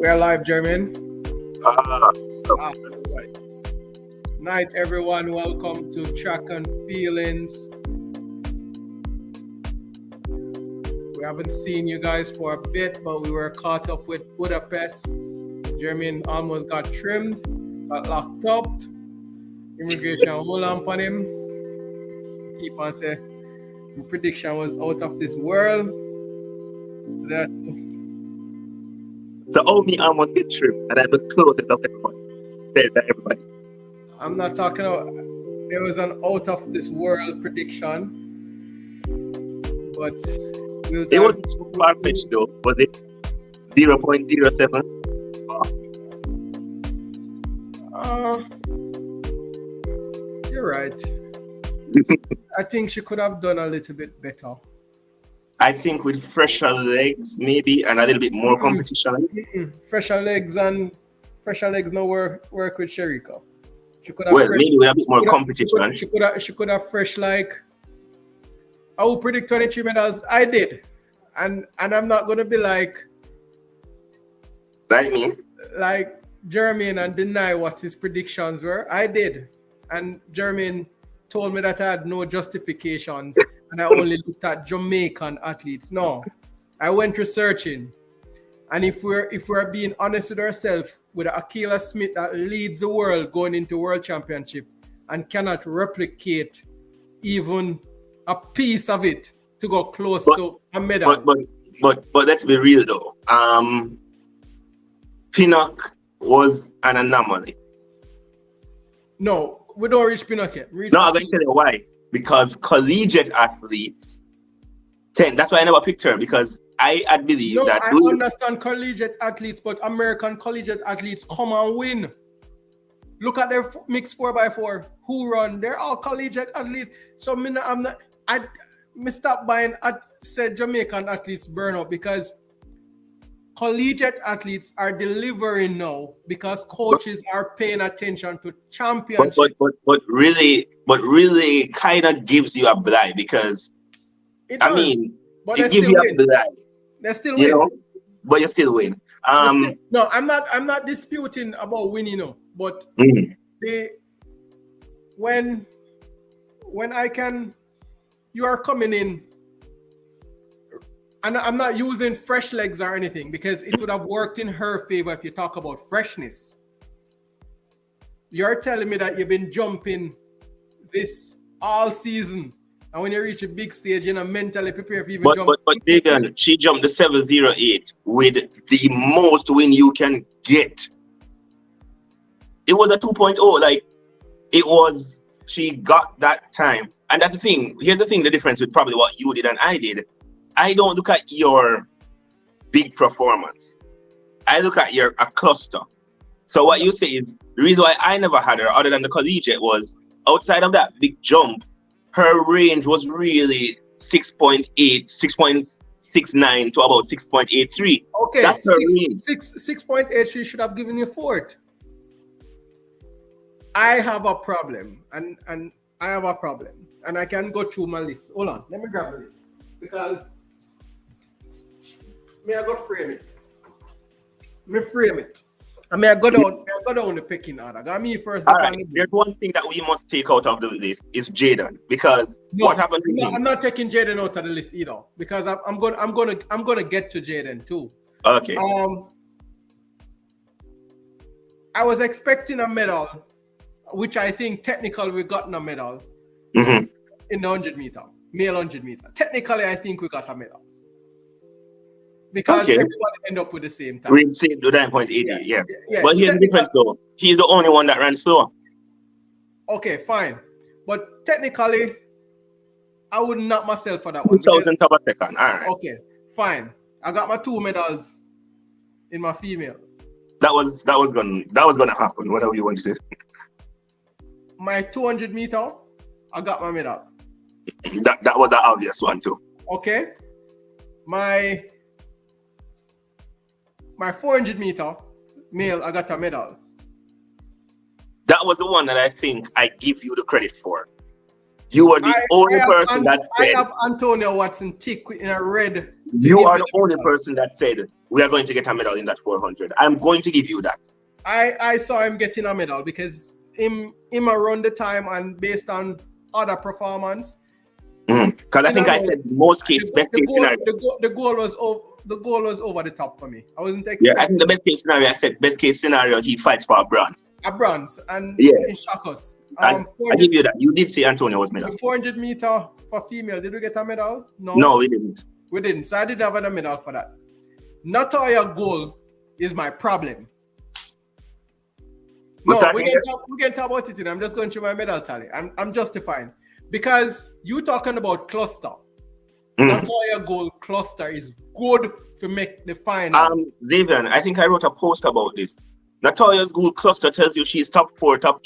We're live, Jermaine. Ah, Night, everyone. Welcome to Track and Feelings. We haven't seen you guys for a bit, but we were caught up with Budapest. Jermaine almost got trimmed, got locked up. Immigration hold on him. Keep on saying the prediction was out of this world. So Omi almost get tripped, and I'm the closest of everyone. Said that everybody. I'm not talking about. There was an out of this world prediction, but it wasn't so far fetched though, was it? 0.07. You're right. I think she could have done a little bit better. I think with fresher legs, maybe, and a little bit more competition. Fresher legs no work with Sherika. She could have maybe with a bit more competition. She could have fresh like. I would predict 23 medals. I did, and I'm not gonna be like me, like Jermaine and deny what his predictions were. I did, and Jermaine told me that I had no justifications and I only looked at Jamaican athletes. No, I went researching, and if we're being honest with ourselves, with Akela Smith that leads the world going into World Championship and cannot replicate even a piece of it to go close to a medal. But let's be real though. Pinnock was an anomaly. No, we don't reach Pinnock yet. No, I'm going to tell you why. Because collegiate athletes that's why I never picked her, because I believe that. I understand collegiate athletes, but American collegiate athletes come and win. Look at their mixed 4x4 who run. They're all collegiate athletes. So I stopped buying said Jamaican athletes burn out, because collegiate athletes are delivering now because coaches are paying attention to championship. But really kind of gives you a blight, because it gives you a blight. They still win. Know, but you still win. No, I'm not disputing about winning, but when you are coming in. And I'm not using fresh legs or anything, because it would have worked in her favor if you talk about freshness. You're telling me that you've been jumping this all season, and when you reach a big stage, you're not mentally prepared for even jump. But Zavian, she jumped the 708 with the most win you can get. It was a 2.0, like she got that time. And that's the thing. Here's the thing, the difference with probably what you did and I did. I don't look at your big performance. I look at a cluster. So what you say is, the reason why I never had her, other than the collegiate, was outside of that big jump, her range was really 6.8, 6.69 to about 6.83. Okay, that's her range. 6.83 should have given you fourth. I have a problem, and I have a problem, and I can go through my list. Hold on, let me grab the list, because I go frame it. I go down the pecking order. Got me first. All right. There's one thing that we must take out of the list is Jaden, because what happened to him? I'm not taking Jaden out of the list either, because I'm gonna get to Jaden too. Okay. I was expecting a medal, which I think technically we got a medal in the 100 meter, male 100 meter. Technically, I think we got a medal. Because everybody end up with the same time. We saved the 9.80, yeah. But here's the difference though. He's the only one that ran slower. Okay, fine. But technically, I would knock myself for that one. 2,000th of a second. All right. Okay, fine. I got my 2 medals in my female. That was gonna happen, whatever you want to say. My 200 meter, I got my medal. That was an obvious one too. Okay. My 400 meter male, I got a medal. That was the one that I think I give you the credit for. You are the only person that I said. have Antonio Watson tick in a red. You are the only person that said we are going to get a medal in that 400. I'm going to give you that. I saw him getting a medal because him around the time and based on other performance. Because I think I said best case scenario. The goal was over the top for me. I wasn't expecting. Yeah, I think the best case scenario. I said best case scenario. He fights for a bronze. A bronze, and it shocked us. I give you that. You did say Antonio was medal. The 400 meter for female. Did we get a medal? No, we didn't. We didn't. So I didn't have a medal for that. Natoya goal is my problem. No, we can talk about it. I'm just going through my medal tally. I'm justifying because you talking about cluster. Natoya goal cluster is good to make the finals. Zavian, I think I wrote a post about this. Natoya's goal cluster tells you she's top 4, top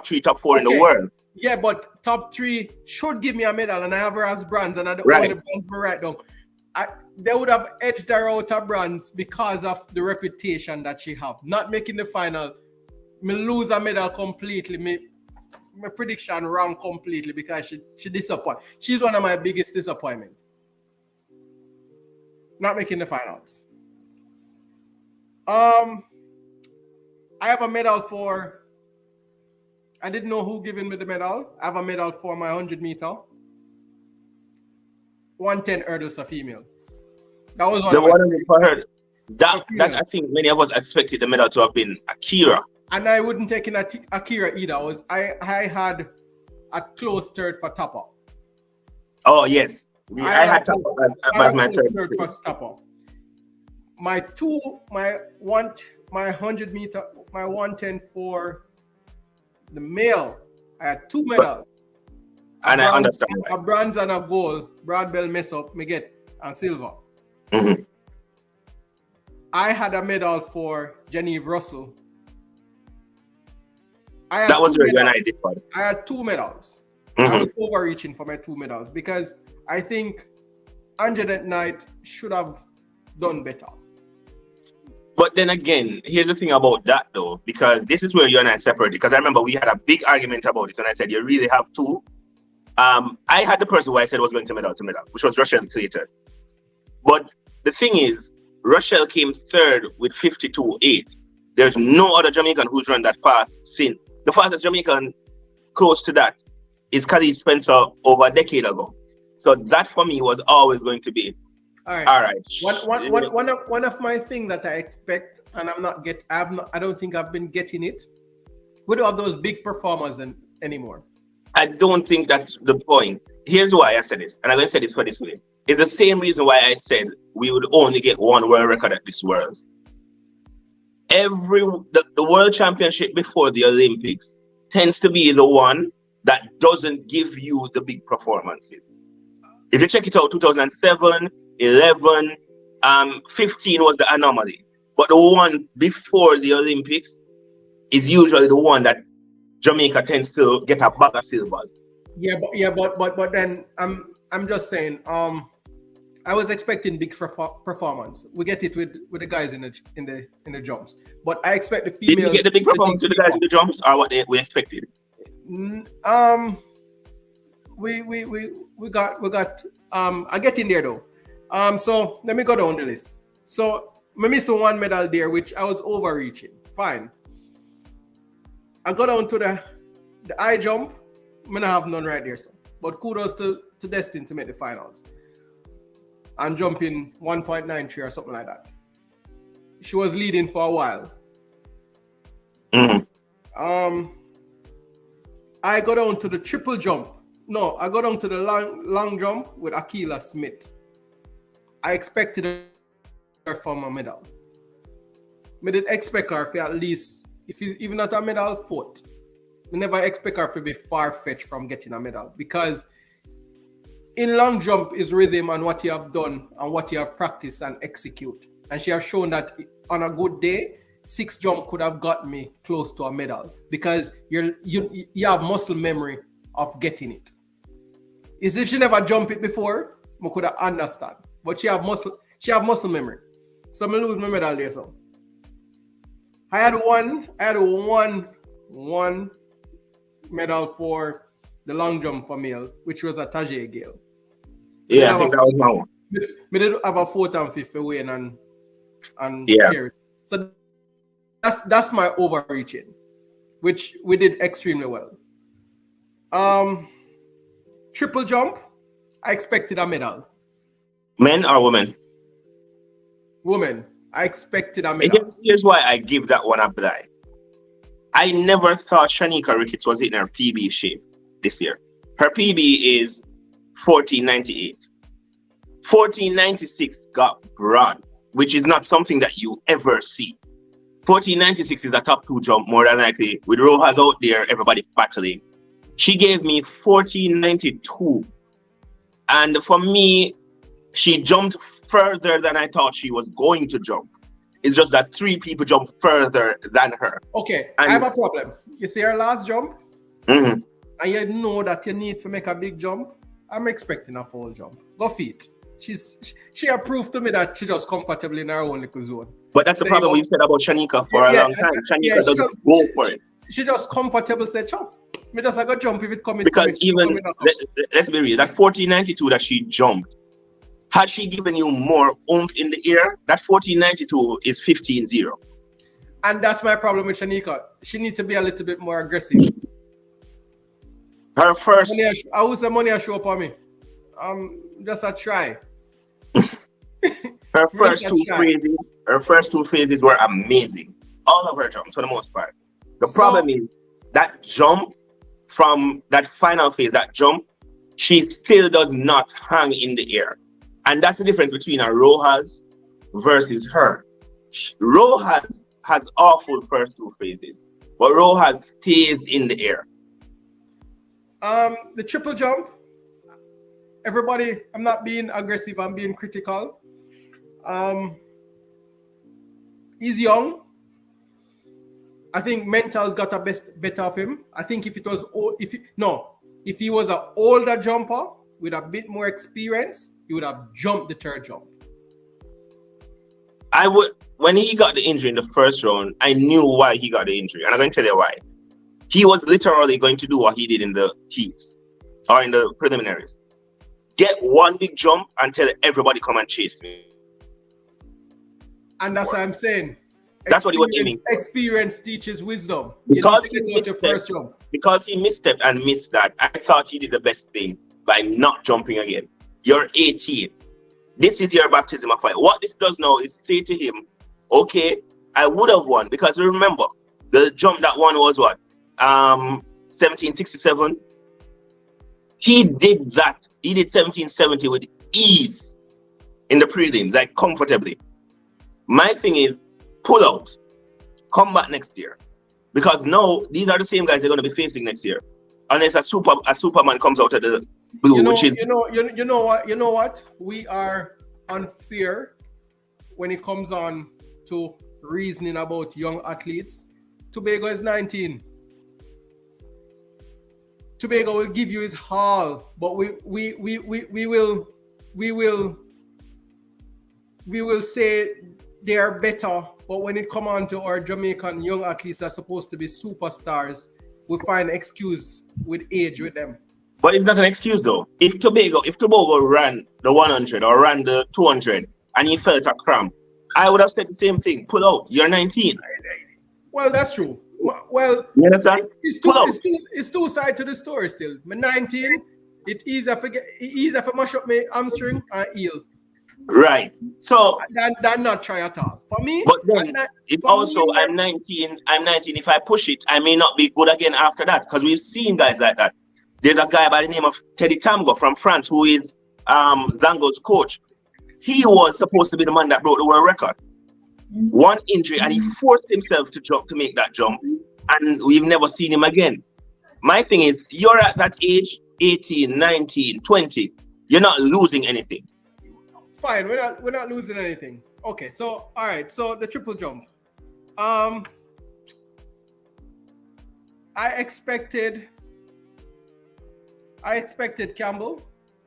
3, top 4 in the world. Yeah, but top 3 should give me a medal, and I have her as bronze, and I don't want the bronze right now. They would have edged her out of bronze because of the reputation that she have. Not making the final, me lose a medal completely. My prediction wrong completely because she disappointed. She's one of my biggest disappointment. Not making the finals. I have a medal for. I didn't know who giving me the medal. I have a medal for my 100 meter. 110 hurdles for female. That was one for her. That I think many of us expected the medal to have been Akira. And I wouldn't take in Akira either. I had a close third for Topper. Oh yes, I had Topper as my third for Topper. My 100 meter, my 110 for the male. I had 2 medals. And I understand. A bronze and a gold. Brad Bell mess up, me get a silver. I had a medal for Genevieve Russell. That was very when I did. I had 2 medals. I was overreaching for my 2 medals because I think Anjanette Knight should have done better. But then again, here's the thing about that though, because this is where you and I separated. Because I remember we had a big argument about it, and I said you really have 2. I had the person who I said was going to medal, which was Rochelle Clayton. But the thing is, Rochelle came 3rd with 52.8. There's no other Jamaican who's run that fast since. The fastest Jamaican close to that is Khalid Spencer over a decade ago. So that for me was always going to be. All right. One of my things that I expect, and I don't think I've been getting it. We don't have those big performers anymore. I don't think that's the point. Here's why I said this, and I'm going to say this for this way. It's the same reason why I said we would only get 1 world record at this Worlds. The World Championship before the Olympics tends to be the one that doesn't give you the big performances. If you check it out, 2007, 11, 15 was the anomaly. But the one before the Olympics is usually the one that Jamaica tends to get a bag of silvers. But then I'm just saying, I was expecting big performance. We get it with the guys in the jumps, but I expect the females. Did you get the big performance with the guys in the jumps, or what we expected? We got I get in there though. So let me go down the list. So I missed 1 medal there, which I was overreaching. Fine. I go down to the high jump. I'm gonna have none right there, so. But kudos to Destin to make the finals. And jumping 1.93 or something like that. She was leading for a while. I go down to the triple jump. No, I go down to the long jump with Akila Smith. I expected her for a medal. I did expect her for at least, if it's even not a medal, 4th. I never expect her to be far-fetched from getting a medal, because in long jump is rhythm and what you have done and what you have practiced and execute. And she has shown that on a good day, 6 jump could have got me close to a medal, because you have muscle memory of getting it. Is if she never jumped it before, I could have understand. But she have muscle memory. So I lose my medal there. So I had one medal for the long jump for male, which was a Tajay Gale. Yeah, I think that was my one. We did have a 4th and 5th for Wayne and Yeah. Pierce. So that's my overreaching, which we did extremely well. Triple jump, I expected a medal. Men or women? Woman, I expected a medal. Here's why I give that one a blind. I never thought Shanika Ricketts was in her PB shape this year. Her PB is 1498. 1496 got bronze, which is not something that you ever see. 1496 is a top 2 jump, more than likely. With Rojas out there, everybody battling. She gave me 1492. And for me, she jumped further than I thought she was going to jump. It's just that 3 people jumped further than her. Okay, and I have a problem. You see her last jump, and you know that you need to make a big jump. I'm expecting a full jump. Go feet. She approved to me that she just comfortable in her own little zone. But that's the problem we've said about Shanika for a long time. Shanika doesn't go for it. She just comfortable said, chop. Me just a go jump if it coming. Because let's be real, that 1492 that she jumped, had she given you more oomph in the air, that 1492 is 15-0. And that's my problem with Shanika. She needs to be a little bit more aggressive. Her first... I would say money show up on me. Just a try. Her first two phases were amazing. All of her jumps for the most part. The problem is that jump from that final phase, that jump, she still does not hang in the air. And that's the difference between a Rojas versus her. Rojas has awful first 2 phases, but Rojas stays in the air. The triple jump, everybody, I'm not being aggressive, I'm being critical. He's young. I think mental's got a better of him. I think if he was an older jumper with a bit more experience, he would have jumped the 3rd jump. When he got the injury in the first round, I knew why he got the injury, and I'm going to tell you why. He was literally going to do what he did in the heats or in the preliminaries. Get one big jump and tell everybody come and chase me. And that's what I'm saying. That's what he was aiming for. Experience teaches wisdom. Because you need to get out your first jump. Because he misstepped and missed that, I thought he did the best thing by not jumping again. You're 18. This is your baptism of fire. What this does now is say to him, okay, I would have won. Because remember, the jump that won was what? 1767. He did that. He did 1770 with ease in the prelims, like comfortably. My thing is, pull out. Come back next year. Because now, these are the same guys they're going to be facing next year. Unless a Superman comes out of the blue, you know what? We are unfair when it comes on to reasoning about young athletes. Tobago is 19. Tobago will give you his haul, but we will say they are better. But when it comes on to our Jamaican young athletes that are supposed to be superstars, we find excuse with age with them. But it's not an excuse though. If Tobago ran the 100 or ran the 200 and he felt a cramp, I would have said the same thing. Pull out. You're 19. Well, that's true. Well, you understand? It's two sides to the story still. I'm 19. It's easier for mash up my hamstring and heal. Right. So that not try at all. For me, but then I'm 19. If I push it, I may not be good again after that. Because we've seen guys like that. There's a guy by the name of Teddy Tango from France who is Zango's coach. He was supposed to be the man that broke the world record. One injury and he forced himself to jump to make that jump, and we've never seen him again. My thing is, you're at that age, 18, 19, 20. You're not losing anything. Fine, we're not losing anything. Okay, so all right, so the triple jump. I expected Campbell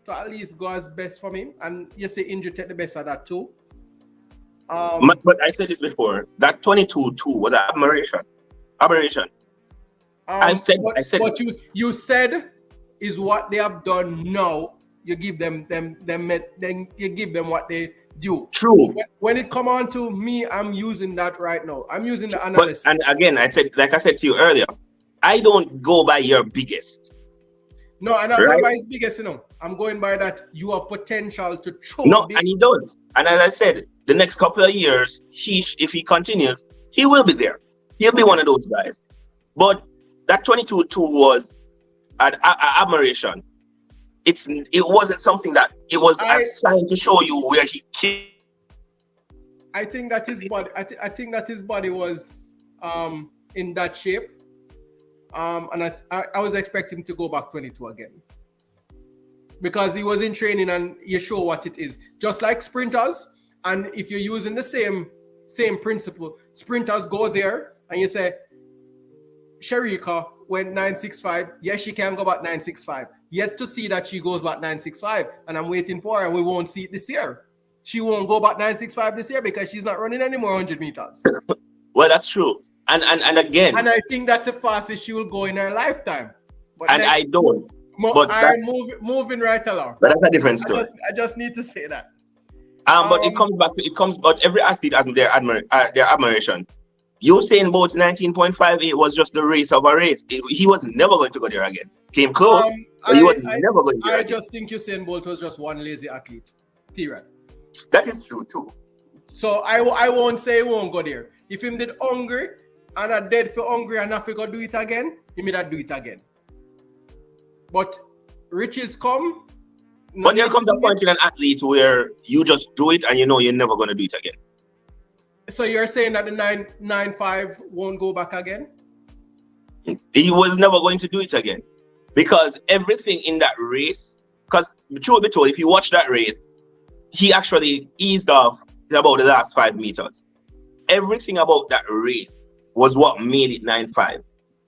to at least go as best for me, and you say injury take the best of that too. But I said this before. That 22-2 was an aberration. But you said is what they have done now. You give them then you give them what they do. True. When it come on to me, I'm using that right now. I'm using the But analysis. and again, I said to you earlier, I don't go by your biggest. No, I'm not right? going by his biggest, you know. I'm going by that you have potential to throw. No, and he does. And as I said, the next couple of years, if he continues, he will be there. He'll be one of those guys. But that 22-2 was an admiration. It wasn't something that it was a sign to show you where he came. I think that his body. I think that his body was in that shape. And I was expecting him to go back 22 again. Because he was in training and you show what it is. Just like sprinters, and if you're using the same principle, sprinters go there and you say, Sharika went 9.65. Yes, she can go back 9.65. Yet to see that she goes back 9.65, and I'm waiting for her, and we won't see it this year. She won't go back 9.65 this year because she's not running any more 100 meters. Well, that's true. And again. And I think that's the fastest she will go in her lifetime. But and I don't. But I'm moving right along. But that's a different story. I just need to say that. But but every athlete has their admiration. Usain Bolt's 19.58 was just the race of a race. He was never going to go there again. Came close, but he was never going there I again. just think Usain Bolt was just one lazy athlete. Period. That is true too. So I won't say he won't go there. If him did hungry and are dead for hungry and not go do it again, he may not do it again. But riches come. But there comes a point in an athlete where you just do it and you know you're never going to do it again. So you're saying that the 9.95 won't go back again? He was never going to do it again. Because everything in that race, because truth be told, if you watch that race, he actually eased off about the last 5 meters. Everything about that race was what made it 9.5.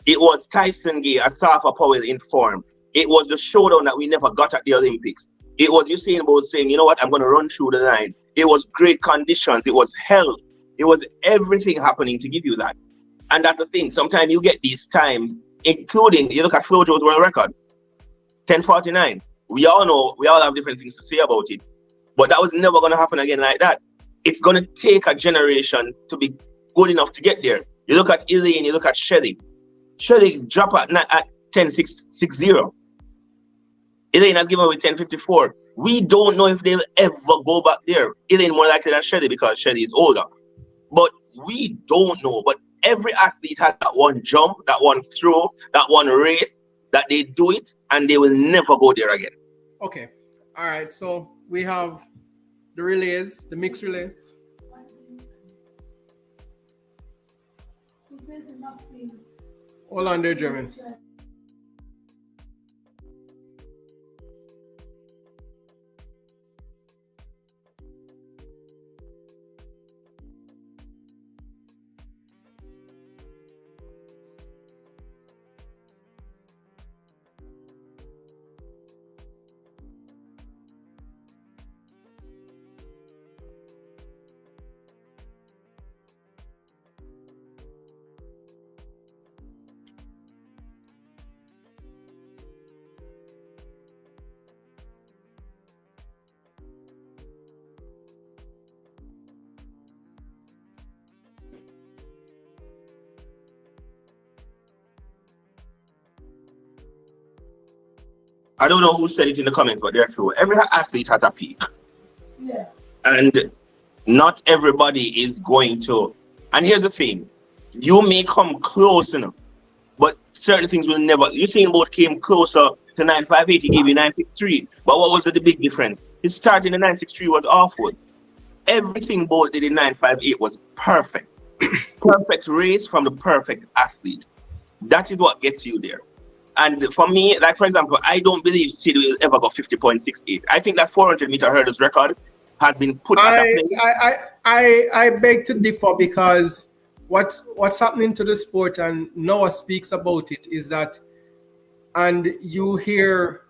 It was Tyson Gay, Asafa Powell in form. It was the showdown that we never got at the Olympics. It was Usain Bolt saying, you know what, I'm going to run through the line. It was great conditions. It was health. It was everything happening to give you that. And that's the thing. Sometimes you get these times, including, you look at Flojo's world record, 10:49. We all know, we all have different things to say about it. But that was never going to happen again like that. It's going to take a generation to be good enough to get there. You look at Elaine, you look at Shelly. Shelly drop at 10.60. Elaine has given away 10.54. We don't know if they'll ever go back there. Elaine more likely than Shelly because Shelly is older. But we don't know. But every athlete had that one jump, that one throw, that one race, that they do it and they will never go there again. Okay. All right. So we have the relays, the mixed relay. Hold on there, Jermaine. I don't know who said it in the comments, but they're true. Every athlete has a peak. Yeah. And not everybody is going to. And here's the thing. You may come close enough, but certain things will never. Usain Bolt came closer to 9.58. He gave you 9.63. But what was the big difference? His start in the 9.63 was awful. Everything Bolt did in 9.58 was perfect. Perfect race from the perfect athlete. That is what gets you there. And for me, like for example, I don't believe Sid will ever go 50.68. I think that 400-meter hurdles record has been put at a place. I beg to differ because what's happening to the sport, and Noah speaks about it, is that, and you hear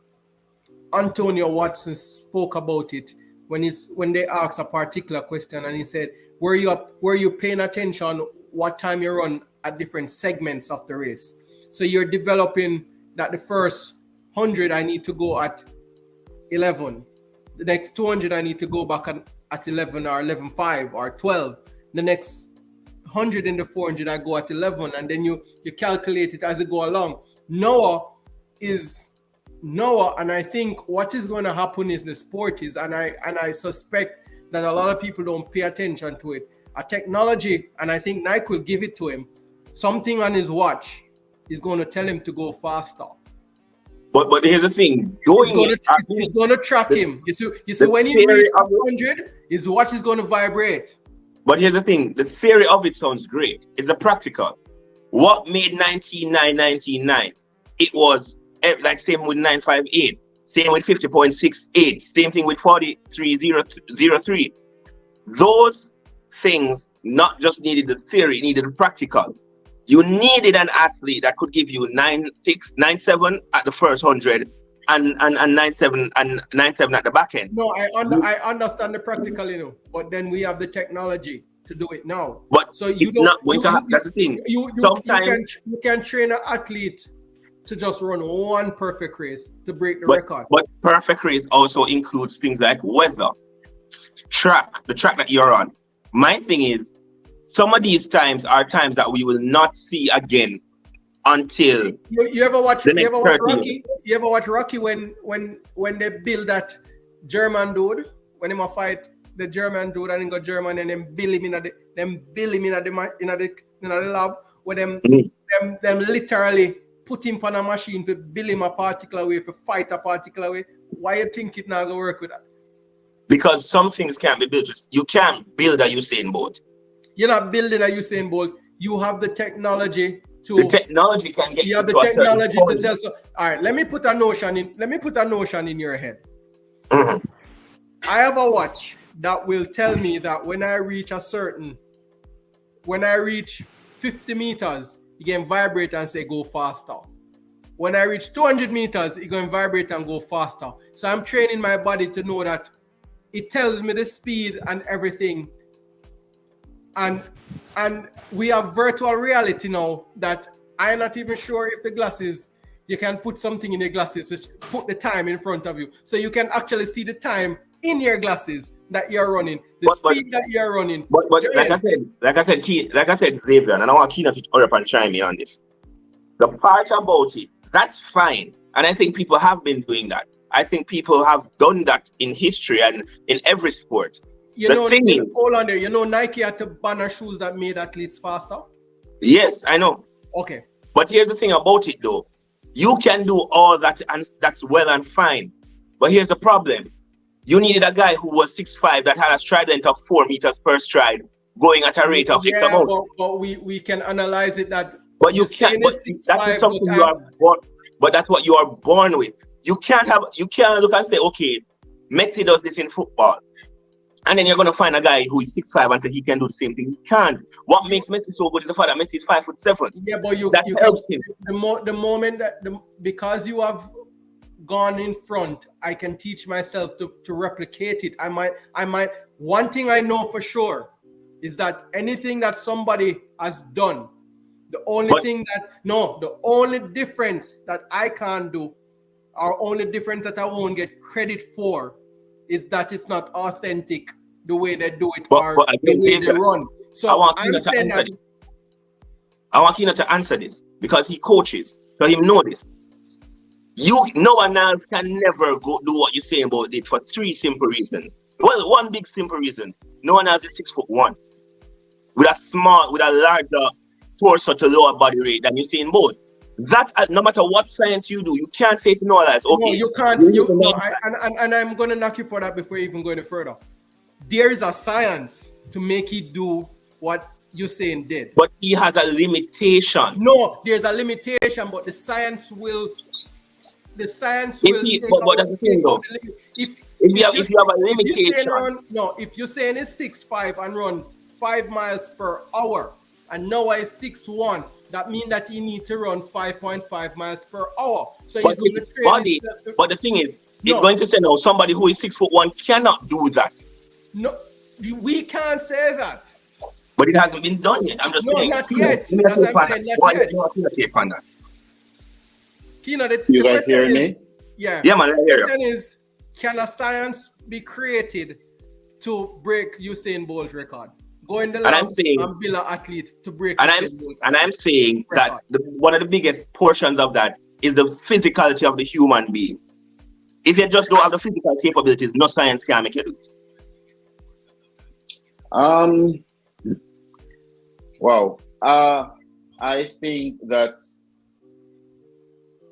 Antonio Watson spoke about it when they asked a particular question, and he said, were you paying attention what time you run at different segments of the race? So you're developing that the first 100 I need to go at 11. The next 200 I need to go back at 11 or 11.5 or 12. The next 100 in the 400 I go at 11, and then you calculate it as you go along. Noah, and I think what is going to happen is the sport is, and I suspect that a lot of people don't pay attention to it. A technology, and I think Nike will give it to him. Something on his watch is going to tell him to go faster. But here's the thing. It's going to track him. You see when he reaches 100, his watch is going to vibrate. But here's the thing. The theory of it sounds great. It's a practical. What made 19.9? It was like same with 958. Same with 50.68. Same thing with 43.003. Those things not just needed the theory, needed the practical. You needed an athlete that could give you 9.6, 9.7 at the first 100 and 9.7 and 9.7 at the back end. No, I understand the practical, but then we have the technology to do it now. But so it's not going to happen. That's the thing. Sometimes you can train an athlete to just run one perfect race to break the record. But perfect race also includes things like weather, the track that you're on. My thing is, some of these times are times that we will not see again until you ever watch Rocky? You ever watch Rocky when they build that German dude, when him a fight the German dude and he got German and then bill him in the lab where them literally put him on a machine to build him a particular way, to fight a particular way. Why you think it not gonna work with that? Because some things can't be built. You can't build a Usain Bolt. You're not building a Usain Bolt. You have the technology to. The technology can get. You have the technology to tell. So, all right. Let me put a notion in your head. Mm-hmm. I have a watch that will tell me that when I reach 50 meters, it can vibrate and say go faster. When I reach 200 meters, it can vibrate and go faster. So I'm training my body to know that it tells me the speed and everything. And we have virtual reality now that I'm not even sure if the glasses, you can put something in your glasses to put the time in front of you. So you can actually see the time in your glasses that you're running, speed that you're running. But like I said, Zavian, and I want Kino to hurry up and chime in on this. The part about it, that's fine. And I think people have been doing that. I think people have done that in history and in every sport. Hold on there. You know Nike had to ban shoes that made athletes faster? Yes, I know. Okay. But here's the thing about it though. You can do all that and that's well and fine. But here's the problem. You needed a guy who was 6'5" that had a stride length of 4 meters per stride going at a rate of X amount. But we can analyze it that. But you can't. But that is something you are born. But that's what you are born with. You can't look and say, okay, Messi does this in football. And then you're going to find a guy who is 6'5" and say he can do the same thing. He can't. What makes Messi so good is the fact that Messi is 5'7". Yeah, but you helps him. The moment that because you have gone in front, I can teach myself to replicate it. I might. One thing I know for sure is that anything that somebody has done, the only difference that I can't do, or only difference that I won't get credit for, is that it's not authentic the way they do it or the way they run. So I want Kino to answer this because he coaches, so he knows this. No one else can never go do what you're saying about it for 3 simple reasons. Well, one big simple reason: no one else is 6'1" with a larger torso to lower body rate than Usain Bolt. That no matter what science you do, you can't say to no one else. Okay, no, you can't. And I'm going to knock you for that before even going further. There is a science to make it do what Usain did. But he has a limitation. No, there's a limitation, but the science will. But that's the thing though. If you have a limitation. If you're saying it's 6'5" and run 5 miles per hour, and Noah is 6'1", that means that he needs to run 5.5 miles per hour. So he's going to train. But the thing is, it's going to say no, somebody who is 6'1" cannot do that. No, we can't say that. But it hasn't been done yet. I'm just saying. Not yet. Kino, the You guys question hearing is, me? yeah. Yeah, man, I The hear you. question is, can a science be created to break Usain Bolt's record? Go in the And I'm lab saying, and build an athlete to break and Usain Bolt's I'm saying that record. one of the biggest portions of that is the physicality of the human being. If you just don't have the physical capabilities, no science can make you do it. Wow. I think that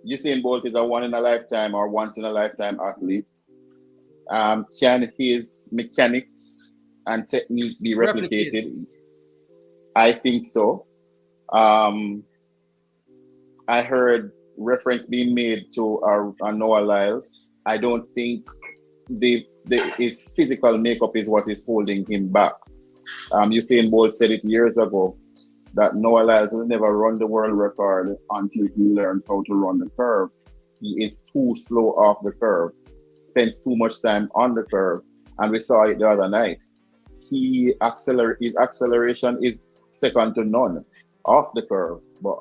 Usain Bolt is a one in a lifetime or once in a lifetime athlete. Can his mechanics and technique be replicated? I think so. I heard reference being made to Noah Lyles. I don't think his physical makeup is what is holding him back. Usain Bolt said it years ago that Noah Lyles will never run the world record until he learns how to run the curve. He is too slow off the curve, spends too much time on the curve, and we saw it the other night. His acceleration is second to none off the curve, but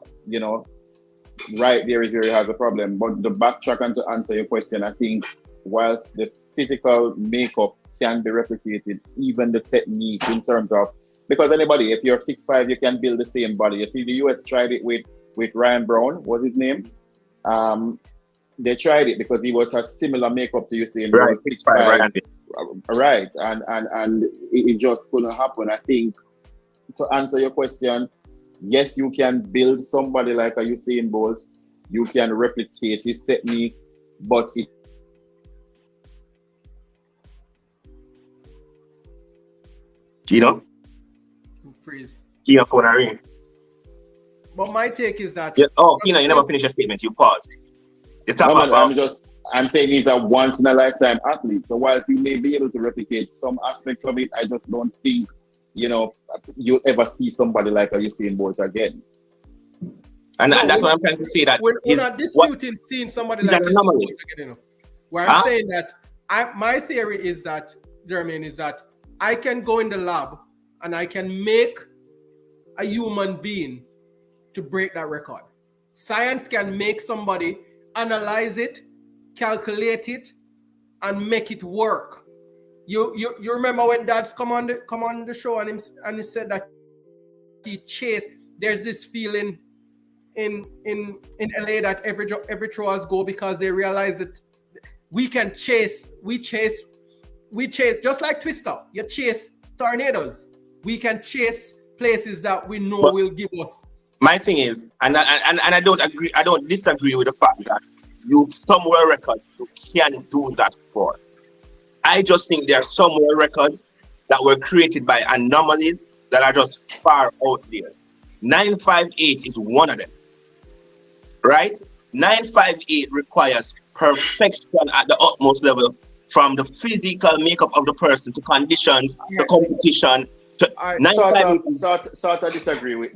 right there is where he has a problem. But the backtrack and to answer your question, I think whilst the physical makeup can be replicated, even the technique in terms of, because anybody, if you're 6'5", you can build the same body. You see, the US tried it with Ryan Brown, what's his name? They tried it because he was a similar makeup to Usain Bolt, Right, 6'5", right, and it just couldn't happen. I think to answer your question, yes, you can build somebody like a Usain Bolt, you can replicate his technique, but it Kino? Freeze. Kino phone a ring. But my take is that... Yeah. Oh, Kino, you never finished your statement. You paused. You stop. I'm saying he's a once in a lifetime athlete. So whilst he may be able to replicate some aspects of it, I just don't think, you'll ever see somebody like a Usain Bolt again. And that's what I'm trying to say, that we're not disputing seeing somebody like Usain Bolt again, Where I'm saying that my theory is that, Jermaine, is that I can go in the lab and I can make a human being to break that record. Science can make somebody analyze it, calculate it, and make it work. You remember when Dad's come on the show and he said that he chased. There's this feeling in LA that every throwers go because they realize that we can chase. We chase just like Twister. You chase tornadoes. We can chase places that we know will give us. My thing is, and I don't agree. I don't disagree with the fact that some world records you can do that for. I just think there are some world records that were created by anomalies that are just far out there. 958 is one of them, right? 958 requires perfection at the utmost level, from the physical makeup of the person to conditions, to competition. Sort of disagree with.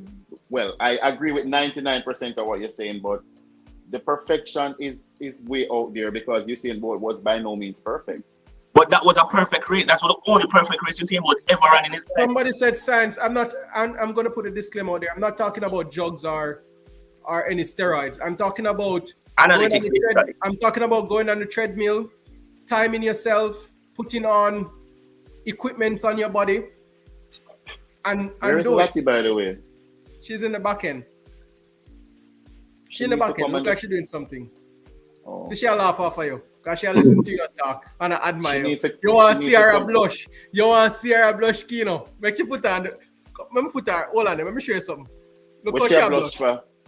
Well, I agree with 99% of what you're saying, but the perfection is way out there because Usain Bolt was by no means perfect. But that was a perfect race. That's the only perfect race Usain Bolt ever ran in his life. Somebody said science. I'm going to put a disclaimer there. I'm not talking about drugs or any steroids. I'm talking about going on the treadmill, timing yourself, putting on equipment on your body, and where is Lottie, by the way? She's in the back end. She's in the back end. Looks like she's doing something. Oh. So she'll laugh off of you because she'll listen to your talk and I admire you. You want to see her blush. You want to see her blush, Kino. Make you put her on. Let me put her. Hold on. Let me show you something. Look how she blush.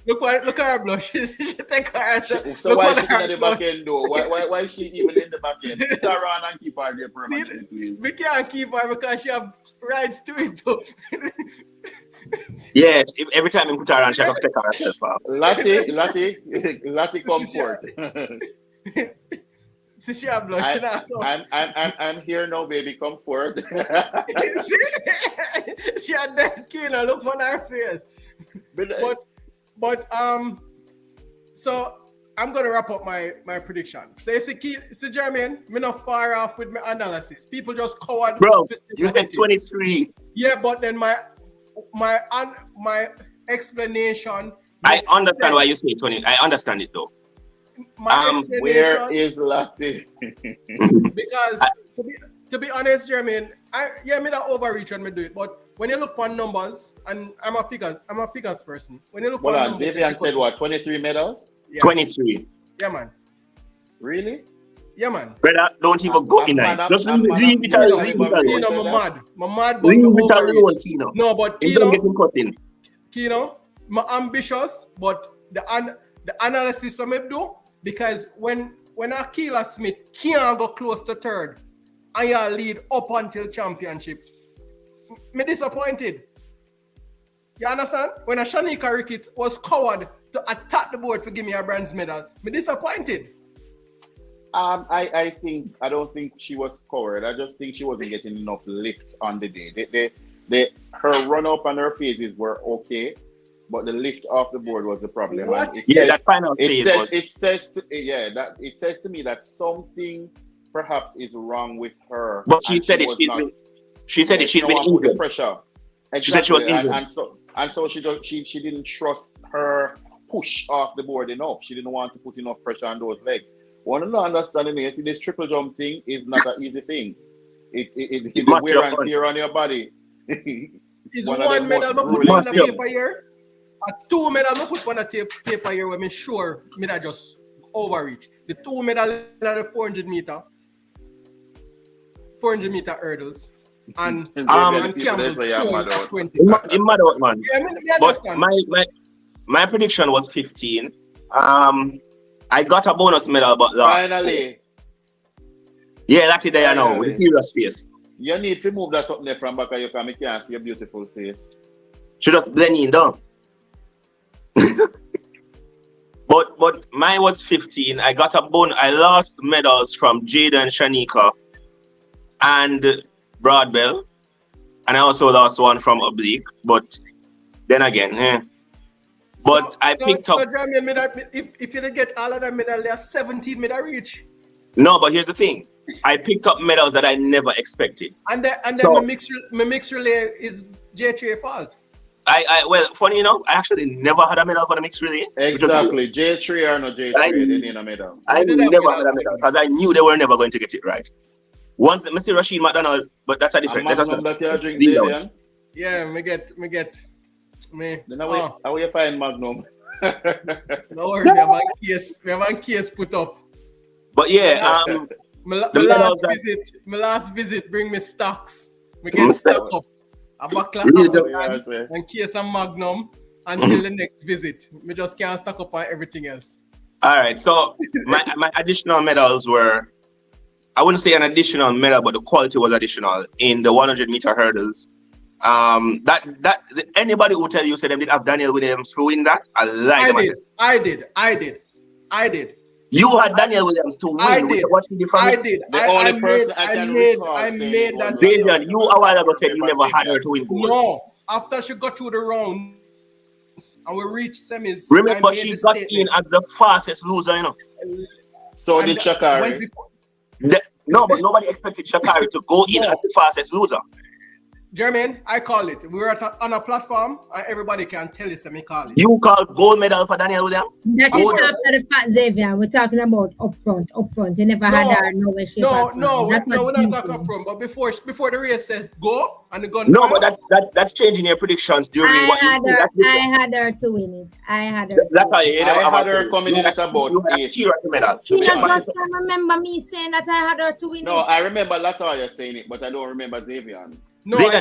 Look at her blush. She take her. So why is she in the back end though? Why is she even in the back end? Put her on and keep her there permanently, please. We can't keep her because she have rights to it too. Yeah, every time you put her on, she have to take her herself off. Lottie comfort. So she have blush. I'm here now, baby. Comfort. She had that Kino. Look on her face. But so I'm gonna wrap up my prediction. So Jermaine, me not far off with my analysis. People just coward. Bro, you said 23. Yeah, but then my explanation. I understand why you say 20. I understand it though. my explanation. Where is Lottie? Because to be honest, Jermaine, me that overreach when me do it. But when you look on numbers, and I'm a figures person. When you look on numbers, Zavian said what? 23 medals? Yeah. 23. Yeah, man. Really? Yeah, man. Brother, don't even go in there. Just leave it alone. Kino, I'm mad, but leave it alone, Kino. No, but Kino, don't get him cut in. Kino, I'm ambitious, but the analysis I do, because when Akila Smith can't go close to third, and you lead up until championship, me disappointed. You understand? When a Shanika Ricketts was coward to attack the board for give me a bronze medal, me disappointed. I don't think she was coward. I just think she wasn't getting enough lift on the day. Her run up and her phases were okay, but the lift off the board was the problem. That final phase. It says to me that something perhaps is wrong with her. But she said it. She's been injured. Pressure. Exactly. She said she was injured. And so she didn't trust her push off the board enough. She didn't want to put enough pressure on those legs. One of the understanding is this triple jump thing is not an easy thing. It wear and tear on your body. Is one medal I put on the paper here? A two medal I put on the paper here when I'm sure me that just overreach. The two medal in the 400 meter hurdles. And Campbell 20. It matter what, man. Yeah, but my prediction was 15. I got a bonus medal, but lost. Finally. Yeah, that's it there now, with the serious face. You need to move that something there from back of you because I can't see your beautiful face. She just blend in down. But mine was 15. I got a bonus. I lost medals from Jada and Shanika and Broadbell. And I also lost one from Oblique. But then again, But I picked up. If you didn't get all of them medals, there are 17 medal reach. No, but here's the thing. I picked up medals that I never expected. And then my mixed relay is J3 fault. Well, funny enough, I actually never had a medal for the mixed relay. Exactly. J3 or no J3, they need a medal. I never had a medal because I knew they were never going to get it right. Once Mr. Rashid McDonald, but that's a different. That you drink, Zavian? Yeah, me get. Then how you find Magnum? No worry, we have a case put up. But yeah, my last visit bring me stocks. We get stock up. A buckle and case of Magnum until the next visit. We just can't stock up on everything else. All right, so my additional medals were, I wouldn't say an additional medal, but the quality was additional in the 100 meter hurdles. That anybody who tell you say them did have Daniel Williams to win that, I did. You had Daniel Williams to win. I did. I did. I made that. Zavian, you a while ago said you never had her to win. No, after she got through the rounds and we reached semis. Remember, she got in as the fastest loser, you know. So did Shakari. No, but nobody expected Shakari to go in as the fastest loser. Jermaine, I call it. We were on a platform, and everybody can tell you, so me call it. You call gold medal for Daniel Williams? That is after the fact, Zavian. We're talking about up front. You never had her nowhere shape. No, we're not talking up front. But before the race says go and the gun. No, but that's changing your predictions during I had her to win it. I had her coming in at about 8. She just remember me saying that I had her to win it. No, I remember Latoya saying it, but I don't remember Zavian. No, I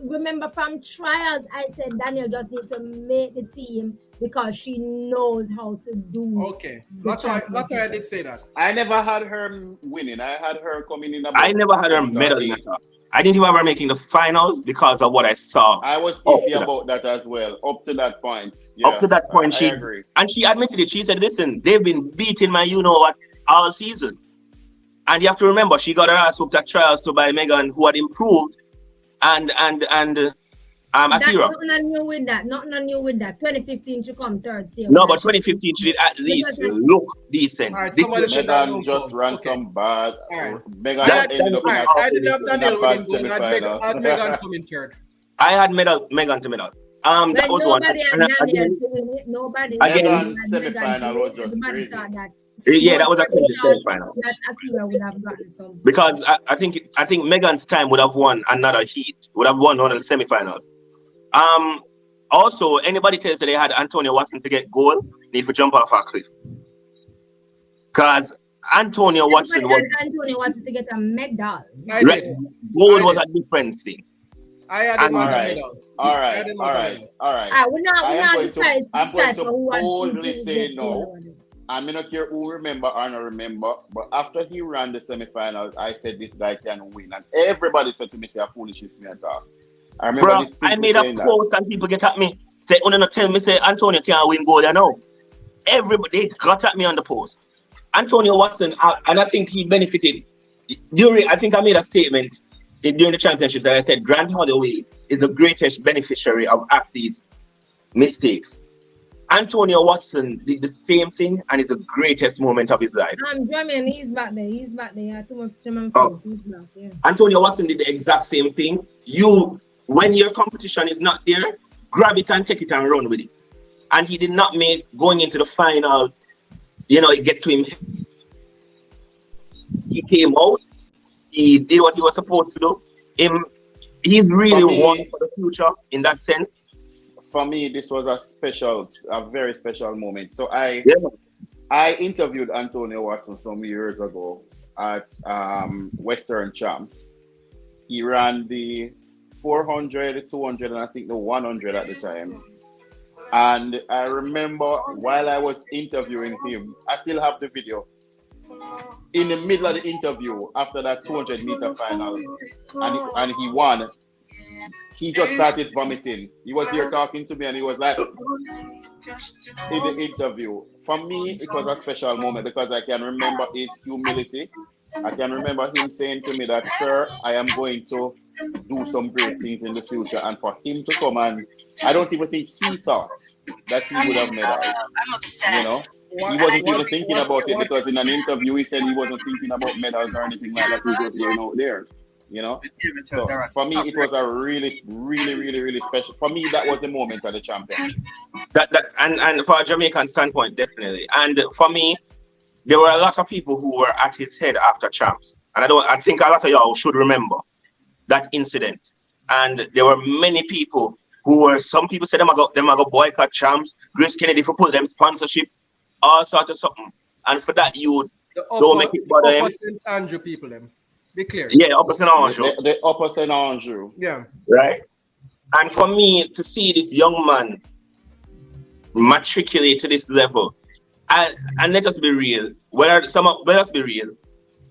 remember from trials, I said Daniel just needs to make the team because she knows how to do. Okay, that's why I did say that. I never had her winning. I had her coming in. I never had her medaling. I didn't even have her making the finals because of what I saw. I was iffy about that as well. Up to that point. Yeah, up to that point, she agree. And she admitted it. She said, "Listen, they've been beating my what all season." And you have to remember, she got her ass whooped at trials to by Megan, who had improved, and Akira. Nothing new with that. 2015 she come third. No, but 2015 she did at least look decent. Right, Megan just ran some bad. Right. Megan ended up in a I didn't have Daniel winning gold. I had Megan coming third. I had Megan to medal. That was one. Nobody had And Daniel again, to win it. Nobody. Again, semi-final was just Everybody crazy. thought that. yeah, that was Most actually the probably semi-final. that Akira would have gotten some. Because I think Megan's time would have won another heat, would have won one of the semi-finals. Also, anybody tells that they had Antonio Watson to get goal, need to jump off a cliff. Because Antonio Watson wanted to get a medal. Gold was a different thing. I had him on the medal. All right. We're not I'm going to boldly say no. I'm not care who remember or not remember, but after he ran the semifinals, I said this guy can win, and everybody said to me, "Say a foolishness me at all." I remember. Bro, I made a post and people get at me. Say, "Oh, no, tell me, say Antonio can't win gold." You know, everybody got at me on the post. Antonio Watson, and I think he benefited. I think I made a statement during the championships that I said Grant Holloway is the greatest beneficiary of athletes' mistakes. Antonio Watson did the same thing, and it's the greatest moment of his life. Jermaine, he's back there. He's back there. Too much German friends. He's back. Yeah. Antonio Watson did the exact same thing. When your competition is not there, grab it and take it and run with it. And he did not make going into the finals, it get to him. He came out. He did what he was supposed to do. He's really won for the future in that sense. For me, this was a very special moment. So I interviewed Antonio Watson some years ago at Western Champs. He ran the 400, 200, and I think the 100 at the time. And I remember while I was interviewing him, I still have the video. In the middle of the interview, after that 200-meter final, and he won, he just started vomiting. He was here talking to me, and he was like, in the interview. For me, it was a special moment because I can remember his humility. I can remember him saying to me that, "Sir, I am going to do some great things in the future." And for him to come, and I don't even think he thought that he would have medals. He wasn't even thinking about it because in an interview he said he wasn't thinking about medals or anything like that. He was just going out there. So for me, it was a really, really, really, really special. For me, that was the moment of the championship. And for a Jamaican standpoint, definitely. And for me, there were a lot of people who were at his head after champs, and I think a lot of y'all should remember that incident. And there were many people some people said them I go boycott champs. Grace Kennedy for pull them sponsorship, all sorts of something. And for that, you don't make it bother him. St. Andrew people, them. Be clear. Yeah, Upper St. Andrew. The Upper St. Andrew. Yeah. Right. And for me to see this young man matriculate to this level, and let us be real. Let us be real.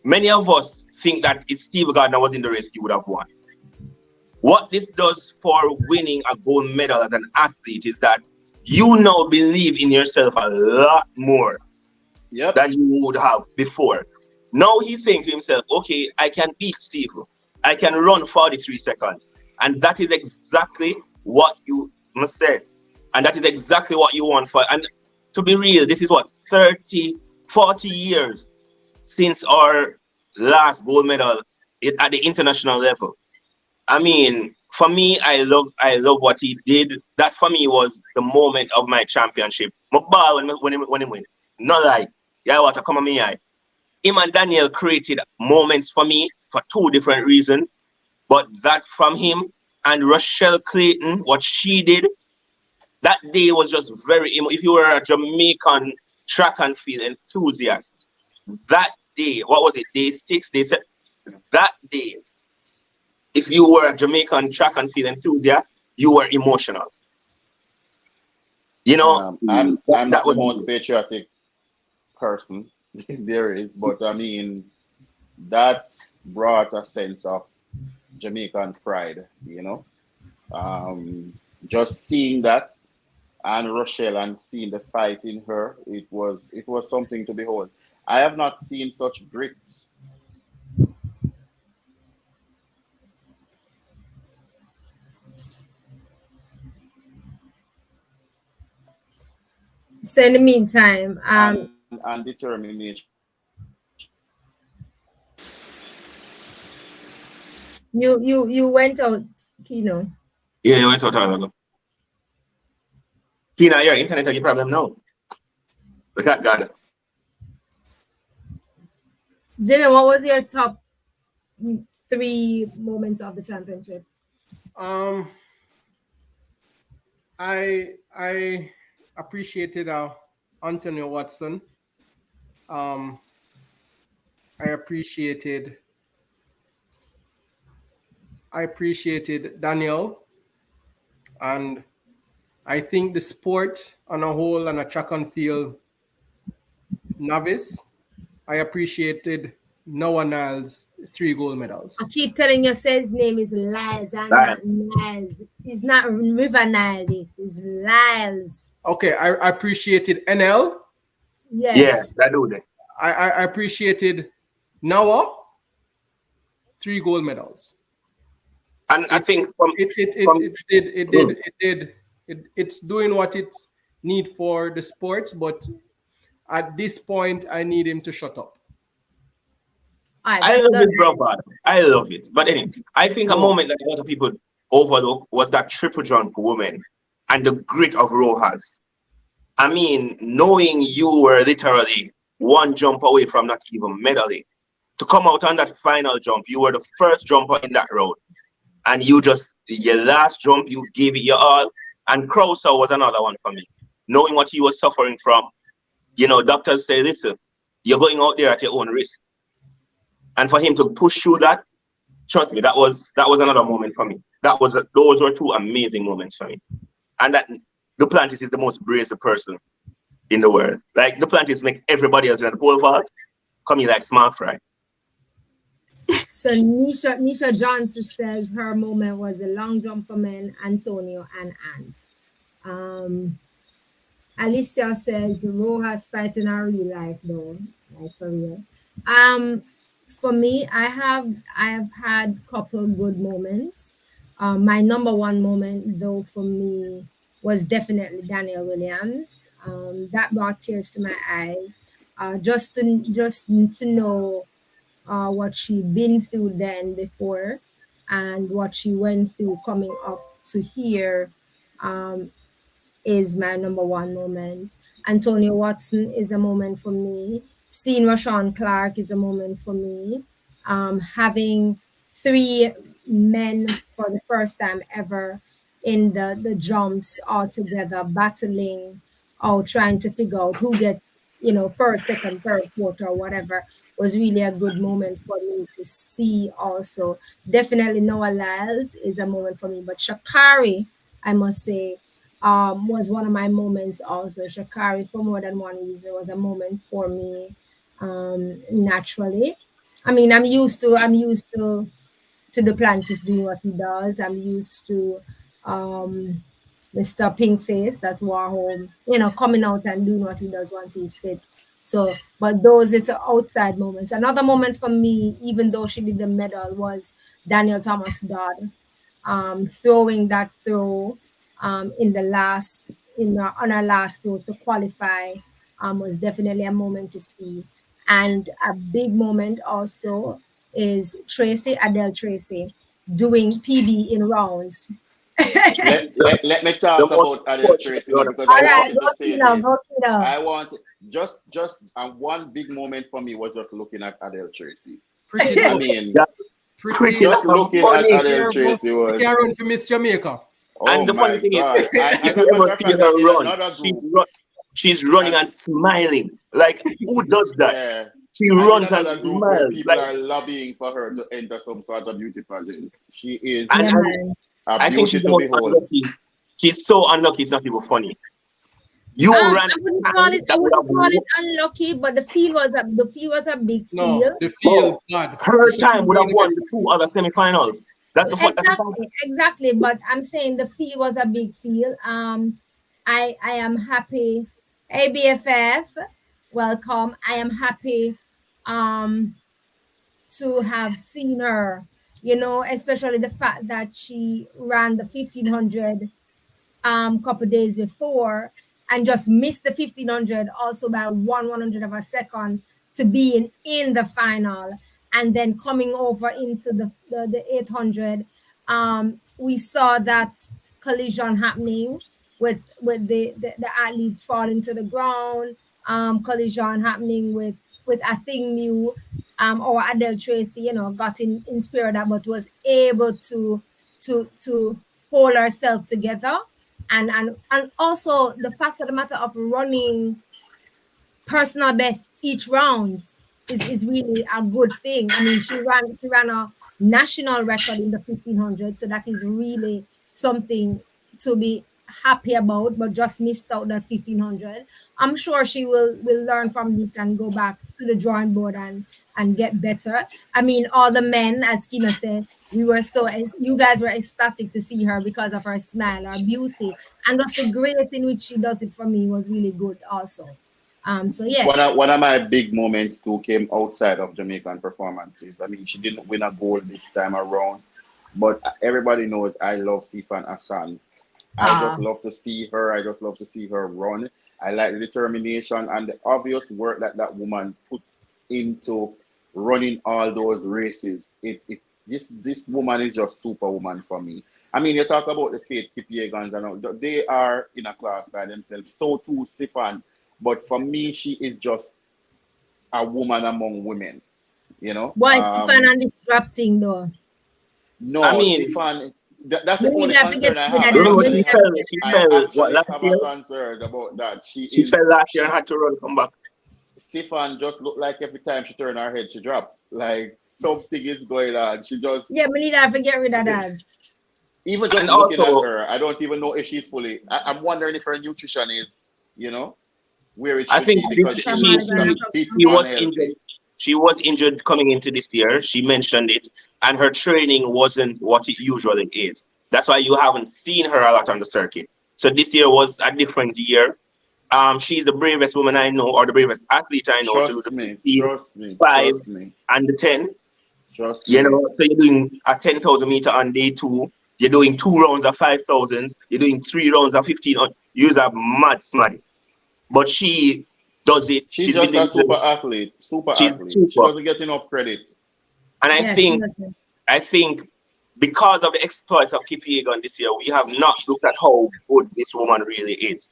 Many of us think that if Steve Gardner was in the race, he would have won. What this does for winning a gold medal as an athlete is that you now believe in yourself a lot more than you would have before. Now he's saying to himself, okay, I can beat Steve. I can run 43 seconds. And that is exactly what you must say. And that is exactly what you want for. And to be real, this is what, 40 years since our last gold medal at the international level. I mean, for me, I love what he did. That for me was the moment of my championship. My ball when he win. Not like, yeah, what come on me eye. Him and Daniel created moments for me for two different reasons. But that from him and Rochelle Clayton, what she did, that day was just very, if you were a Jamaican track and field enthusiast, that day, what was it, day 6, they said, that day, if you were a Jamaican track and field enthusiast, you were emotional. I'm not the most patriotic person there is, but I mean, that brought a sense of Jamaican pride, just seeing that and Rochelle and seeing the fight in her, it was something to behold. I have not seen such grit. So in the meantime, and determination. You went out, Kino. Yeah, you went out a while ago. Kino, your internet have a problem now. Look at God. Zavian, what was your top 3 moments of the championship? I appreciated Antonio Watson. I appreciated Daniel, and I think the sport on a whole and a track and field novice, I appreciated Noah Niles' 3 gold medals. I keep telling you, say his name is Lyles and not Niles. It's not River Nile, this is Lyles. Okay, I appreciated NL. Yes. Yeah, that do that. I appreciated Noah, 3 gold medals. And I think it's doing what it need for the sports, but at this point I need him to shut up. I love this brother. I love it. But anyway, I think a moment that a lot of people overlook was that triple jump woman and the grit of Rojas. I mean, knowing you were literally 1 jump away from not even medaling, to come out on that final jump, you were the first jumper in that road. And you just, your last jump, you gave it your all. And Krauser was another one for me. Knowing what he was suffering from, you know, doctors say, listen, you're going out there at your own risk. And for him to push through that, trust me, that was another moment for me. Those were 2 amazing moments for me. And that Duplantis is the most brazen person in the world. Like, Duplantis make everybody else in the pole vault come in like small fry. So Nisha Johnson says her moment was a long jump for men, Antonio and Ant. Alicia says Rojas fighting our real life though, like for real. For me, I have had couple good moments. My number 1 moment though for me was definitely Daniel Williams. That brought tears to my eyes. Just to know what she'd been through then before and what she went through coming up to here is my number 1 moment. Antonio Watson is a moment for me. Seeing Rashawn Clark is a moment for me. Having 3 men for the first time ever in the jumps all together, battling or trying to figure out who gets, first, second, third, fourth, or whatever, was really a good moment for me to see also. Definitely Noah Lyles is a moment for me, but Sha'Carri, I must say, was one of my moments also. Sha'Carri, for more than one reason, was a moment for me naturally. I mean, I'm used to Duplantis doing what he does. I'm used to Mr. Pinkface, that's Warholm, coming out and doing what he does once he's fit. So, but it's outside moments. Another moment for me, even though she did the medal, was Daniel Thomas Dodd throwing that throw on our last throw to qualify was definitely a moment to see. And a big moment also is Adele Tracy, doing PB in rounds. let me talk about Adele Tracy because I want just one big moment for me was just looking at Adele Tracy. I mean, just looking at Adele Tracy was. She run for Miss Jamaica. Oh, and the funny thing is, she's running and smiling. Like, who does that? Yeah. She runs and smiles. People are lobbying for her to enter some sort of beauty pageant. She is I think she's the most unlucky. She's so unlucky, it's not even funny. I wouldn't call it unlucky, but the field was a big field. No, the field. Her time would have won the 2 other semifinals. That's exactly. But I'm saying the field was a big field. I am happy. ABFF, welcome. I am happy to have seen her, especially the fact that she ran the 1500 couple days before and just missed the 1500 also by 1/100 of a second to be in the final, and then coming over into the 800. We saw that collision happening the athlete falling to the ground, collision happening with a thing new, or Adele Tracy, got in spirit that, but was able to hold herself together, and also the fact of the matter of running personal best each rounds is really a good thing. I mean, she ran a national record in the 1500, so that is really something to be happy about, but just missed out that 1500. I'm sure she will learn from it and go back to the drawing board and get better. I mean, all the men, as Kino said, you guys were ecstatic to see her because of her smile, her beauty, and just the grace in which she does it for me was really good also. So yeah. One of my big moments too came outside of Jamaican performances. I mean, she didn't win a gold this time around, but everybody knows I love Sifan Hassan. I just love to see her. I just love to see her run. I like the determination and the obvious work that woman puts into running all those races. This woman is just superwoman for me. I mean, you talk about the Faith Kipyegans and all, they are in a class by themselves. So too Sifan. But for me, she is just a woman among women, Why Sifan and disrupting though? No, I mean, Sifan, that's the only concern I have. She fell. What, last have year? a concern about that. She fell last year and had to run, come back. Sifan just looked like every time she turned her head, she dropped. Like something is going on. She just... Yeah, we need to get rid of that. Even just looking at her, I don't even know if she's fully... I'm wondering if her nutrition is, where it should I think be, because she was injured coming into this year. She mentioned it, and her training wasn't what it usually is. That's why you haven't seen her a lot on the circuit. So this year was a different year. She's the bravest woman I know, or the bravest athlete I know. Trust me. 5 and the 10. Trust me. So you're doing a 10,000 meter on day 2. You're doing 2 rounds of 5,000s. You're doing 3 rounds of 15. You're a mad smart. But she does it. She's just a super athlete. She doesn't get enough credit. And I think because of the exploits of Kipyegon this year, we have not looked at how good this woman really is.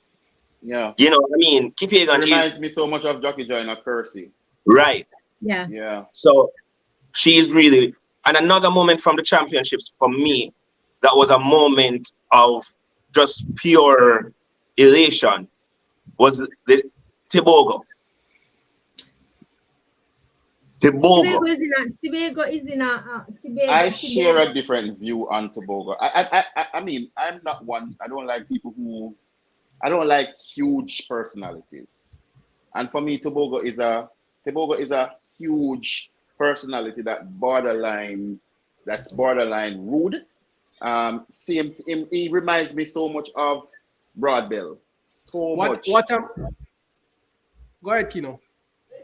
Yeah. Kipyegon reminds me so much of Jackie Joyner Kersey. Right. Yeah. Yeah. So she is really... And another moment from the championships for me, that was a moment of just pure elation, was the Tobago. Tobago is in a I share a different view on Tobago. I mean, I'm not one. I don't like people who... I don't like huge personalities. And for me, Tobago is a huge personality that's borderline rude. He reminds me so much of Broadbell. Much. Go ahead, Kino.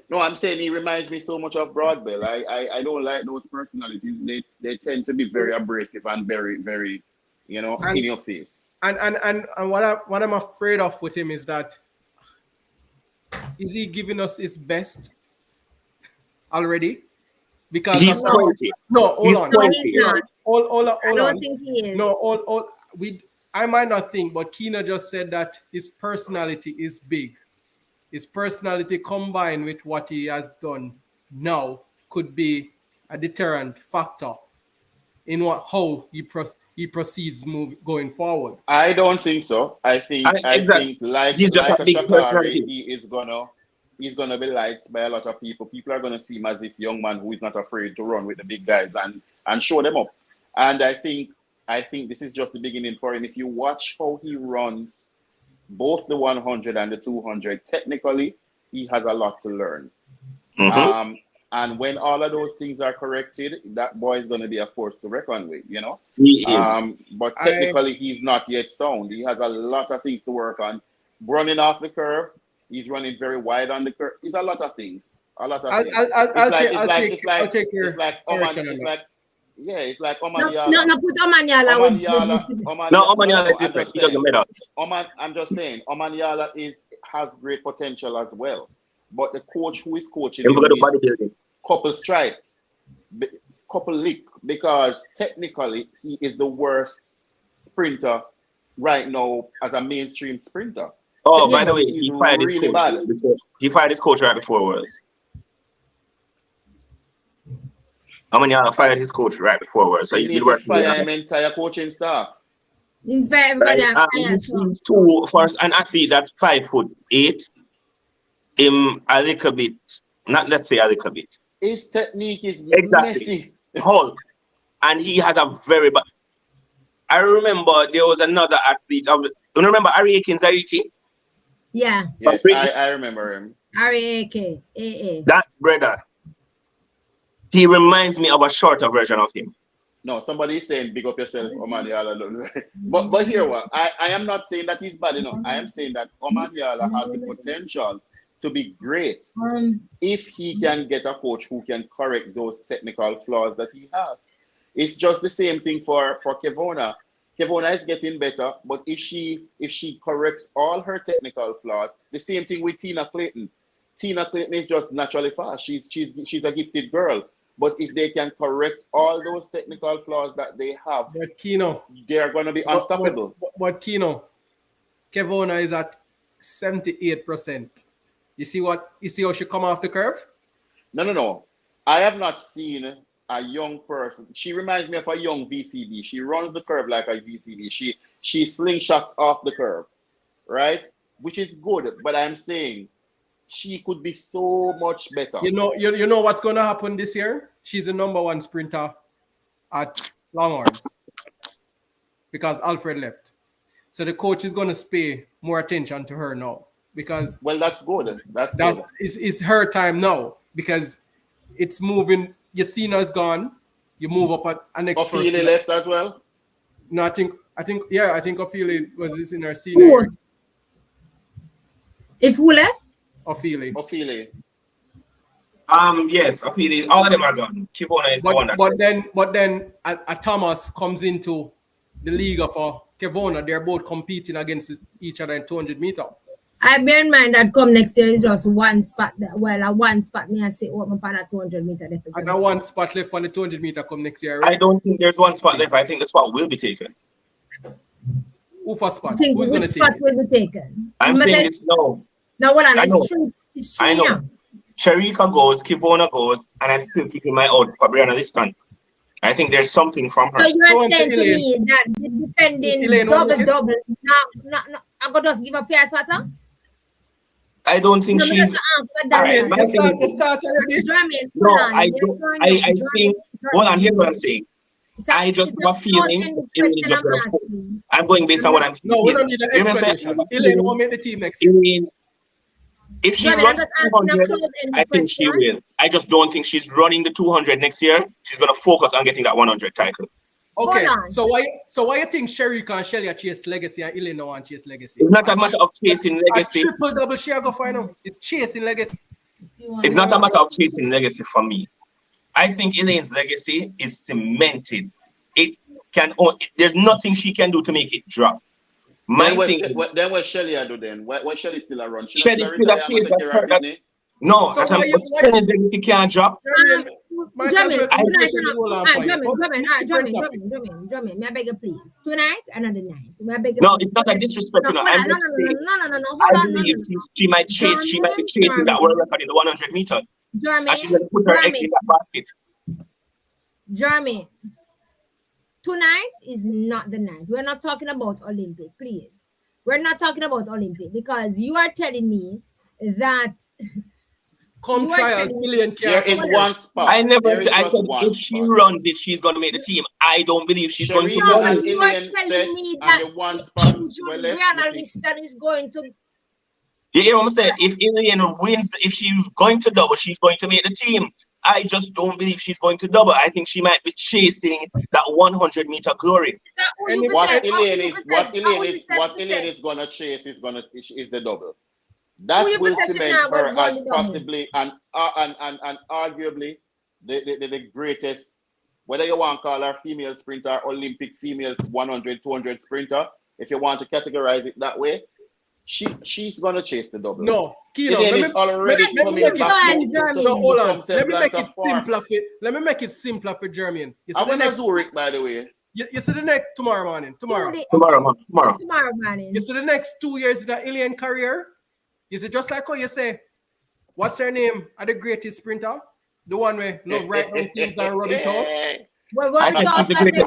No, I'm saying he reminds me so much of Broadbell. I don't like those personalities. They tend to be very abrasive and very, very, in your face. And what I'm afraid of with him is that, is he giving us his best already? Because he's 20. No, hold on. No, he's not. Hold on. I don't think he is. No, I might not think, but Kino just said that his personality is big. His personality combined with what he has done now could be a deterrent factor in how he proceeds going forward. I don't think so. I think like Shakari, he's gonna be liked by a lot of people. People are gonna see him as this young man who is not afraid to run with the big guys and show them up. And I think this is just the beginning for him. If you watch how he runs both the 100 and the 200, technically he has a lot to learn. Mm-hmm. And when all of those things are corrected, that boy is going to be a force to reckon with, He is. But technically, he's not yet sound. He has a lot of things to work on. Running off the curve, he's running very wide on the curve. It's a lot of things. I'll take your it's like Omanyala. No, put Omanyala with Omanyala is different. He doesn't matter. I'm just saying, Omanyala has great potential as well. But the coach who is coaching him is couple strike, couple lick, because technically he is the worst sprinter right now as a mainstream sprinter. Oh, by the way, He's he fired his really coach. bad. He fired his coach right before Worlds. Amanyala fired his coach right before Worlds. So He he's needs been to working fire with him entire coaching staff. In fact, everybody Right? are He's too, for an athlete that's 5'8", him a little bit, not let's say a little bit. His technique is Exactly. messy. Hulk. And he has a very bad. I remember there was another athlete. You remember Ari Akins, Yeah. Yes, I remember him. R-A-K. A-A. That brother. He reminds me of a shorter version of him. No, somebody is saying big up yourself, Omanyala. But here what I am not saying that he's bad enough. I am saying that Omanyala has the potential to be great if he can get a coach who can correct those technical flaws that he has. It's just the same thing for Kevona. Kevona is getting better, but if she corrects all her technical flaws, the same thing with Tina Clayton. Tina Clayton is just naturally fast. She's a gifted girl. But if they can correct all those technical flaws that they have, Kino, they are going to be unstoppable. But Kino, Kevona is at 78%. You see how she come off the curve? No. I have not seen a young person. She reminds me of a young VCB. She runs the curve like a VCB. She slingshots off the curve, right? Which is good. But I'm saying she could be so much better. You know what's going to happen this year? She's the number one sprinter at Longhorns because Alfred left. So the coach is going to pay more attention to her now because that's good. It's her time now because it's moving. Yasina's gone. You move up at an next person. Ophelia left as well. No, I think Ophelia was in her senior year. If who left? Ophelia. Yes, Ophelia. All of them are gone. Kevona is the one. But then a Thomas comes into the league for Kevona. They're both competing against each other in 200 meter. I bear in mind that come next year is just one spot. One spot me I say open for that 200 meter. And one spot left on the 200 meter come next year. Right? I don't think there's one spot left. I think the spot will be taken. Who for spot? Who's going to take it? Spot will be taken. I'm saying it's no. No, hold on. It's true. I know. Sharika goes, Kevona goes, and I'm still keeping my out for Brianna this time. I think there's something from her. So you're saying to me that depending double. No. I'm going to just give a fair spot, huh? I don't think she's. Jermaine, I think. Hold on, here's what I'm saying. I just have a feeling I'm going based on what I'm seeing. No, we don't need an explanation. Elaine won't make the team next year. If she runs 200, I think she will. I just don't think she's running the 200 next year. She's going to focus on getting that 100 title. Okay, so why you think Sherika and Shelly are chase legacy and Elaine don't want chase legacy? It's not a matter of chasing legacy. A triple double share go find them. It's chasing legacy. It's not a matter of chasing legacy for me. I think Elaine's legacy is cemented. There's nothing she can do to make it drop. Then what Shelly do then? Why Shelly still a run? Shelly still a chase. No, so Shelly's legacy can't drop. Jermaine, may I beg you please? Tonight, another night. May I beg you it's not a disrespect. No. I believe she might chase. She might be chasing that world record in the 100 meters. Jermaine, and she's going to put her egg in that basket. Jermaine, tonight is not the night. We're not talking about Olympic, please. We're not talking about Olympic because you are telling me that. Come trials, there is one spot. I said if she runs it, she's going to make the team. I don't believe she's going to run it. You are telling me that Brianna Liston is going to. You hear what I'm saying? If Ilian wins, if she's going to double, she's going to make the team. I just don't believe she's going to double. I think she might be chasing that 100 meter glory. What Ilian is going to chase is the double. That will cement her as possibly and arguably the greatest, whether you want to call her female sprinter, Olympic female 100, 200 sprinter, if you want to categorize it that way, she's going to chase the double. No, Kino, let me make it simpler for Jermaine. I went to Zurich, by the way. You see the next tomorrow morning. Tomorrow morning. You see the next 2 years in the alien career. You see, just like how you say, what's her name? Are the greatest sprinter? The one where love right down things and run it out. We're running I out. think the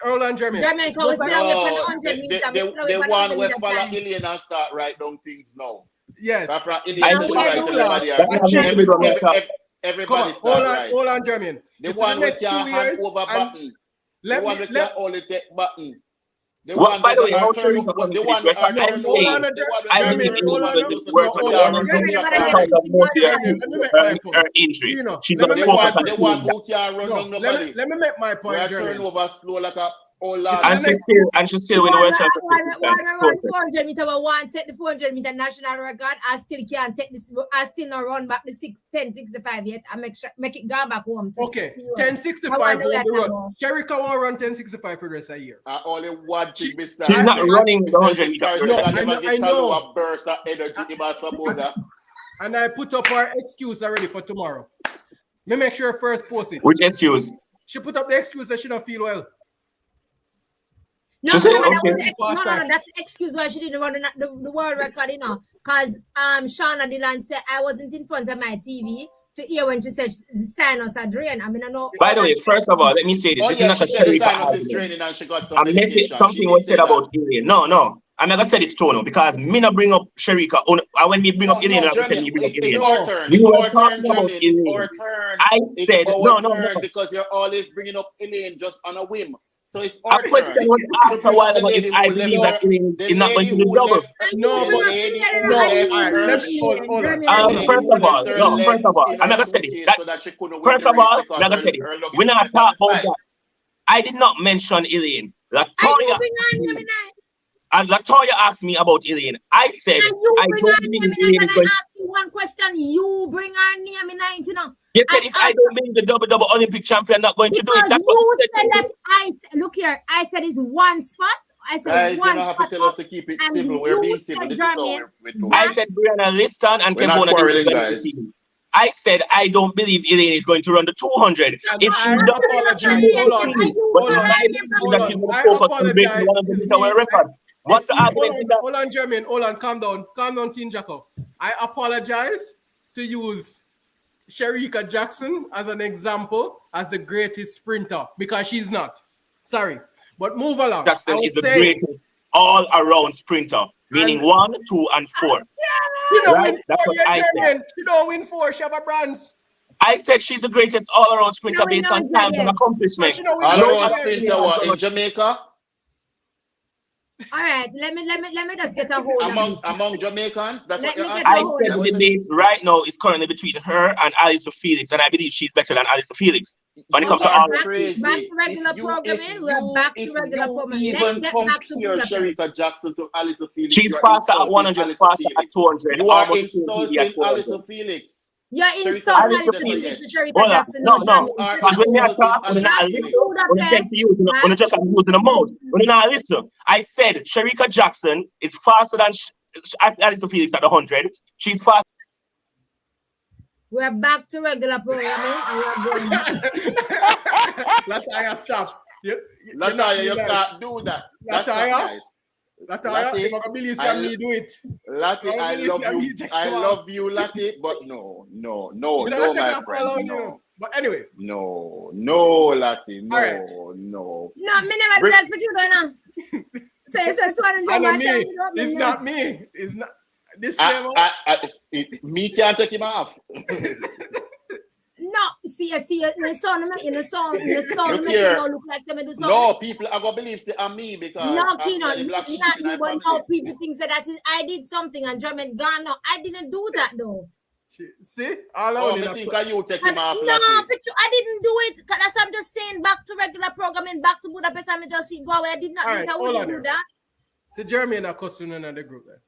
Hold on, Jermaine. Jermaine, so it's now on 100 meters. The one where follow alien and start right down things now. Yes. Everybody start right. Hold on, Jermaine. The one with your hand over button. The one with your only take button. The well, one by the way, that how turn sure the one that turn hold on, injury. She's the one who can run on nobody. Let me make my point, Jermaine. Turn over slow like a old lad. And she's still in the World Championship. Run 400 meter, want take the 400 meter national record. I still can't take this. I still not run back the 10:65 yet. I make it go back home. Okay, 10:65 won't be run. Sherika won't run 10:65 for the rest of the year. Only one thing she's not running the 100 meters. I know. A burst of energy in and I put up her excuse already for tomorrow. Let me make sure first post it. Which excuse? She put up the excuse that she don't feel well. No, that's the excuse why she didn't run the world record, because Shauna Dillon said I wasn't in front of my TV to hear when she said sinus are drained. I mean, I know. By the way, first of all, let me say this. This is not a Sherika. Something was said about Alien. No. I'm not gonna say it's Tono because me not bring up Sherika. When me bring up Alien, I'm saying you bring up Alien. You were talking about Alien. I said no, because you're always bringing up Alien just on a whim. So it's our turn. Question was asked a while ago if I believe that Alien is not going to do double. First of all, I'm not gonna say this. First of all, I'm not gonna say this. We're not talking about that. I did not mention Alien. Latoya asked me about Alien. I said I don't believe Alien is going to. One question, you bring her name in 19. You said if I don't believe the double Olympic champion not going to do it. That's you said that. Look here. I said it's one spot. I said guys, one. You don't have to tell us to keep it civil. We're being civil. This is how we're doing. I said Brianna Liston and Kevona. I said I don't believe Elaine is going to run the 200. If she does, what's the argument? Hold on, Jermaine. Hold on. Calm down. Calm down, Team Jacob. I apologize to use Sherika Jackson as an example as the greatest sprinter because she's not. Sorry. But move along. Jackson is the greatest all-around sprinter, meaning 1, 2, and 4. She don't win 4 yet, Jermaine. She don't win 4. She have a bronze. I said she's the greatest all-around sprinter based on time and accomplishment. All-around sprinter what, in Jamaica? All right, let me just get a hold among Jamaicans. That's what you're asking. I said the debate right now is currently between her and Alice Felix, and I believe she's better than Alice Felix. When it comes to all back to regular programming, we're back to regular programming. Let's get back to Sherika Jackson to Alice Felix. She's faster at 100, faster at 200. You are insulting Alice Felix. You're insulting Alice Felix. Sherika Jackson. No. When we are talking, when I listen, when I just am using the mode. When I listen, I said Sherika Jackson is faster than Alice Felix at 100. She's fast. We're back to regular programming and we're going. Lataya, stop. Lataya, you can't do that. Lataya, I'm going to believe me do it. Lati, I love you, Lati, but no, my friend, no. But anyway. No, Lati, no, right. no. No, me never do that for you, though, now. So it's 200. It's not me. It's not. This me can't take him off. No, see, in the song, make it look like them do something. No, people are gonna believe say I'm me because no, Kino, but now people think that I did something and Jermaine gone. No, I didn't do that though. See, all I think you take him off. No, I didn't do it. That's what I'm just saying. Back to regular programming, back to Budapest. I'm just see go away. I did not think I would do that. So Jermaine are costing another group then.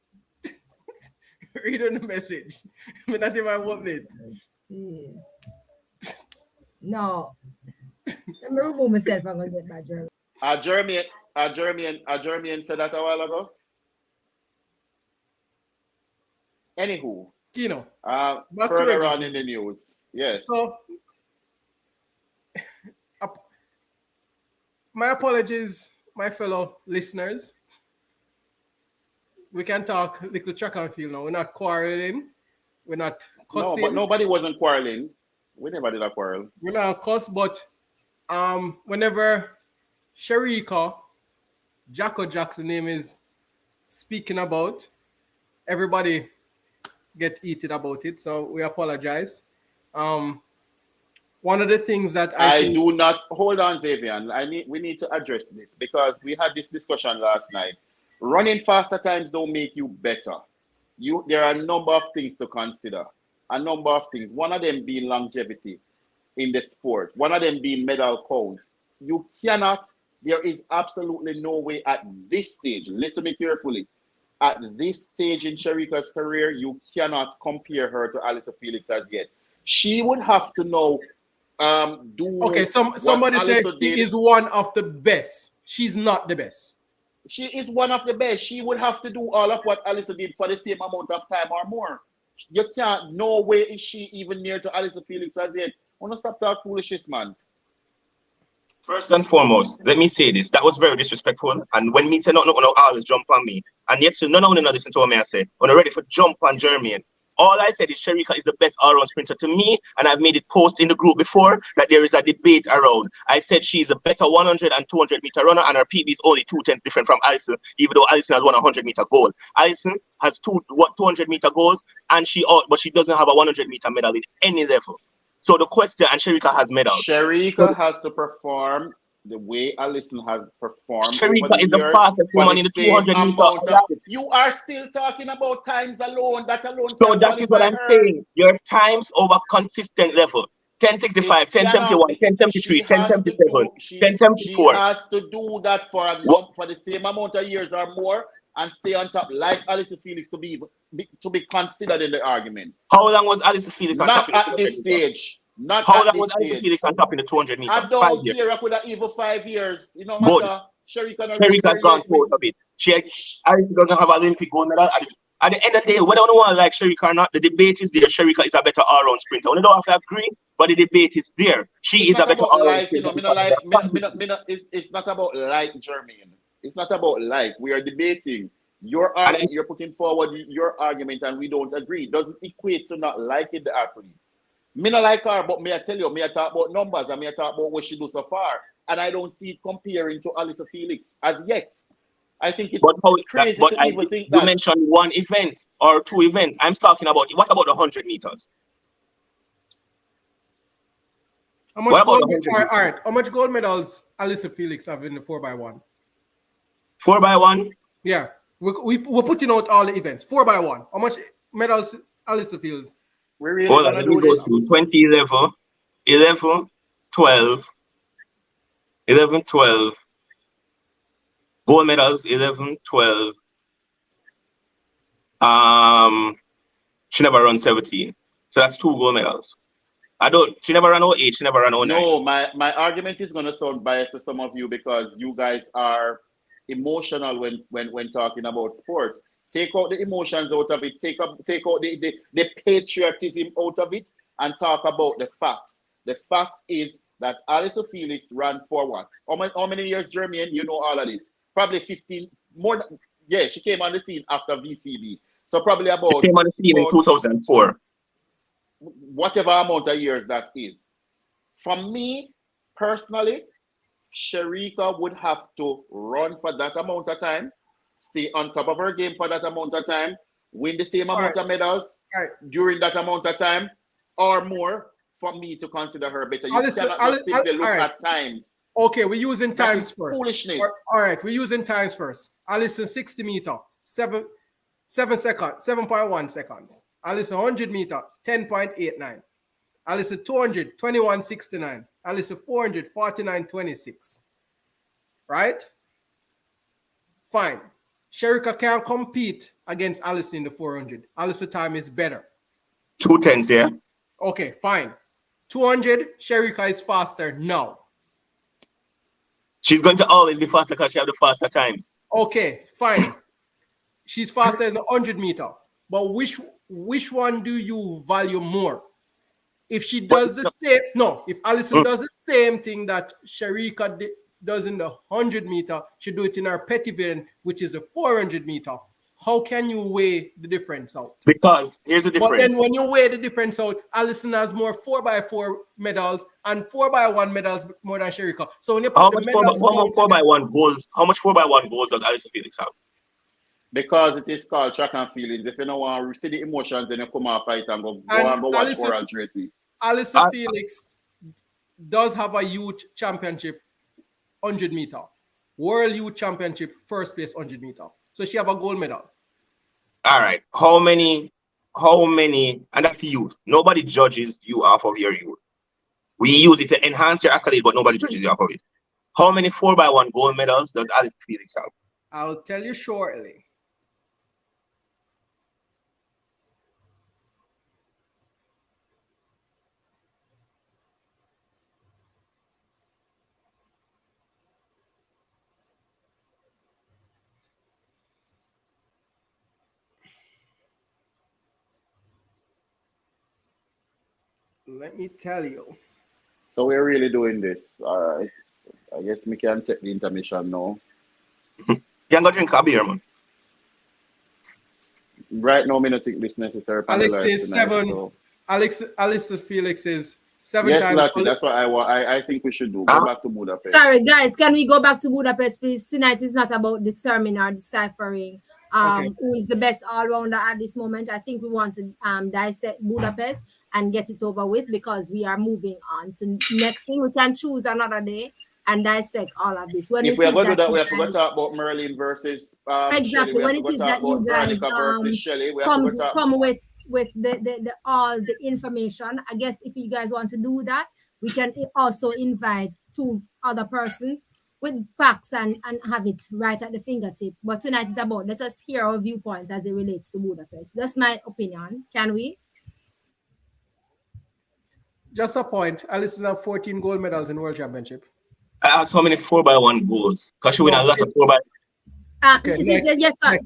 Read on the message. I'm not even opening it. Yes. No. Let me remove myself. I'm going to get my Jermaine. Jermaine said that a while ago. Anywho. Kino. Further on in the news. Yes. So, my apologies, my fellow listeners. We can talk little track and field now. We're not quarreling. We're not cussing. No, but nobody wasn't quarreling. We never did a quarrel. We're not cuss, but whenever Sharika, Jacko Jack's name is speaking about, everybody get heated about it. So we apologize. One of the things that I think, do not hold on, Zavian. We need to address this because we had this discussion last night. Running faster times don't make you better. There are a number of things to consider. A number of things. One of them being longevity in the sport. One of them being medal counts. You cannot, there is absolutely no way at this stage, listen to me carefully, at this stage in Sharika's career, you cannot compare her to Alyssa Felix as yet. She would have to know, somebody said she is one of the best. She's not the best. She is one of the best. She would have to do all of what Alyssa did for the same amount of time or more. You can't, no way is she even near to Alyssa Felix as yet. I want to stop that foolishness, man. First and foremost, let me say this. That was very disrespectful. And when me say no, always jump on me. And yet, so none of them listen to what I say. When I'm ready for jump on Jermaine. All I said is Sharika is the best all-round sprinter to me, and I've made it post in the group before that there is a debate around. I said she's a better 100 and 200 meter runner, and her PB is only 2/10 different from Alison, even though Alison has won a 100 meter goal. Alison has 200 meter goals, but she doesn't have a 100 meter medal in any level. So the question, and Sharika has medals. Sharika has to perform the way Alison has performed. Sharika is the fastest woman in the 200 meter. You are still talking about times alone. That alone. So that is what I'm saying. Your times over consistent level. 1065, 1071, 1073, 1077, 1074. She has to do that for the same amount of years or more and stay on top like Alyssa Felix to be considered in the argument. How long was Alyssa Felix on top? Not at this stage. How long was Alyssa Felix on top in the 200 meters? I don't care. I could have even 5 years. You know, matter. Sharika's gone out of it. Alyssa doesn't have an Olympic gold medal. At the end of the day, whether you want to like Sharika or not, the debate is there. Sharika is a better all-round sprinter. We don't have to agree, but the debate is there. She is a better all-round sprinter. It's not about like Jermaine. It's not about like. We are debating. Your argument, you're putting forward your argument, and we don't agree. It doesn't equate to not liking the athlete. Me not like her, but me I tell you, me I talk about numbers and me I talk about what she do so far, and I don't see it comparing to Alyssa Felix as yet. I think it's crazy to even think that. You mentioned one event or two events. I'm talking about, what about the 100 meters? How much gold, all right. How much gold medals Alyssa Felix have in the 4x1? 4x1? Yeah. We're putting out all the events. 4x1. How much medals Alyssa Felix? We're really going to do this. 2011, 11, 12, 11, 12. Gold medals, 11, 12. She never run 17. So that's 2 gold medals. She never ran 08, she never ran 09. No, my argument is going to sound biased to some of you because you guys are emotional when talking about sports. Take out the emotions out of it. Take out the patriotism out of it and talk about the facts. The fact is that Alyssa Felix ran for what? How many years, Jermaine? You know all of this. Probably 15 more. Yeah, she came on the scene after VCB. So probably about. She came on the scene in 2004. Whatever amount of years that is. For me, personally, Sharika would have to run for that amount of time, stay on top of her game for that amount of time, win the same amount of medals during that amount of time, or more for me to consider her better. You cannot just simply look at times. Okay, we're using times first. Foolishness. All right, we're using times first. Alyssa 60 meter, 7 seconds, 7.1 seconds. Alyssa 100 meter, 10.89. Alyssa 200, 21.69. Alyssa 400, 49.26. Right? Fine. Sharika can't compete against Alyssa in the 400. Alyssa time is better. 2:10, yeah. Okay, fine. 200, Sharika is faster now. She's going to always be faster because she has the faster times. Okay, fine. She's faster in the 100 meter. But which one do you value more? If she does the same, if Alyssa does the same thing that Sharika does in the 100 meter, she do it in her petit event, which is the 400 meter. How can you weigh the difference out? Because here's the difference. But then when you weigh the difference out, Alison has more 4x4 medals and 4x1 medals more than Sherika. So when you put how the much medals 4x1 goals? How much 4x1 goals does Alison Felix have? Because it is called track and feelings. If you don't want to see the emotions, then you come out fight and go watch Oral Tracy. Alison Felix does have a youth championship 100 meter. World Youth Championship first place 100 meter. So she have a gold medal. All right. How many, and that's youth. Nobody judges you off of your youth. We use it to enhance your accolade, but nobody judges you off of it. How many 4x1 gold medals does Alison Felix have? I'll tell you shortly. Let me tell you. So we're really doing this. All right. So I guess we can take the intermission now. You can go drink a beer, man. Right now, I don't think this necessary. Alex is tonight, 7. So. Alex Felix is 7 yes, times. Yes, that's what I think we should do. Go back to Budapest. Sorry, guys. Can we go back to Budapest, please? Tonight is not about determining or deciphering who is the best all-rounder at this moment. I think we want to dissect Budapest and get it over with because we are moving on to next thing. We can choose another day and dissect all of this. If we are going to do that, we have to talk about Merlin versus exactly. Shelley. When it is that you guys come with the all the information. I guess if you guys want to do that, we can also invite 2 other persons with facts and have it right at the fingertip. But tonight is about let us hear our viewpoints as it relates to Budapest. That's my opinion. Can we? Just a point. Alison have 14 gold medals in World Championship. I asked how many 4x1 goals. Because she win a lot of 4x1. Okay, yes, sir.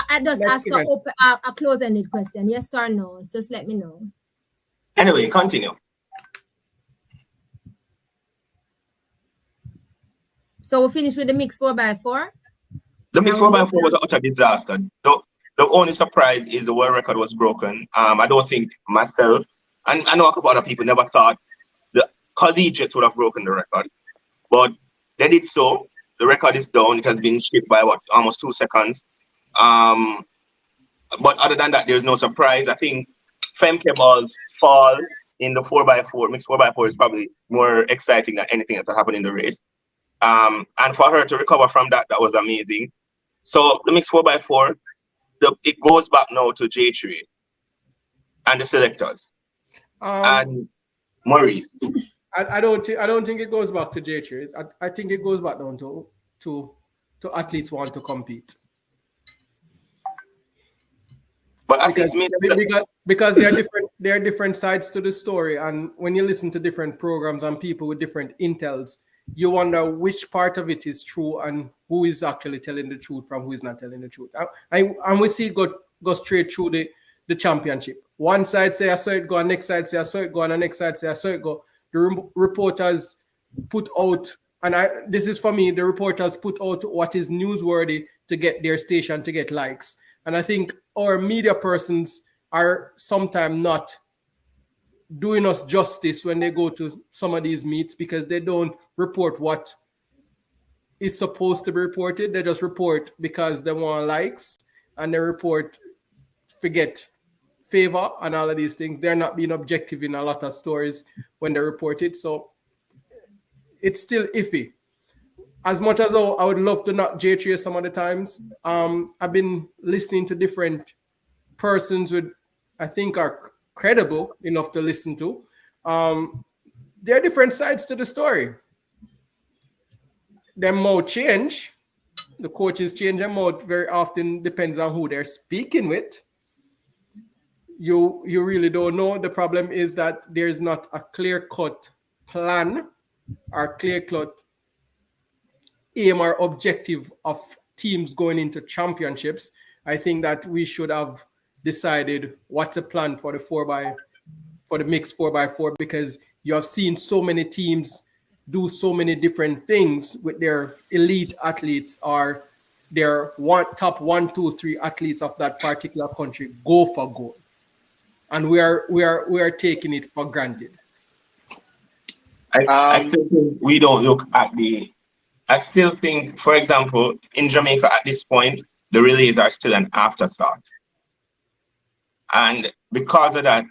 I just ask a close-ended question. Yes or no? Just let me know. Anyway, continue. So we'll finish with the mixed 4x4. The mixed 4x4 was an utter disaster. The only surprise is the world record was broken. I don't think myself, and I know a couple other people never thought the collegiates would have broken the record. But they did so. The record is down. It has been shipped by almost 2 seconds. But other than that, there's no surprise. I think Femke balls fall in the 4x4. Mixed 4x4 is probably more exciting than anything else that happened in the race. And for her to recover from that was amazing. So the mixed 4x4, it goes back now to J3 and the selectors and Maurice. I don't think it goes back to J3. I think it goes back down to athletes want to compete. But athletes because there are different sides to the story, and when you listen to different programs and people with different intels, you wonder which part of it is true and who is actually telling the truth from who is not telling the truth. And we see it go straight through the championship. One side say I saw it go, and next side say I saw it go, and the next side say I saw it go. The reporters put out, and this is for me, the reporters put out what is newsworthy to get their station, to get likes. And I think our media persons are sometimes not doing us justice when they go to some of these meets because they don't report what is supposed to be reported. They just report because they want likes, and they report forget favor and all of these things. They're not being objective in a lot of stories when they report it. So it's still iffy. As much as I would love to not J3 some of the times, I've been listening to different persons with I think are credible enough to listen to. There are different sides to the story. Their mouth change. The coaches change their mouth very often, depends on who they're speaking with. You really don't know. The problem is that there's not a clear-cut plan or clear-cut aim or objective of teams going into championships. I think that we should have decided what's a plan for the mixed 4x4, because you have seen so many teams do so many different things with their elite athletes or their top 1, 2, 3 athletes of that particular country go for gold, and we are taking it for granted. I still think we don't look at the. I still think, for example, in Jamaica at this point, the relays are still an afterthought, and because of that,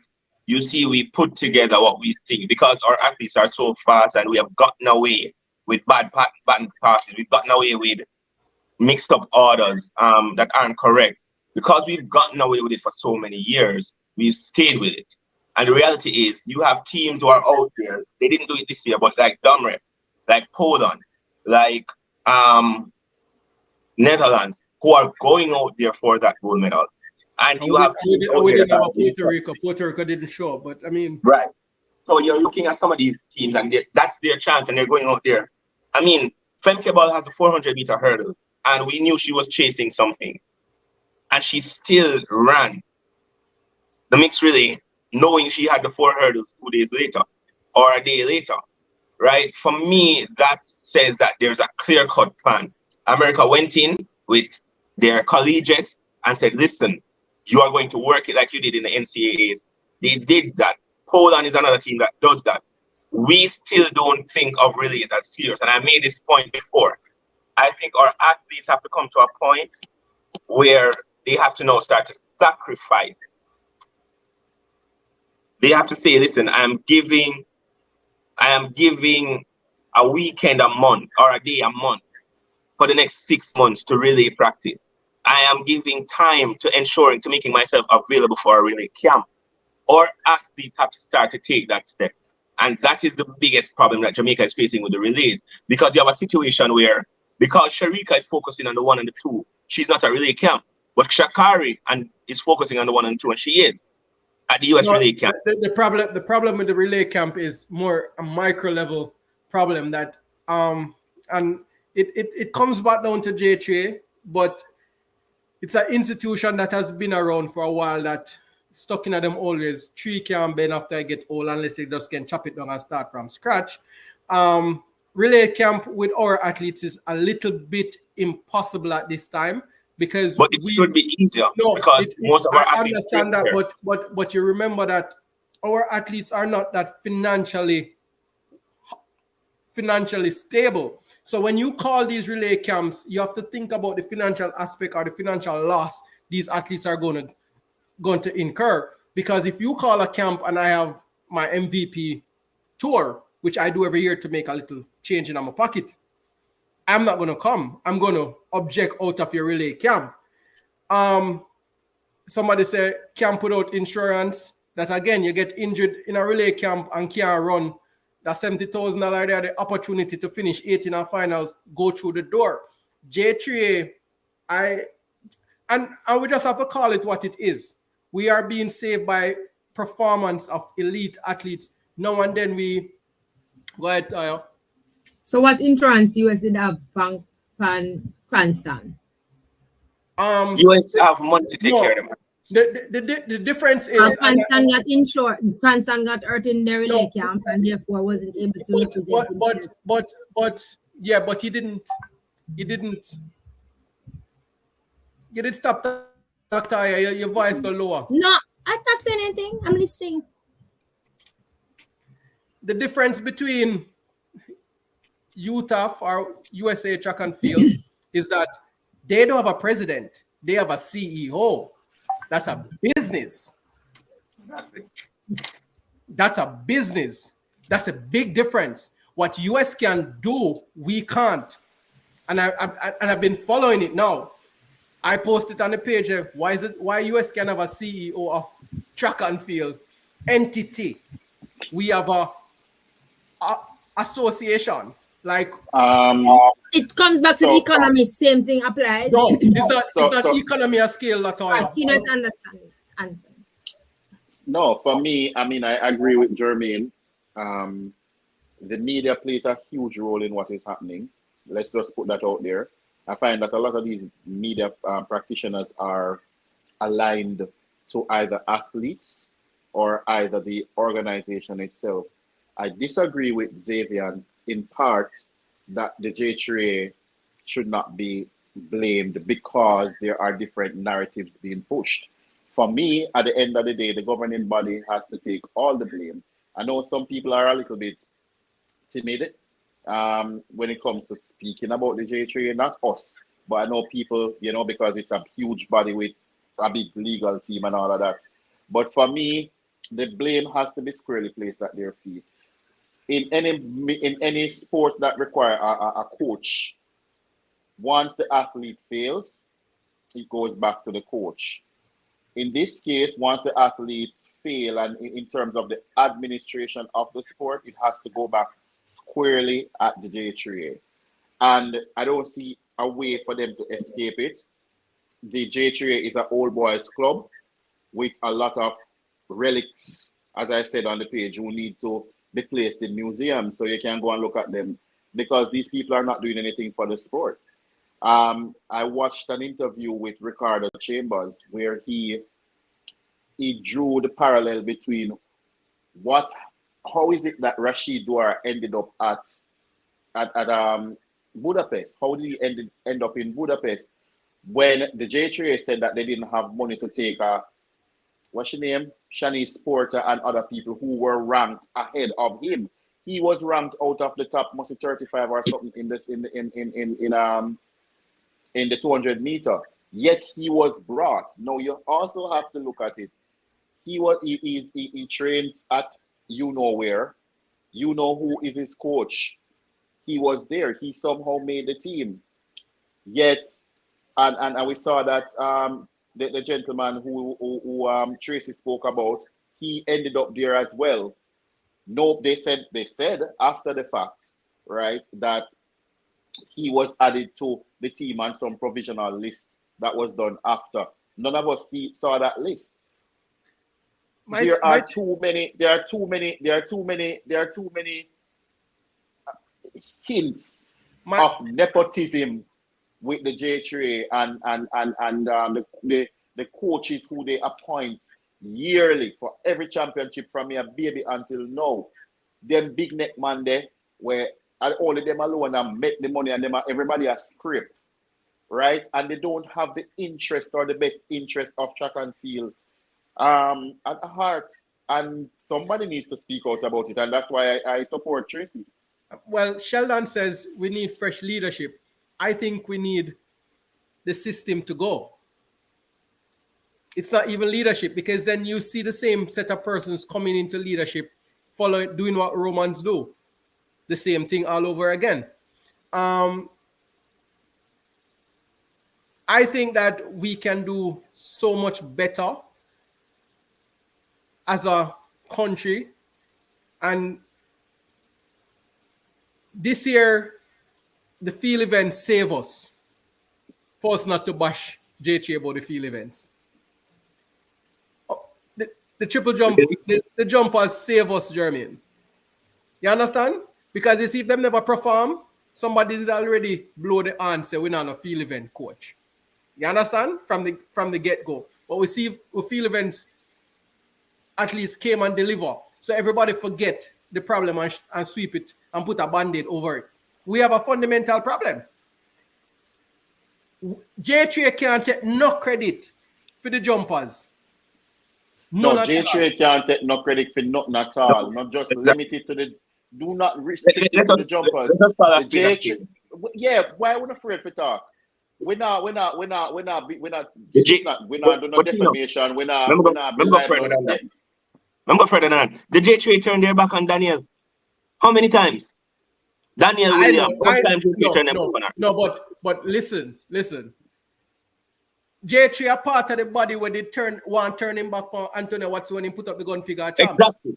you see, we put together what we think because our athletes are so fast, and we have gotten away with bad pattern passes. We've gotten away with mixed up orders that aren't correct. Because we've gotten away with it for so many years, we've stayed with it. And the reality is, you have teams who are out there. They didn't do it this year, but like Dumre, like Poland, like Netherlands, who are going out there for that gold medal. And you have teams out there that Puerto Rico didn't show up, but I mean, right. So you're looking at some of these teams, and that's their chance, and they're going out there. I mean, Femke Ball has a 400-meter hurdle, and we knew she was chasing something, and she still ran the mixed relay, knowing she had the 4 hurdles 2 days later or a day later, right? For me, that says that there's a clear-cut plan. America went in with their collegiates and said, listen, you are going to work it like you did in the NCAAs. They did that. Poland is another team that does that. We still don't think of relays as serious. And I made this point before. I think our athletes have to come to a point where they have to now start to sacrifice. They have to say, listen, I am giving a weekend a month or a day a month for the next 6 months to relay practice. I am giving time to making myself available for a relay camp. Our athletes have to start to take that step. And that is the biggest problem that Jamaica is facing with the relays. Because you have a situation where, because Sharika is focusing on the 1 and the 2, she's not a relay camp. But Shakari is focusing on the 1 and 2, and she is at the US relay camp. The problem with the relay camp is more a micro level problem that and it comes back down to J3, but it's an institution that has been around for a while that stuck in at them always. 3 can't bend after I get old unless they just can chop it down and start from scratch. Relay camp with our athletes is a little bit impossible at this time because it should be easier because most of our athletes understand that, but you remember that our athletes are not that financially stable. So when you call these relay camps, you have to think about the financial aspect or the financial loss these athletes are going to incur. Because if you call a camp and I have my MVP tour, which I do every year to make a little change in my pocket, I'm not going to come. I'm going to object out of your relay camp. Somebody say camp without insurance, that again, you get injured in a relay camp and can't run. That $70,000 there, the opportunity to finish 8 in our finals, go through the door. J3A, and we just have to call it what it is. We are being saved by performance of elite athletes. Now and then we go ahead, Tayo. So what insurance US did have Bank and Cranston? US have money to take care of them. The difference is Cranston got insured. Cranston got hurt in their relay camp and therefore wasn't able to represent himself. But he didn't stop that tire. Your voice go lower. No, I'm not saying anything. I'm listening. The difference between UTAF or USA Track and Field is that they don't have a president. They have a CEO. That's a business. Exactly. That's a business. That's a big difference. What US can do, we can't. And I've been following it now. I posted on the page, why US can have a CEO of Track and Field entity. We have a association. Like it comes back to the economy, same thing applies. No, it's not economy a scale at all. Kino's understanding answer. No, for me, I mean, I agree with Jermaine. The media plays a huge role in what is happening. Let's just put that out there. I find that a lot of these media practitioners are aligned to either athletes or either the organization itself. I disagree with Zavian in part that the J3A should not be blamed because there are different narratives being pushed. For me, at the end of the day, the governing body has to take all the blame. I know some people are a little bit timid when it comes to speaking about the J3A, not us, but I know people, because it's a huge body with a big legal team and all of that. But for me, the blame has to be squarely placed at their feet. In any sport that require a coach, once the athlete fails, it goes back to the coach. In this case, once the athletes fail, and in terms of the administration of the sport, it has to go back squarely at the J3A. And I don't see a way for them to escape it. The J3A is an old boys club with a lot of relics, as I said on the page, who need to be placed in museums so you can go and look at them, because these people are not doing anything for the sport. I watched an interview with Ricardo Chambers where he drew the parallel between how is it that Rashid Douar ended up at Budapest? How did he end up in Budapest when the J3A said that they didn't have money to take what's your name? Shanice Porter and other people who were ranked ahead of him. He was ranked out of the top, must be 35 or something in the 200 meter. Yet he was brought. Now you also have to look at it. He trains at where. You know who is his coach. He was there. He somehow made the team. Yet, and we saw that the gentleman who Tracy spoke about, he ended up there as well. No, they said after the fact, right, that he was added to the team on some provisional list that was done after. None of us saw that list. There are too many hints of nepotism with the J3A and the coaches who they appoint yearly for every championship from here, baby, until now. Them big neck man there, where only them alone and make the money, and everybody has script, right? And they don't have the interest or the best interest of track and field at heart. And somebody needs to speak out about it, and that's why I support Tracy. Well, Sheldon says we need fresh leadership. I think we need the system to go. It's not even leadership, because then you see the same set of persons coming into leadership, doing what Romans do. The same thing all over again. I think that we can do so much better as a country. And this year, the field events save us. For us not to bash J3 about the field events. The triple jump, the jumpers save us, Jermaine. You understand? Because you see, if them never perform, somebody's already blow the horn, say we're not a field event coach. You understand? From the get-go. But we see with field events, athletes came and deliver. So everybody forget the problem and sweep it and put a band-aid over it. We have a fundamental problem. J3 can't take no credit for the jumpers. No, J3 can't take no credit for nothing at all. Not just limited to the. Do not restrict to the jumpers. Yeah, why are we afraid for talk? We're not doing no defamation. We're not. Remember, Ferdinand, the J3 turned their back on Daniel. How many times? Daniel Williams. But listen. J3 a part of the body when they turn him back on Antonio Watson when he put up the gun figure at champs. Exactly.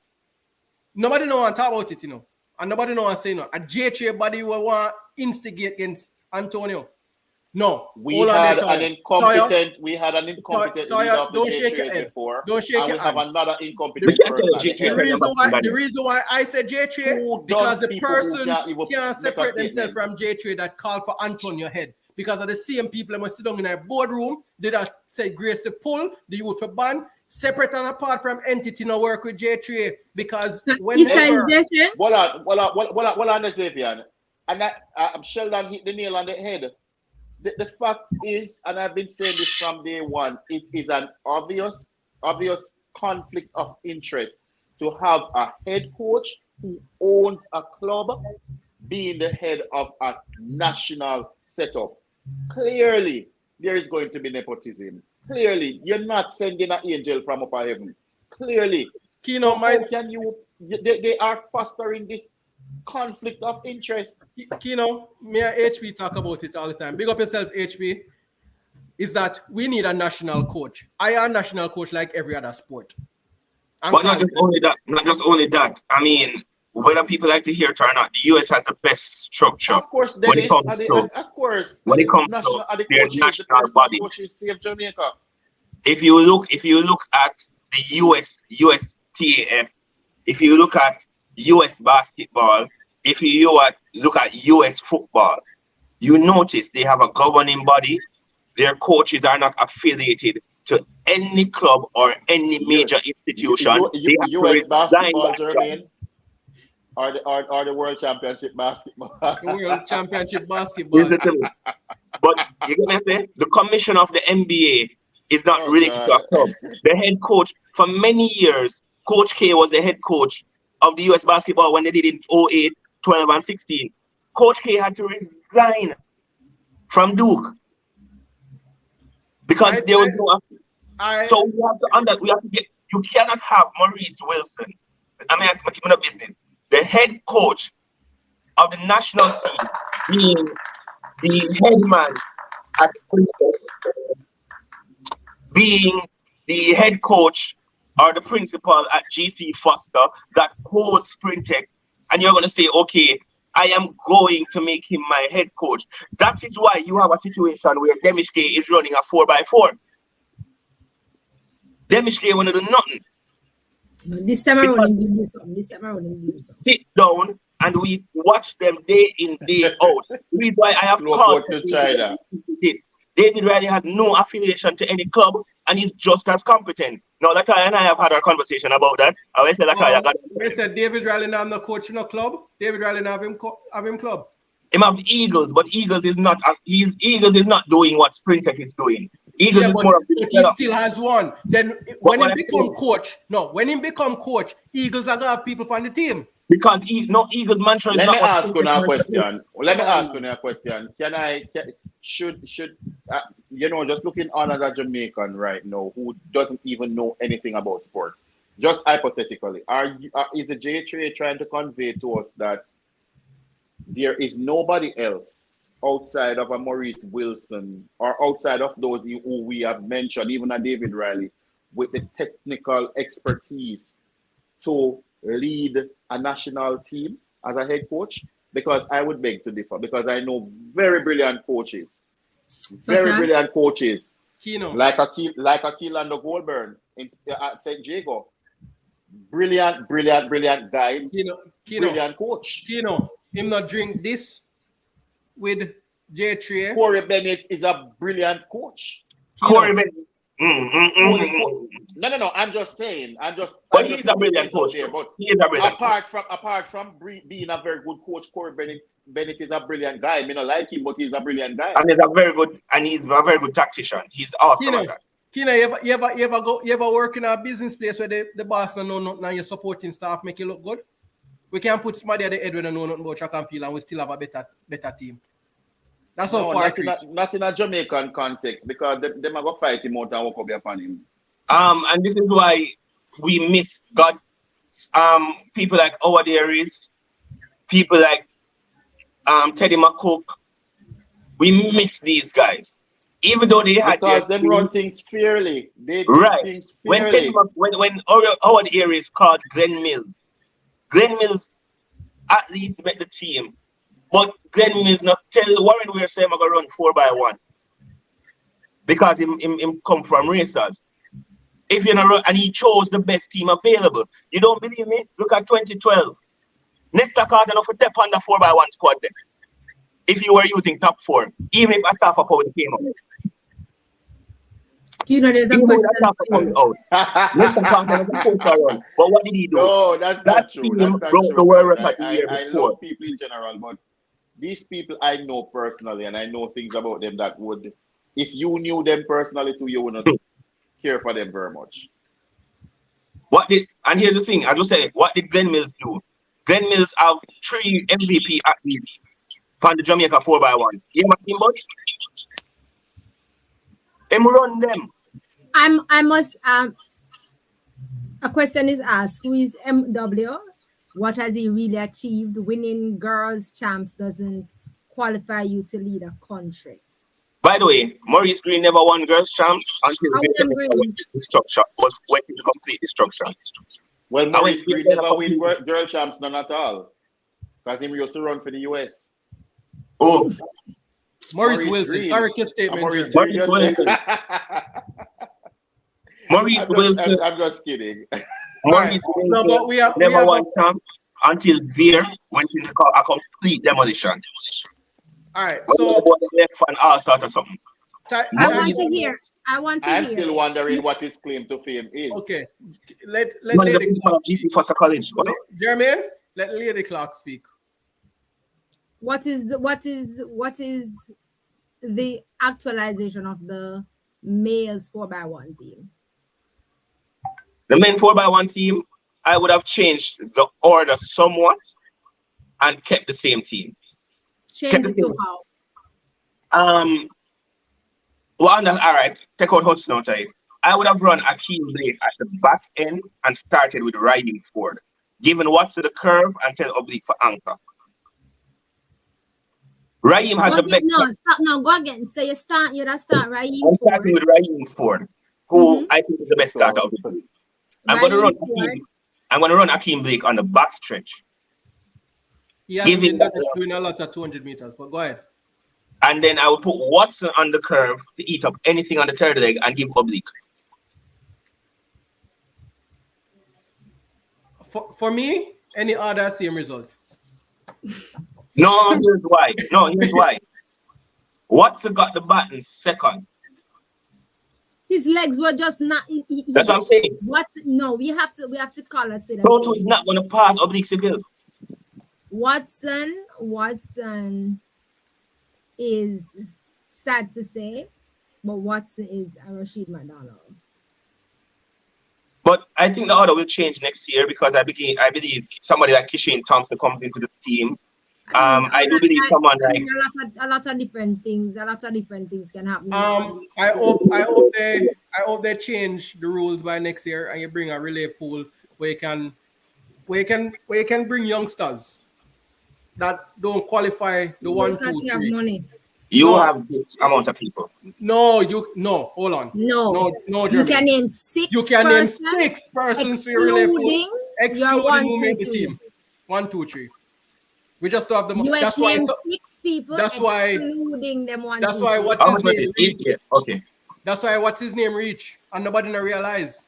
Nobody know want to talk about it, and nobody know want to say no. A J3 body will want to instigate against Antonio. No. We had an incompetent leader of the J3 before. Don't shake and your we have another incompetent person. The reason why I said J3 because the persons can't separate themselves from J3 that call for Antonio head. Because of the same people that must sit down in a boardroom, they that say Grace to pull, the youth for ban. separate and apart from entity no work with J3 because So whenever Issa is J3? Hold on, Zavian. And Sheldon hit the nail on the head. The fact is, and I've been saying this from day one, it is an obvious conflict of interest to have a head coach who owns a club being the head of a national setup. Clearly, there is going to be nepotism. Clearly, you're not sending an angel from upper heaven. Clearly. Kino, So how can you, they are fostering this conflict of interest. Kino, me and HP talk about it all the time. Big up yourself, HP. Is that we need a national coach. I am a national coach like every other sport. But not just only that. I mean, whether people like to hear it or not, the US has the best structure. Of course, when it comes to their national body. Save Jamaica. If you look at the US TAF, if you look at US basketball, if you look at US football, you notice they have a governing body. Their coaches are not affiliated to any club or any major institution. US basketball, Jermaine, or the World Championship basketball. The World Championship basketball. But you get me say? The commission of the NBA is not related to a club. The head coach, for many years, Coach K was the head coach of the US basketball when they did it in 08, 12, and 16. Coach K had to resign from Duke because there was no. So we have to get. You cannot have Maurice Wilson. I mean, I'm keeping up business. The head coach of the national team being the head man at being the head coach or the principal at GC Forrester that holds Sprintech, and you're going to say, okay, I am going to make him my head coach. That is why you have a situation where Demishke is running a 4x4. Demishke want to do nothing. This time around, do something. Sit down and we watch them day in, day out. The reason why I have called to China. David Riley has no affiliation to any club and he's just as competent. Now, Lakai and I have had our conversation about that. I said, they said David Riley now not coach no club. David Riley now have him club. Him have Eagles, but Eagles is not doing what Sprintech is doing. Eagles is more of he still has one. Then when he become coach, Eagles are gonna have people on the team. Because Eagles mantra is Let not. me ask you a question. Should just looking on as a Jamaican right now who doesn't even know anything about sports, just hypothetically, is the J3 trying to convey to us that there is nobody else outside of a Maurice Wilson or outside of those who we have mentioned, even a David Riley, with the technical expertise to lead a national team as a head coach? Because I would beg to differ, because I know very brilliant coaches. Kino. Like Keelan Goldburn at St. Jago. Brilliant guy. Kino. Brilliant coach. Kino, him not drink this with J3. Corey Bennett is a brilliant coach. Corey Bennett. No. I'm just saying. But he's a brilliant coach. He is a brilliant apart from being a very good coach, Corey Bennett is a brilliant guy. I mean, I like him, but he's a brilliant guy. And he's a very good tactician. He's awesome at that. Kino, you ever work in a business place where the boss don't know nothing and your supporting staff make you look good? We can put somebody at the head when they know nothing about track and field and we still have a better team. That's how far not in a Jamaican context, because them are going to fight him out and walk up upon him. And this is why we miss God. People like our Dairies, people like Teddy McCook. We miss these guys. Even though they had because them run things fairly. They do things fairly. When our Dairies called Glenn Mills at least met the team. But Glenn Mills not tell Warren Weir say I'm gonna run 4x1 because him come from racers. If you're not run, and he chose the best team available. You don't believe me? Look at 2012. Nesta Carter enough for step on the 4x1 squad there. If you were using top 4, even if Asafa Powell came up. You know, there's a He would question. have to come out. Mr. Conklin was supposed to run. But what did he do? No, that's not That true. team That's not broke true. the world guys. record the year I before. love people in general, but these people I know personally, and I know things about them that would, if you knew them personally too, you wouldn't care for them very much. And here's the thing, I just say, what did Glenn Mills do? Glenn Mills have 3 MVP athletes from the Jamaica 4x1. You know him, but him run them. I must a question is asked. Who is MW? What has he really achieved? Winning girls champs doesn't qualify you to lead a country. By the way, Maurice Green never won girls champs until destruction went into complete destruction. Well, Maurice Green never win girl champs, none at all. Because he used to run for the US. Oh, Maurice Wilson. Correct statement. Maurice Wilson. Maurice Wilson. I'm just kidding. Maurice Wilson No, but we have won champs until Veer went into a complete demolition. All right, so left and all sorts of something. I want to hear. I'm still wondering what his claim to fame is. Okay, let Lady Clark. Jermaine, let Lady Clark speak. What is the actualization of the males 4x1 team? The men 4x1 team, I would have changed the order somewhat and kept the same team. Change it to how? All right, take out Hudson out of it. I would have run Akeem Blake at the back end and started with Raheem Ford, giving Watts to the curve and tell Oblique for anchor. Raheem has the best. No, stop. No, go again. So you start Raheem. I'm starting with Raheem Ford, who I think is the best starter of the league. I'm going to run Akeem Blake on the back stretch. He has been doing a lot of 200 meters, but go ahead. And then I would put Watson on the curve to eat up anything on the third leg and give Oblique. For me, any other same result. No, here's why. Watson got the baton second. His legs were just not. That's what I'm saying. What? No, we have to call us. Toto is not going to pass Oblique Seville. Watson is sad to say, but Watson is a Rashid McDonald. But I think the order will change next year because I believe somebody like Kishane Thompson comes into the team. I do believe someone like a lot of different things can happen. I hope they change the rules by next year and you bring a relay pool where you can bring youngsters that don't qualify the 1, 2, 3. Money. You have this amount of people. No, hold on. No, Jermaine. You can name 6. You can name 6 persons to your relay pool, excluding who made the team. 1, 2, 3. We just don't have the money. That's why 6 people. That's why excluding them. That's why what's his name reach. Okay. That's why what's his name reach, and nobody not realize.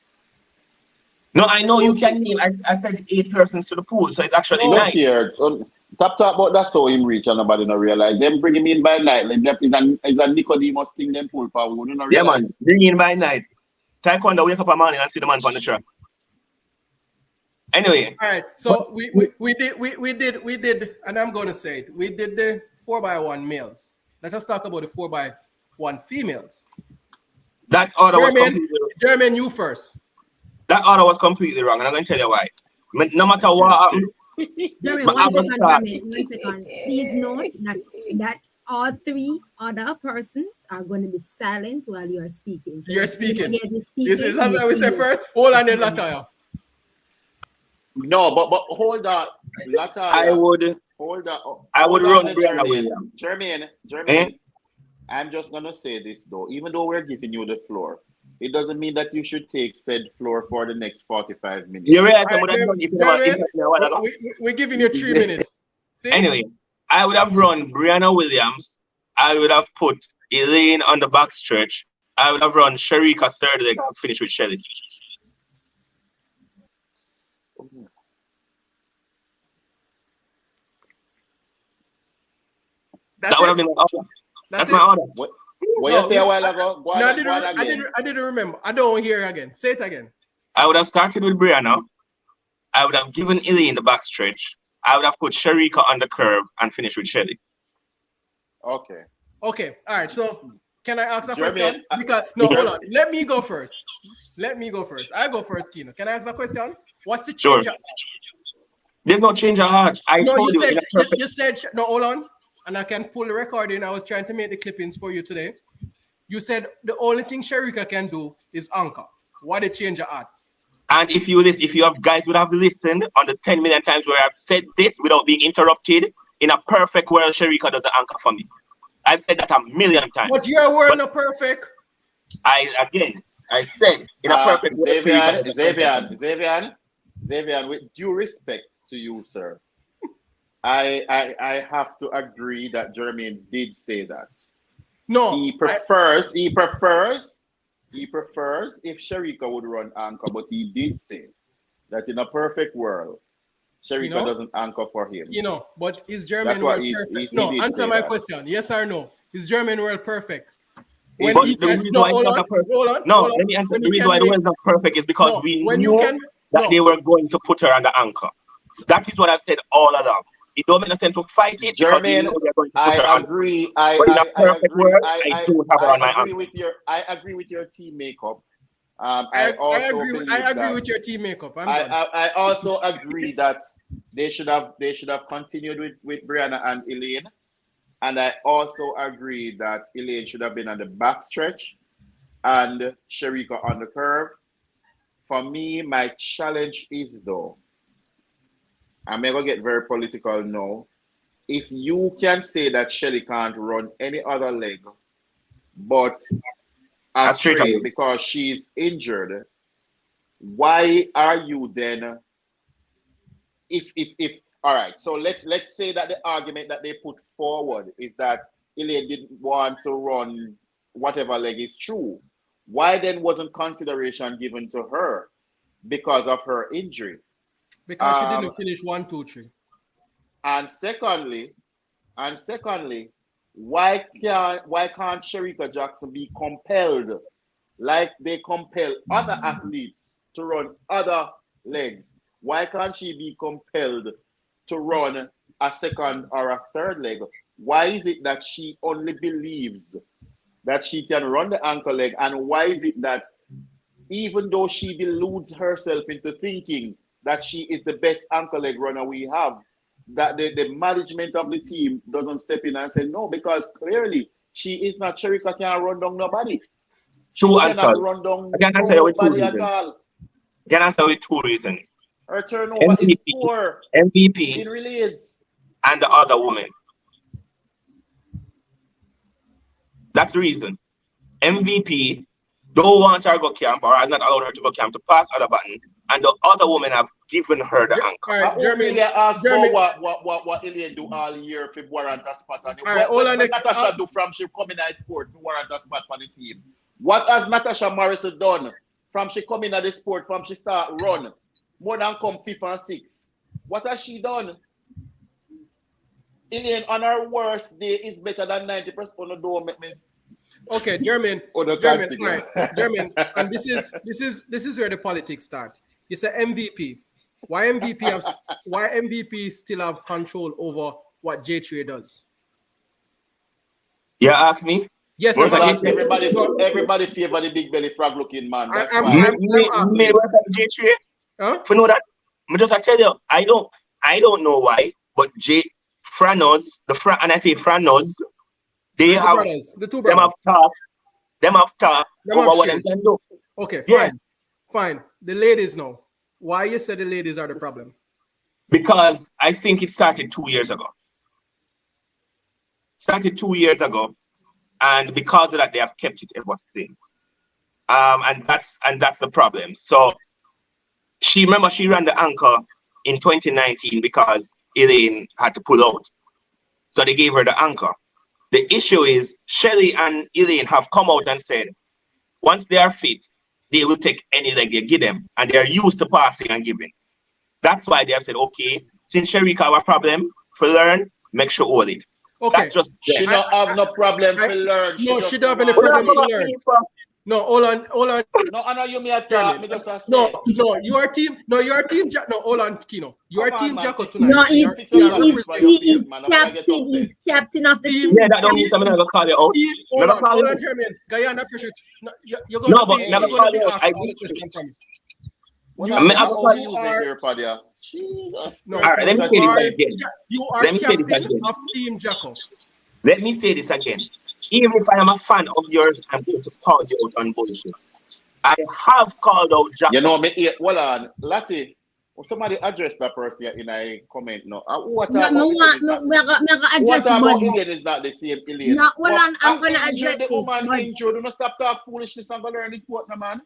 No, I know you can name. I said 8 persons to the pool, so it's actually 9. Here. Talk about that's how him reach and nobody not realize. Them bring him in by night. Like is a Nicodemus thing them pull power. Yeah, man. Bring in by night. Taekwondo wake up a morning and see the man on the track. Anyway. All right. So we did, and I'm gonna say it. We did the 4x1 males. Let us talk about the 4x1 females. That order was completely wrong. Jermaine, you first. That order was completely wrong, and I'm going to tell you why. No matter what happened. Jermaine, one second. Please note that all 3 other persons are going to be silent while you are speaking. So you're speaking. This is something we say first. Hold on, then Lataya. No, but hold on. Lataya. I would run Brianna Williams. Jermaine. I'm just going to say this, though. Even though we're giving you the floor, it doesn't mean that you should take said floor for the next 45 minutes. You're right. We're giving you 3 minutes. See? Anyway, I would have run Brianna Williams. I would have put Elaine on the back stretch. I would have run Sharika third leg and finish with Shelly. That would have been my order. That's my order. What you say a while ago? Go on, No, go on again. I didn't remember. I don't hear it again. Say it again. I would have started with Brianna. I would have given Elaine the backstretch. I would have put Sharika on the curve and finished with Shelly. Okay. Okay. All right. So can I ask a Jermaine, question? Because hold on. Let me go first. I go first, Kino. Can I ask a question? What's the change? Sure. There's no change of heart. You said no, hold on. And I can pull the recording. I was trying to make the clippings for you today. You said the only thing Sharika can do is anchor. What a change of heart. And if you guys would have listened on the 10 million times where I've said this without being interrupted, in a perfect world, Sharika does the anchor for me. I've said that a million times. But your word not perfect. I said in a perfect world. Zavian, with due respect to you, sir, I have to agree that Jermaine did say that. No. He prefers if Sharika would run anchor, but he did say that in a perfect world, Sharika doesn't anchor for him. But is Jermaine world perfect? No, answer my question. Yes or no? Is Jermaine world perfect? Let me answer. The reason why the world is not perfect is because we knew that they were going to put her on the anchor. That is what I've said all along. It don't make sense to fight it. Jermaine, I agree. I agree with your team makeup. I agree with your team makeup. I also agree that they should have continued with Brianna and Elaine. And I also agree that Elaine should have been on the back stretch and Sharika on the curve. For me, my challenge is though, I'm going to get very political now. If you can say that Shelly can't run any other leg, but as straight because she's injured, why are you then? If all right, so let's say that the argument that they put forward is that Elaine didn't want to run whatever leg is true. Why then wasn't consideration given to her because of her injury? Because she didn't finish 1, 2, 3. And secondly, why can't Sharika Jackson be compelled, like they compel other athletes to run other legs? Why can't she be compelled to run a second or a third leg? Why is it that she only believes that she can run the ankle leg? And why is it that even though she deludes herself into thinking that she is the best ankle leg runner we have, that the management of the team doesn't step in and say no, because clearly she is not. Sharika can't run down nobody. Two answers. Run down I can answer with 2 nobody reasons. at all. I can answer with 2 reasons. Her turnover is poor MVP in release. and the other woman. That's the reason. MVP don't want her to go camp or has not allowed her to go camp to pass other button, and the other women have given her the anchor. All right, Jermaine asked for what Elaine do all year if warrant a spot on it. What Natasha do from she come in high sport to warrant a spot on the team? What has Natasha Morrison done from she come in at the sport, from she start run? More than come 5th and 6th. What has she done? Elaine on her worst day is better than 90%. Oh, no, don't make me. Okay, Jermaine. Jermaine, and this is where the politics start. You say MVP. Why MVP still have control over what J3 does? Yeah, ask me. Yes, everybody favor the big belly frog looking man. That's why. J3. Huh? For know that, I tell you, I don't know why, but Franos, and I say Franos, they have the two brothers. Them have talk over what them can do. Okay, fine. The ladies know. Why you say the ladies are the problem? Because I think it started 2 years ago. And because of that, they have kept it ever since. And that's the problem. So she ran the anchor in 2019 because Elaine had to pull out. So they gave her the anchor. The issue is Shelly and Elaine have come out and said, once they are fit, they will take any leg they give them. And they're used to passing and giving. That's why they have said, okay, since Sharika have a problem, for learn, make sure all it. Okay. That's just She don't have no problem to learn. No, just she don't have any want problem to to learn. No, hold on. No, I know you me attack. Me just a No, say. your team. No, your team. No, hold on, Kino. Your Come on, team, man. Jacko tonight. No, he's He's captain of the team. Yeah, that don't mean I'm gonna call you out. Hold Never call on, you. Jermaine. Guyana pressure. No, you're No, gonna but be. never You're call gonna be you out. asked I all the beat you. questions from me. No, All right, let me say this again. You are Let me say this captain again. of Team Jacko. Let me say this again. Even if I am a fan of yours, I'm going to call you out on bullshit. I have called out Jack. You know me. Hold on, Lati. Somebody address that person in a comment. No, what about Ilian is not the same Ilian. No, hold on, I'm gonna address the it. woman injured. Do not stop talk foolishness and go learn this sport, no man.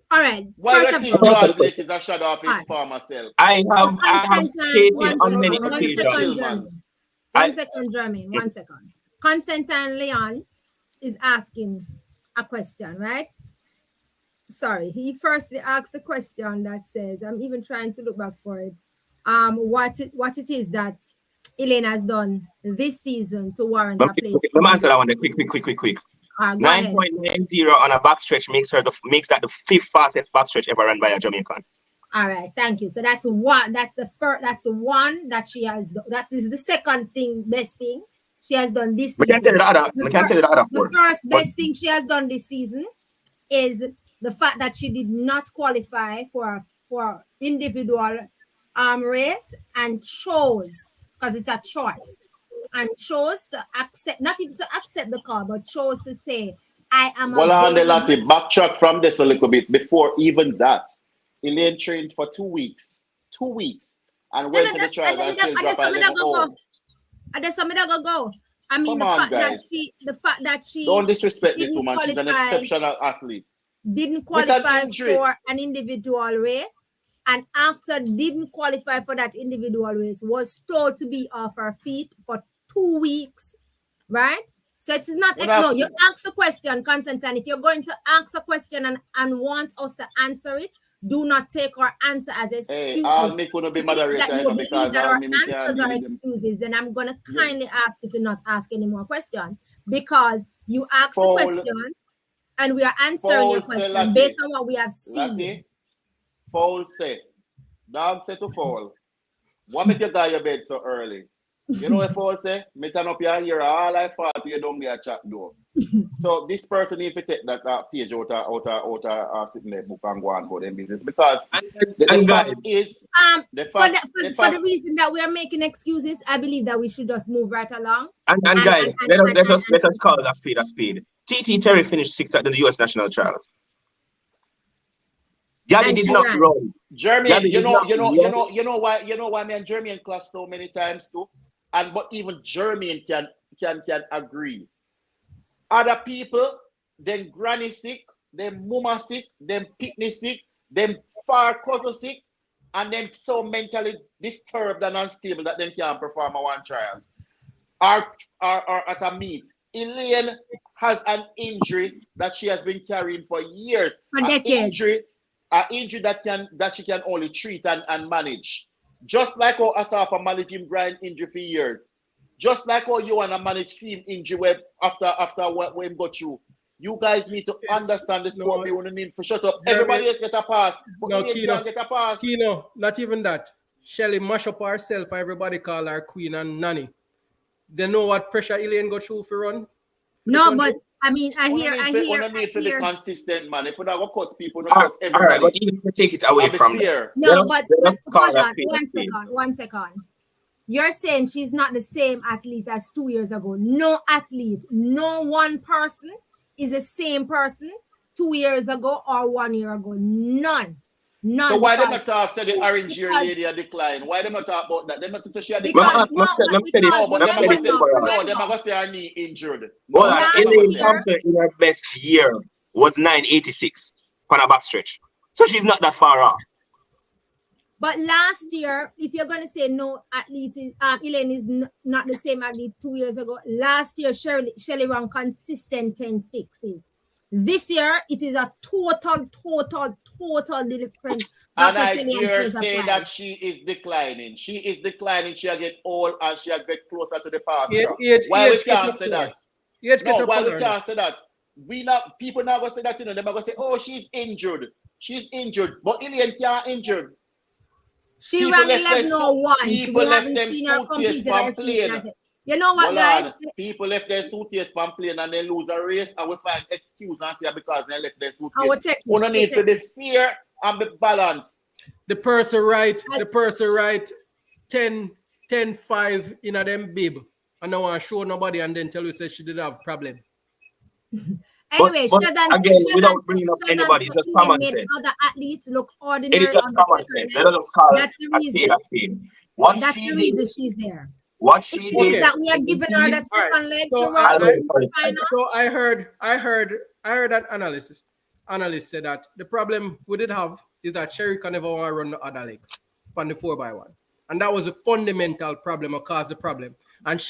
All right. Why First the of team all, John Blake is a shadow of his former self? I have stated on many One occasions. second, Jermaine. 1 second. Constantine Leon is asking a question, right? Sorry, he firstly asked the question that says, I'm even trying to look back for it. What it is that Elaine has done this season to warrant a place. Let me answer that one. Quick. 9.90 on a backstretch makes that the fifth fastest backstretch ever run by a Jamaican. All right, thank you. So that's one. That's the first. That's the one that she has. That is the second thing, best thing she has done this season. The first best thing she has done this season is the fact that she did not qualify for individual race and chose, because it's a choice, and chose to accept, not even to accept the call, but chose to say, I am well, on the Lati, backtrack from this a little bit. Before even that, Elaine trained for 2 weeks. 2 weeks. And went to the trials and still dropped out of the go. I mean, the fact that she don't disrespect this woman. She's an exceptional athlete. Didn't qualify for an individual race, and after didn't qualify for that individual race, was told to be off her feet for 2 weeks, right? So it is not, no, you ask a question, Constantine. If you're going to ask a question and want us to answer it, do not take our answer as excuses. I'll make one be moderator because our answers are excuses, then I'm going to kindly ask you to not ask any more questions, because you asked a question and we are answering your question based on what we have seen. Foul say. Dog say to foul. What make you die your bed so early? You know what foul say? Me turn up your ear all I fought you don't get a chat door. So this person needs to take that page out sitting there book and go and go them business, because the fact is for the reason that we are making excuses, I believe that we should just move right along. And guys, let us call that speed. TT Terry finished 6th at the US National Trials. Gabby did not run. Jermaine, you know why me and Jermaine class so many times too, but even Jermaine can agree. Other people, them granny sick, them mama sick, them pitney sick, them far cousin sick, and them so mentally disturbed and unstable that them can't perform a one trial. Or at a meet. Elaine has an injury that she has been carrying for years. For decades. An injury that she can only treat and manage. Just like how Asafa managed him grind injury for years. Just like how you want to manage film injury after what we go through. You guys need to understand the sport. We want to need to shut up. Everybody else get a pass. But Kino, get a pass. Kino, not even that. Shelly mash up herself. Everybody call her queen and nanny. They know what pressure Elaine go through for run. No, but I mean, I hear. Need to be consistent, man. If we don't curse people, don't curse everybody. All right, but even to take it away from there. No, but hold on. 1 second. You're saying she's not the same athlete as 2 years ago. No athlete, no one person is the same person 2 years ago or 1 year ago. None. So why them not talk to the orange year lady a decline? Why them not talk about that? They must say she had decline. They must say her knee injured. Well, Elaine Thompson in her best year was 9.86 on a backstretch. So she's not that far off. But last year, if you're going to say no athlete, Elaine is not the same athlete 2 years ago. Last year, Shelly ran consistent 10.6s. This year, it is a total different And I dare say that she is declining. She is declining. She get old and she get closer to the pasture. Why we can't say that? No, why we can't say that? People now go say that, they're going to say, oh, she's injured. She's injured. But Elaine can't injured. She ran 11-01. We haven't seen her compete in our season. You know what, guys? People left their suitcase from plane and they lose a race and we find excuse and say because they left their suitcase. We don't need to be fair and be balanced. The person right 10-5 in a them bib. And I want to show nobody and then tell you say she did have problem. Anyway, but again, without bringing up anybody, just common sense. Other athletes look ordinary. It is just common sense. Let us call that's the reason. That's the reason she's there. What she did that we have given her that second leg. So I heard that analyst said that the problem we did have is that Sherika never want to run the other leg on the 4x1. And that was a fundamental problem or caused the problem. And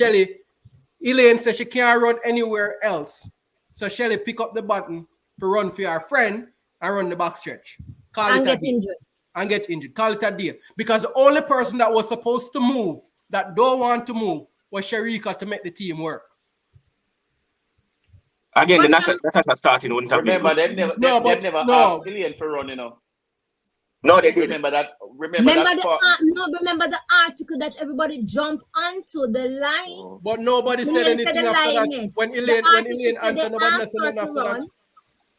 Elaine said she can't run anywhere else. So Shelly pick up the button for run for her friend and run the back stretch. And get injured. Call it a day. Because the only person that was supposed to move that don't want to move was Sherika to make the team work. Again, the Natasha starting wouldn't have remember, they never asked Elaine for running. No, they didn't. Remember the article that everybody jumped onto the line. But nobody said anything after that. When Elaine answered, nobody said anything after that.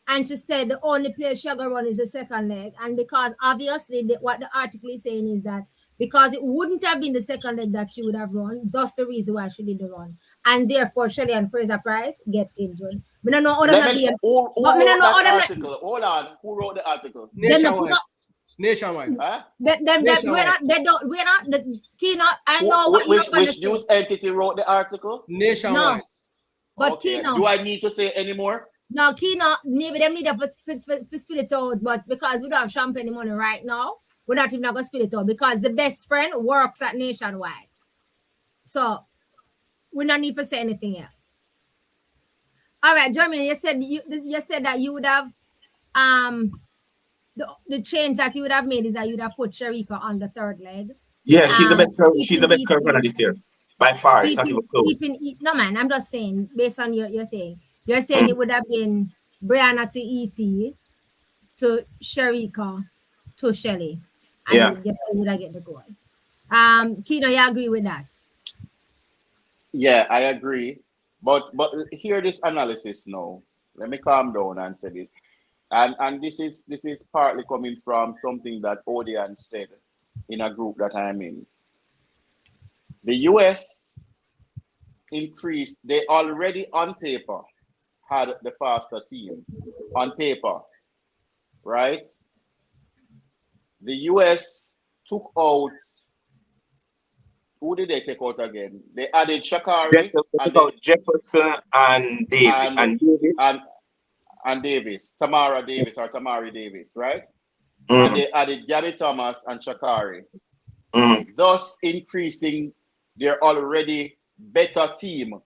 And she said the only place she gonna run is the second leg. And because obviously what the article is saying is that because it wouldn't have been the second leg that she would have run, that's the reason why she did the run. And therefore Shelley and Fraser Price get injured. We don't know Hold on, who wrote the article? Nationwide. Huh? We're not the Kino. I know what you're going to say. Which news entity wrote the article? Nationwide. No. But okay. Kino. Do I need to say any more? No, Kino, maybe they need to split it out, but because we don't have champagne money right now, we're not even going to split it out because the best friend works at Nationwide. So we don't need to say anything else. All right, Jermaine, you said that you would have the change that you would have made is that you would have put Sherika on the third leg. Yeah, she's the best curve runner this year. By far. It's not even close. No, man, I'm just saying, based on your thing. You're saying it would have been Brianna to E.T. to Sherika to Shelly. And I guess I would have get the goal. Kino, you agree with that? Yeah, I agree. But hear this analysis now. Let me calm down and say this. And this is partly coming from something that Odian said in a group that I'm in. The US increased, they already on paper had the faster team on paper, right? The US took out, who did they take out again? They added Shakari, Jefferson and Davis. And Davis, Tamara Davis or Tamari Davis, right? Mm. And they added Gabby Thomas and Shakari, thus increasing their already better team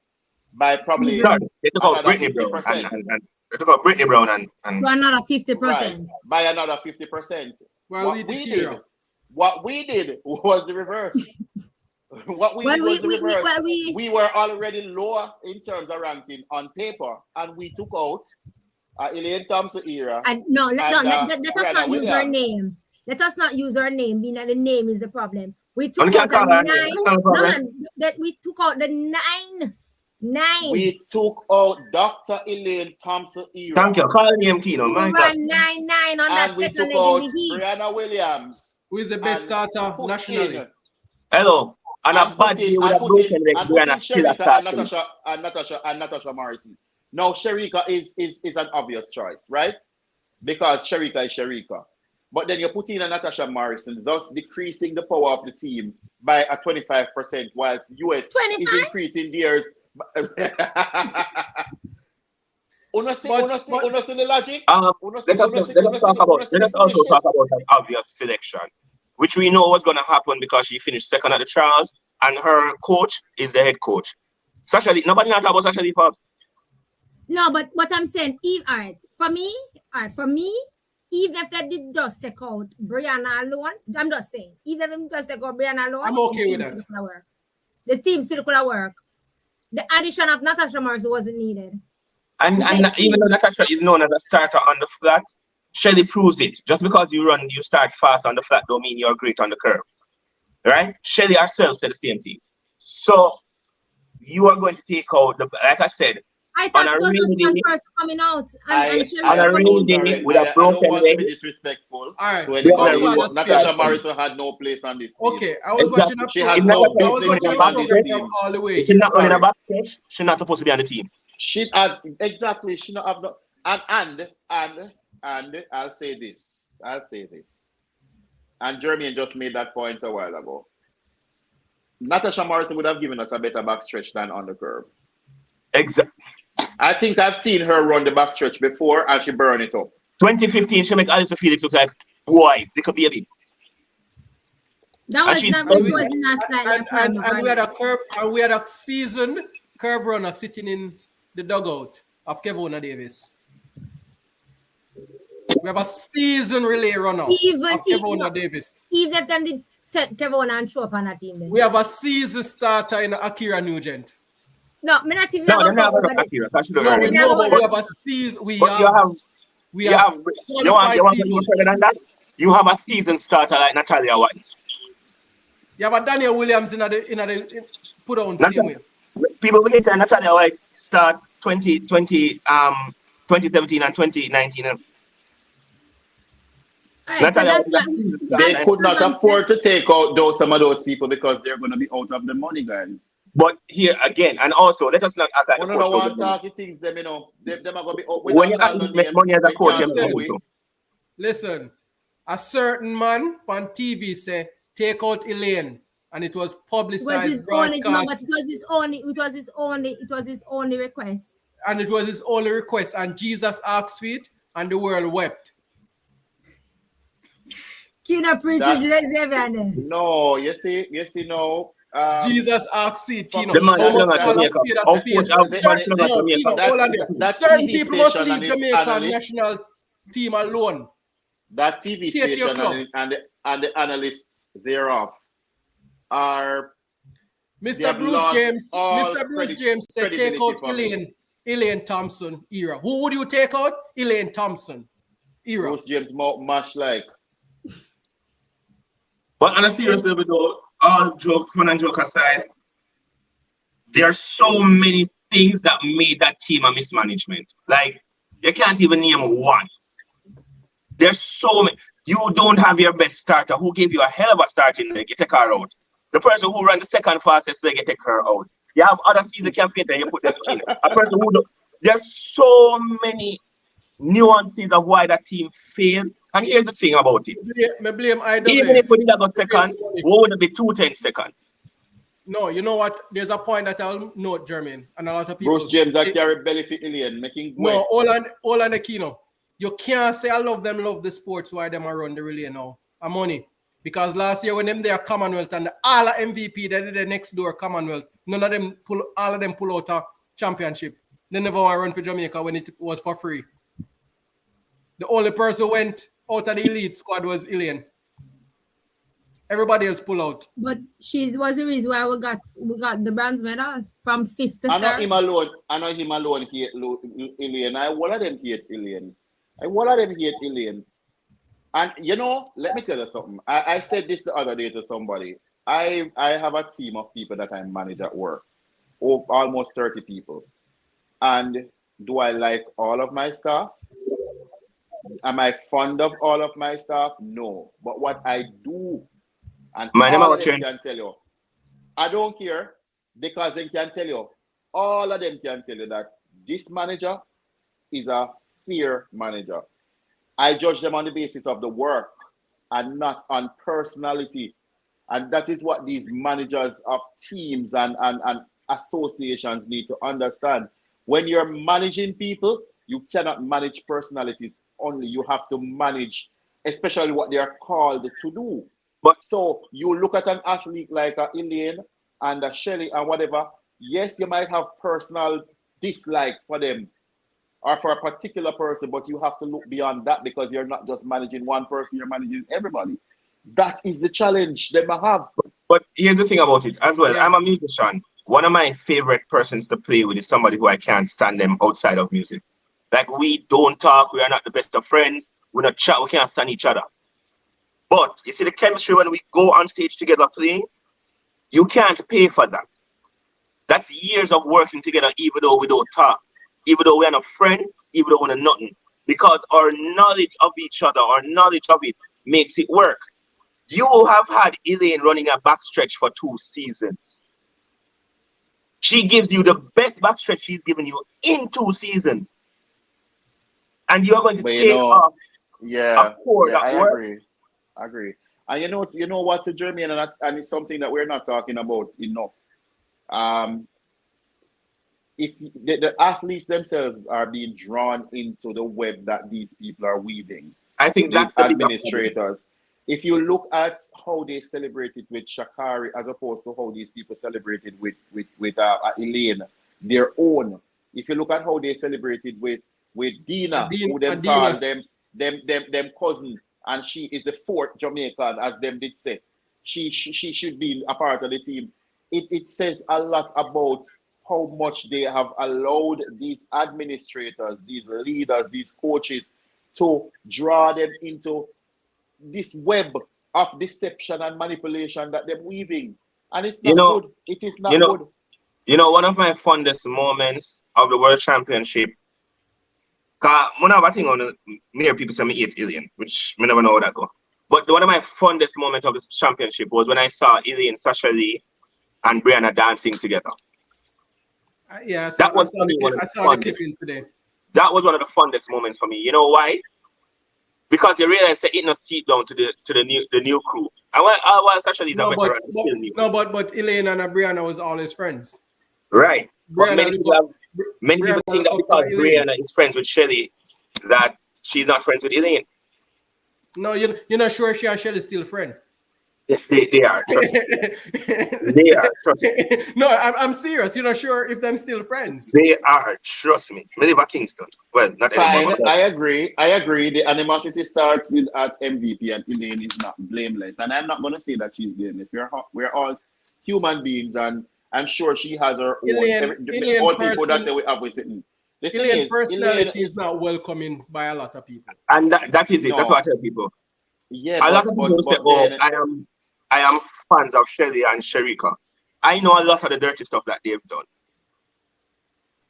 by probably they took out Brittany Brown and they took out Brittany Brown and another 50%. Right, by another 50%. Well, what we did was the reverse. We were already lower in terms of ranking on paper, and we took out Elaine Thompson era. And let us not use her name. Let us not use her name, being that the name is the problem. We took out the 9. We took out the 9. We took out Dr. Elaine Thompson era. Thank you. Call name Kino. We ran 9-9 on that second leg in the heat. Brianna Williams. Who is the best starter nationally? Hello. And a bad day would have broken leg. Brianna still a starter. And Natasha Morrison. Now, Sherika is an obvious choice, right? Because Sherika is Sherika. But then you're putting in a Natasha Morrison, thus decreasing the power of the team by a 25%, whilst US 25? Is increasing theirs. Understand the logic? Let us also talk about an obvious selection, which we know was going to happen because she finished second at the trials, and her coach is the head coach. Sasha Lee, nobody not talk about Sasha Lee Forbes. No, but what I'm saying, for me, even if they did just take out Brianna alone, I'm just saying, even if they just take out Brianna alone, I'm okay with that. The team still could have worked. The addition of Natasha Morris wasn't needed. And even though Natasha is known as a starter on the flat, Shelly proves it. Just because you start fast on the flat don't mean you're great on the curve. Right? Shelly herself said the same thing. So you are going to take out like I said, I thought it was just one person coming out. On a rainy day with a broken leg. I don't want to be disrespectful. All right. Natasha Morrison had no place on this team. Okay, I was watching a She had no business on this team. All the way. If she's not running a back stretch, she's not supposed to be on the team. She had exactly. She not have no. And I'll say this. And Jermaine just made that point a while ago. Natasha Morrison would have given us a better backstretch than on the curve. Exactly. I think I've seen her run the backstretch before and she burned it up. 2015, she make Alison Felix look like boy, little baby. That was not slightly. And we had a curve, and we had a seasoned curve runner sitting in the dugout of Kevona Davis. We have a seasoned relay runner of Kevona Davis. Even if them did Kevona and show up on that team, then. We have a seasoned starter in Akira Nugent. No, me not even. No, they're not going to Akira. We have a season. You want further than that? You have a season starter like Natalia White. You have a Daniel Williams in the put on same way. People will say Natalia White start 2017 and 2019. Right, they could not afford to take out some of those people because they're going to be out of the money, guys. But here again, and also let us not act like one of the one talking things, them you know, them are going to be out. When you actually make money as a coach, listen, a certain man on TV say take out Elaine, and it was publicized. But it was his only request. And it was his only request, and Jesus asked for it, and the world wept. Kino preach with Zavian. No, you see, no. Jesus asked it, Kino. Certain people must leave Jamaica national team alone. That TV station and the analysts thereof are Mr. Bruce James said take out Elaine Thompson era. Who would you take out? Elaine Thompson era. Bruce James mash like. But on a serious level though, all fun and joke aside, there are so many things that made that team a mismanagement. Like, you can't even name one. There's so many. You don't have your best starter who gave you a hell of a starting leg, you take her out. The person who ran the second fastest leg, you take her out. You have other season campaigns and you put them in. A person who there's so many nuances of why that team failed. And here's the thing about it. Even if we did go second, what would it be 2-10 second? No, you know what? There's a point that I'll note, Jermaine, and a lot of people. Bruce James, I carry belly for Ilian, making no, all on the Kino. You can't say I love the sports why them are run the relay now. I'm money. Because last year when them there Commonwealth and all the MVP they did the next door Commonwealth, all of them pull out a championship. They never want to run for Jamaica when it was for free. The only person who went out of the elite squad was Elaine. Everybody else pull out. But she was the reason why we got the bronze medal from 5th to 3rd. I know him alone hate Elaine. All of them hate Elaine. And you know, let me tell you something. I said this the other day to somebody. I have a team of people that I manage at work. Almost 30 people. And do I like all of my staff? Am I fond of all of my staff? No. But what I do, and all of them can tell you, I don't care because they can tell you, all of them can tell you that this manager is a fair manager. I judge them on the basis of the work and not on personality. And that is what these managers of teams and associations need to understand. When you're managing people, you cannot manage personalities only. You have to manage, especially what they are called to do. But so you look at an athlete like a Elaine and a Shelley and whatever. Yes, you might have personal dislike for them, or for a particular person, but you have to look beyond that because you're not just managing one person, you're managing everybody. That is the challenge that I have. But here's the thing about it as well. Yeah. I'm a musician. One of my favorite persons to play with is somebody who I can't stand them outside of music. Like, we don't talk, we are not the best of friends, we not chat, we can't stand each other. But you see the chemistry when we go on stage together playing, you can't pay for that. That's years of working together, even though we don't talk, even though we're not friends, even though we're nothing. Because our knowledge of each other, our knowledge of it makes it work. You have had Elaine running a backstretch for 2 seasons. She gives you the best backstretch she's given you in 2 seasons. And you're going to take off a core that works. I agree. And you know what, Jermaine, and it's something that we're not talking about enough. If the athletes themselves are being drawn into the web that these people are weaving, I think these that's the administrators. If you look at how they celebrated with Sha'Carri as opposed to how these people celebrated with Elaine, their own. If you look at how they celebrated with Dina, who them call them cousin, and she is the 4th Jamaican, as them did say. She should be a part of the team. It says a lot about how much they have allowed these administrators, these leaders, these coaches to draw them into this web of deception and manipulation that they're weaving. And it's not good. It is not good. You know, one of my fondest moments of the World Championship, because one of the things on many people say me hate Elaine, which I never know how that go. But one of my fondest moments of this championship was when I saw Elaine, Sasha Lee, and Brianna dancing together. Yeah, I saw the clipping today. That was one of the fondest moments for me. You know why? Because you realize that it not steep down to the new crew. And while Sasha Lee's a veteran, still new. No, but Elaine and Brianna was always friends. Right. But many people think that because Brianna is friends with Shelly, that she's not friends with Elaine. No, you're not sure she and Shelly still friends. They are. Trust me. They are. Trust me. No, I'm serious. You're not sure if them still friends. They are. Trust me. I live at Kingston. Well, not anymore. I agree. The animosity starts at MVP, and Elaine is not blameless. And I'm not going to say that she's blameless. We're all human beings, and I'm sure she has her own. All people that say we have with sitting. Elaine's personality is not welcoming by a lot of people. And that is it. No. That's what I tell people. Yeah, a lot of people say, "Oh, I am fans of Shelly and Sherika." I know a lot of the dirty stuff that they've done,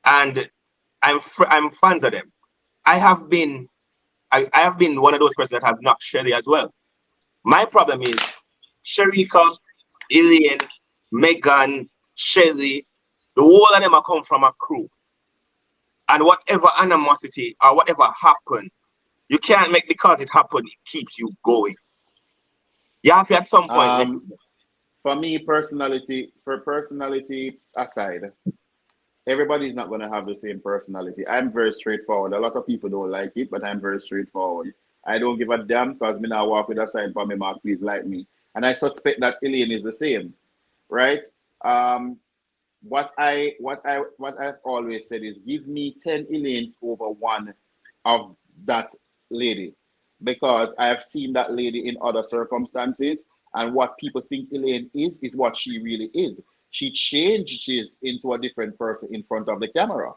and I'm fans of them. I have been one of those persons that have knocked Shelly as well. My problem is Sherika, Elaine, Megan, Shelly. The whole of them are come from a crew, and whatever animosity or whatever happened, you can't make because it happened. It keeps you going. You have to at some point. For me, personality aside, everybody's not going to have the same personality. I'm very straightforward. A lot of people don't like it, but I'm very straightforward. I don't give a damn because me now walk with a sign for me, Mark, please like me. And I suspect that Elaine is the same, right? What I've always said is give me 10 Elaines over one of that lady, because I have seen that lady in other circumstances, and what people think Elaine is what she really is. She changes into a different person in front of the camera.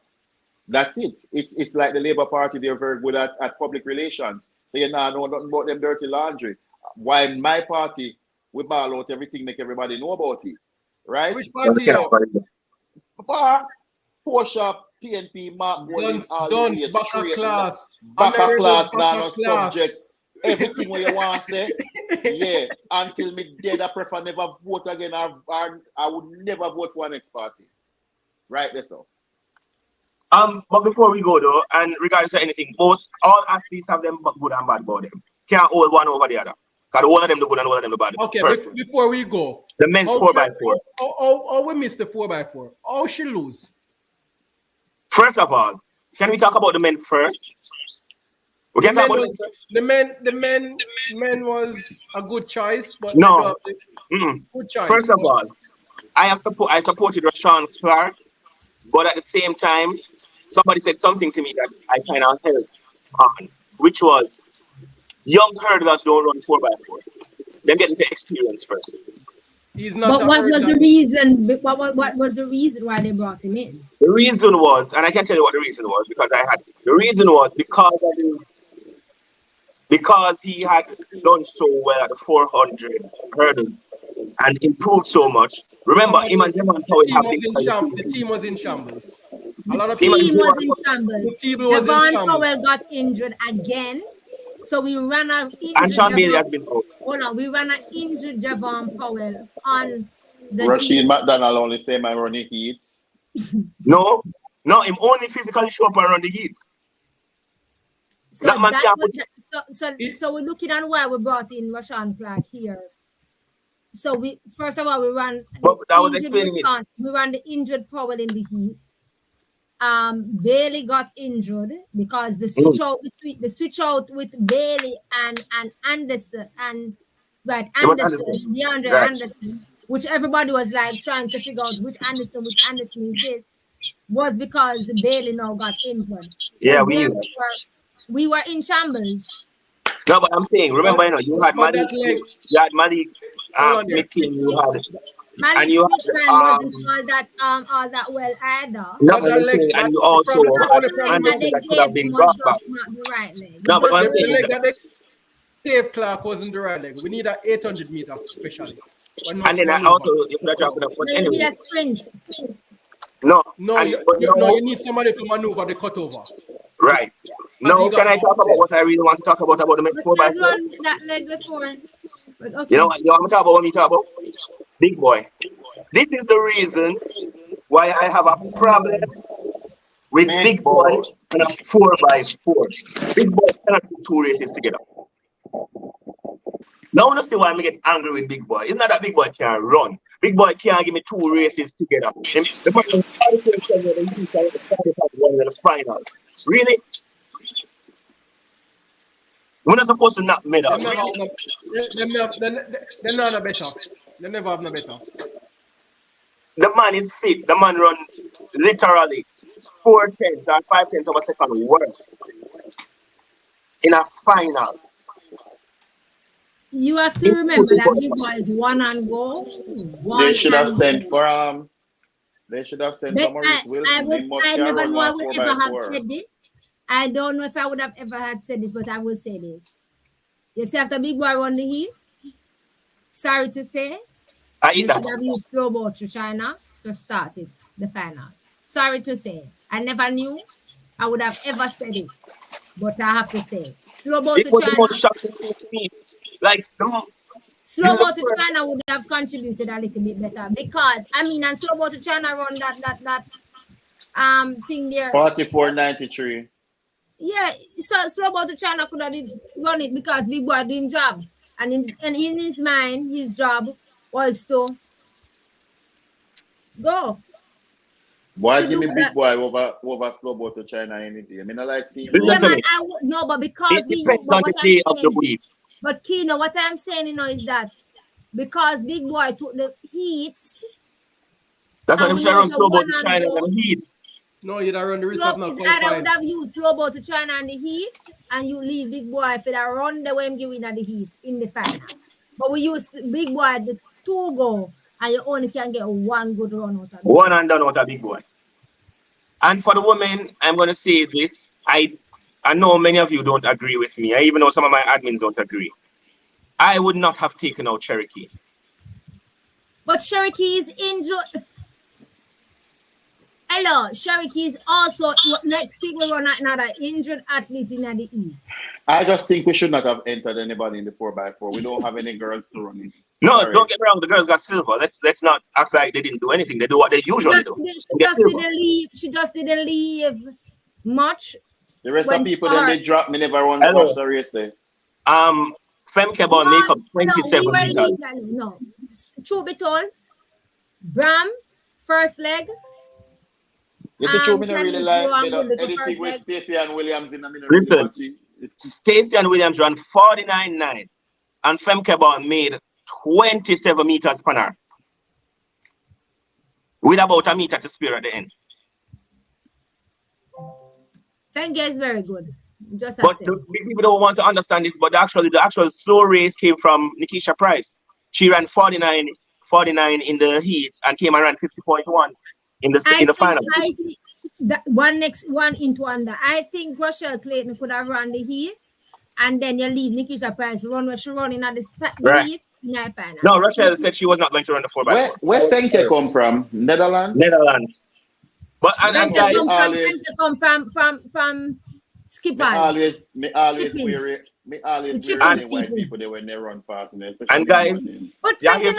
That's it. It's like the Labour Party, they're very good at public relations. So you know nothing about them dirty laundry. Why in my party, we ball out everything, make everybody know about it. Right? Which party? Porsche, PNP, Mark, Duns, Baka class, no subject. Everything what you want to say, yeah. Until me dead, I prefer never vote again. I would never vote for an next party. Right, that's all. But before we go though, and regardless of anything, all athletes have them good and bad about them. Can't hold one over the other. Because all of them the good and all of them the bad. Okay, before we go, the men's 4x4. Oh, we missed the 4x4. Oh, she lose. First of all, can we talk about the men first? We can talk about the men was a good choice, but no. Good choice. First of all, I supported Rashawn Clark, but at the same time, somebody said something to me that I kind of held on, which was young hurdlers don't run 4x4. They get into experience first. He's not. But what was the reason? What was the reason why they brought him in? The reason was, and I can tell you what the reason was because the reason was because he had done so well at the 400 hurdles and improved so much. Remember, him and Jermaine the team was in shambles. The team was in shambles. Devon Powell got injured again. So we ran an injured. And Sean Bailey has been out. Hold on, we ran an injured Devon Powell on the Rashid McDonald only say my running heats. No, him only physically show up around the heats. So so we're looking at why we brought in Rashawn Clark here. So we first of all we ran the injured Powell in the heats. Bailey got injured because the switch out with Bailey and Anderson Anderson, which everybody was like trying to figure out which Anderson is this, was because Bailey now got injured. So we were in shambles. No, but I'm saying, remember, you had Malik, Smith, you had. Malik Smith wasn't all that well either. No, but and you also had Anderson that could have been brought back. Not the right leg. No, but I'm saying Dave Clark wasn't the right leg. We need an 800 meter specialist. And then I also, you could have dropped it up. But anyway. You need a sprint. No, you need somebody to maneuver the cutover. Right. Now, can I talk about what I really want to talk about the 4x4? Run that leg before. But okay. You know what I'm talking about? What me talk about? Big boy. This is the reason why I have a problem with big boy and a 4x4. Big boy cannot do two races together. Now, I see why I get angry with big boy. It's not that big boy can't run. Big boy can't give me two races together. The person the final. Really? We're not supposed to knock mid up. They're not a better. They never have no better. The man is fit. The man run literally 4 tenths or 5 tenths of a second worse in a final. You have to remember that big boy is one and go. They should have sent for Maurice Wilson. I never know I would ever have said this. I don't know if I would have ever had said this, but I will say this. You see, after big boy run the heat, sorry to say, you should have used slow boat to China to start it, the final. Sorry to say. I never knew I would have ever said it, but I have to say. Slow boat to China. Slow boat to China would have contributed a little bit better because, and slow boat to China run that thing there. 44.93. Yeah, so slow boat to China could have run it because big boy doing job. And in his mind, his job was to go. Why give me big boy over slow boat to China any day? I mean, I like seeing. Yeah, man, no, but because it depends on the day of the week. But Kino, what I'm saying, is that because big boy took the heats. That's why I'm saying slow boat to China and heat. No, you don't run the risk of not qualifying. I would have used slow boat to China and the heat, and you leave big boy if it run the way I'm giving at the heat in the final. But we use big boy the 2 go, and you only can get 1 good run out of it. One and done out of big boy. And for the women, I'm going to say this. I know many of you don't agree with me. I even know some of my admins don't agree. I would not have taken out Cherokee. But Cherokee is injured. Hello, Cherokee is also next week we run another injured athlete in the East. I just think we should not have entered anybody in the 4x4. We don't have any girls to run it. No, don't get me wrong. The girls got silver. Let's not act like they didn't do anything. They do what they usually do. She just didn't leave much. The rest of people then they drop me never run watch the race there. Femke ball make up 27 meters. No, truth be told, Bram first leg. You see, me really like anything with Stacey and Williams in the middle. Listen, Stacey and Williams ran 49.9 and Femke ball made 27 meters per hour with about a meter to spare at the end. Fenke is very good. Just But as the people don't want to understand this. But the actual slow race came from Nikisha Price. She ran 49 in the heats and came and ran 50.1 in the final. I think that one into under. I think Rochelle Clayton could have run the heats, and then you leave Nikisha Price run where she running at the heats in the final. No, Rochelle said she was not going to run the 4x4. Where Fenke come from? Netherlands. But and guys, come from skippers. Me always wear white people they when they run fast, and guys. But Fenke,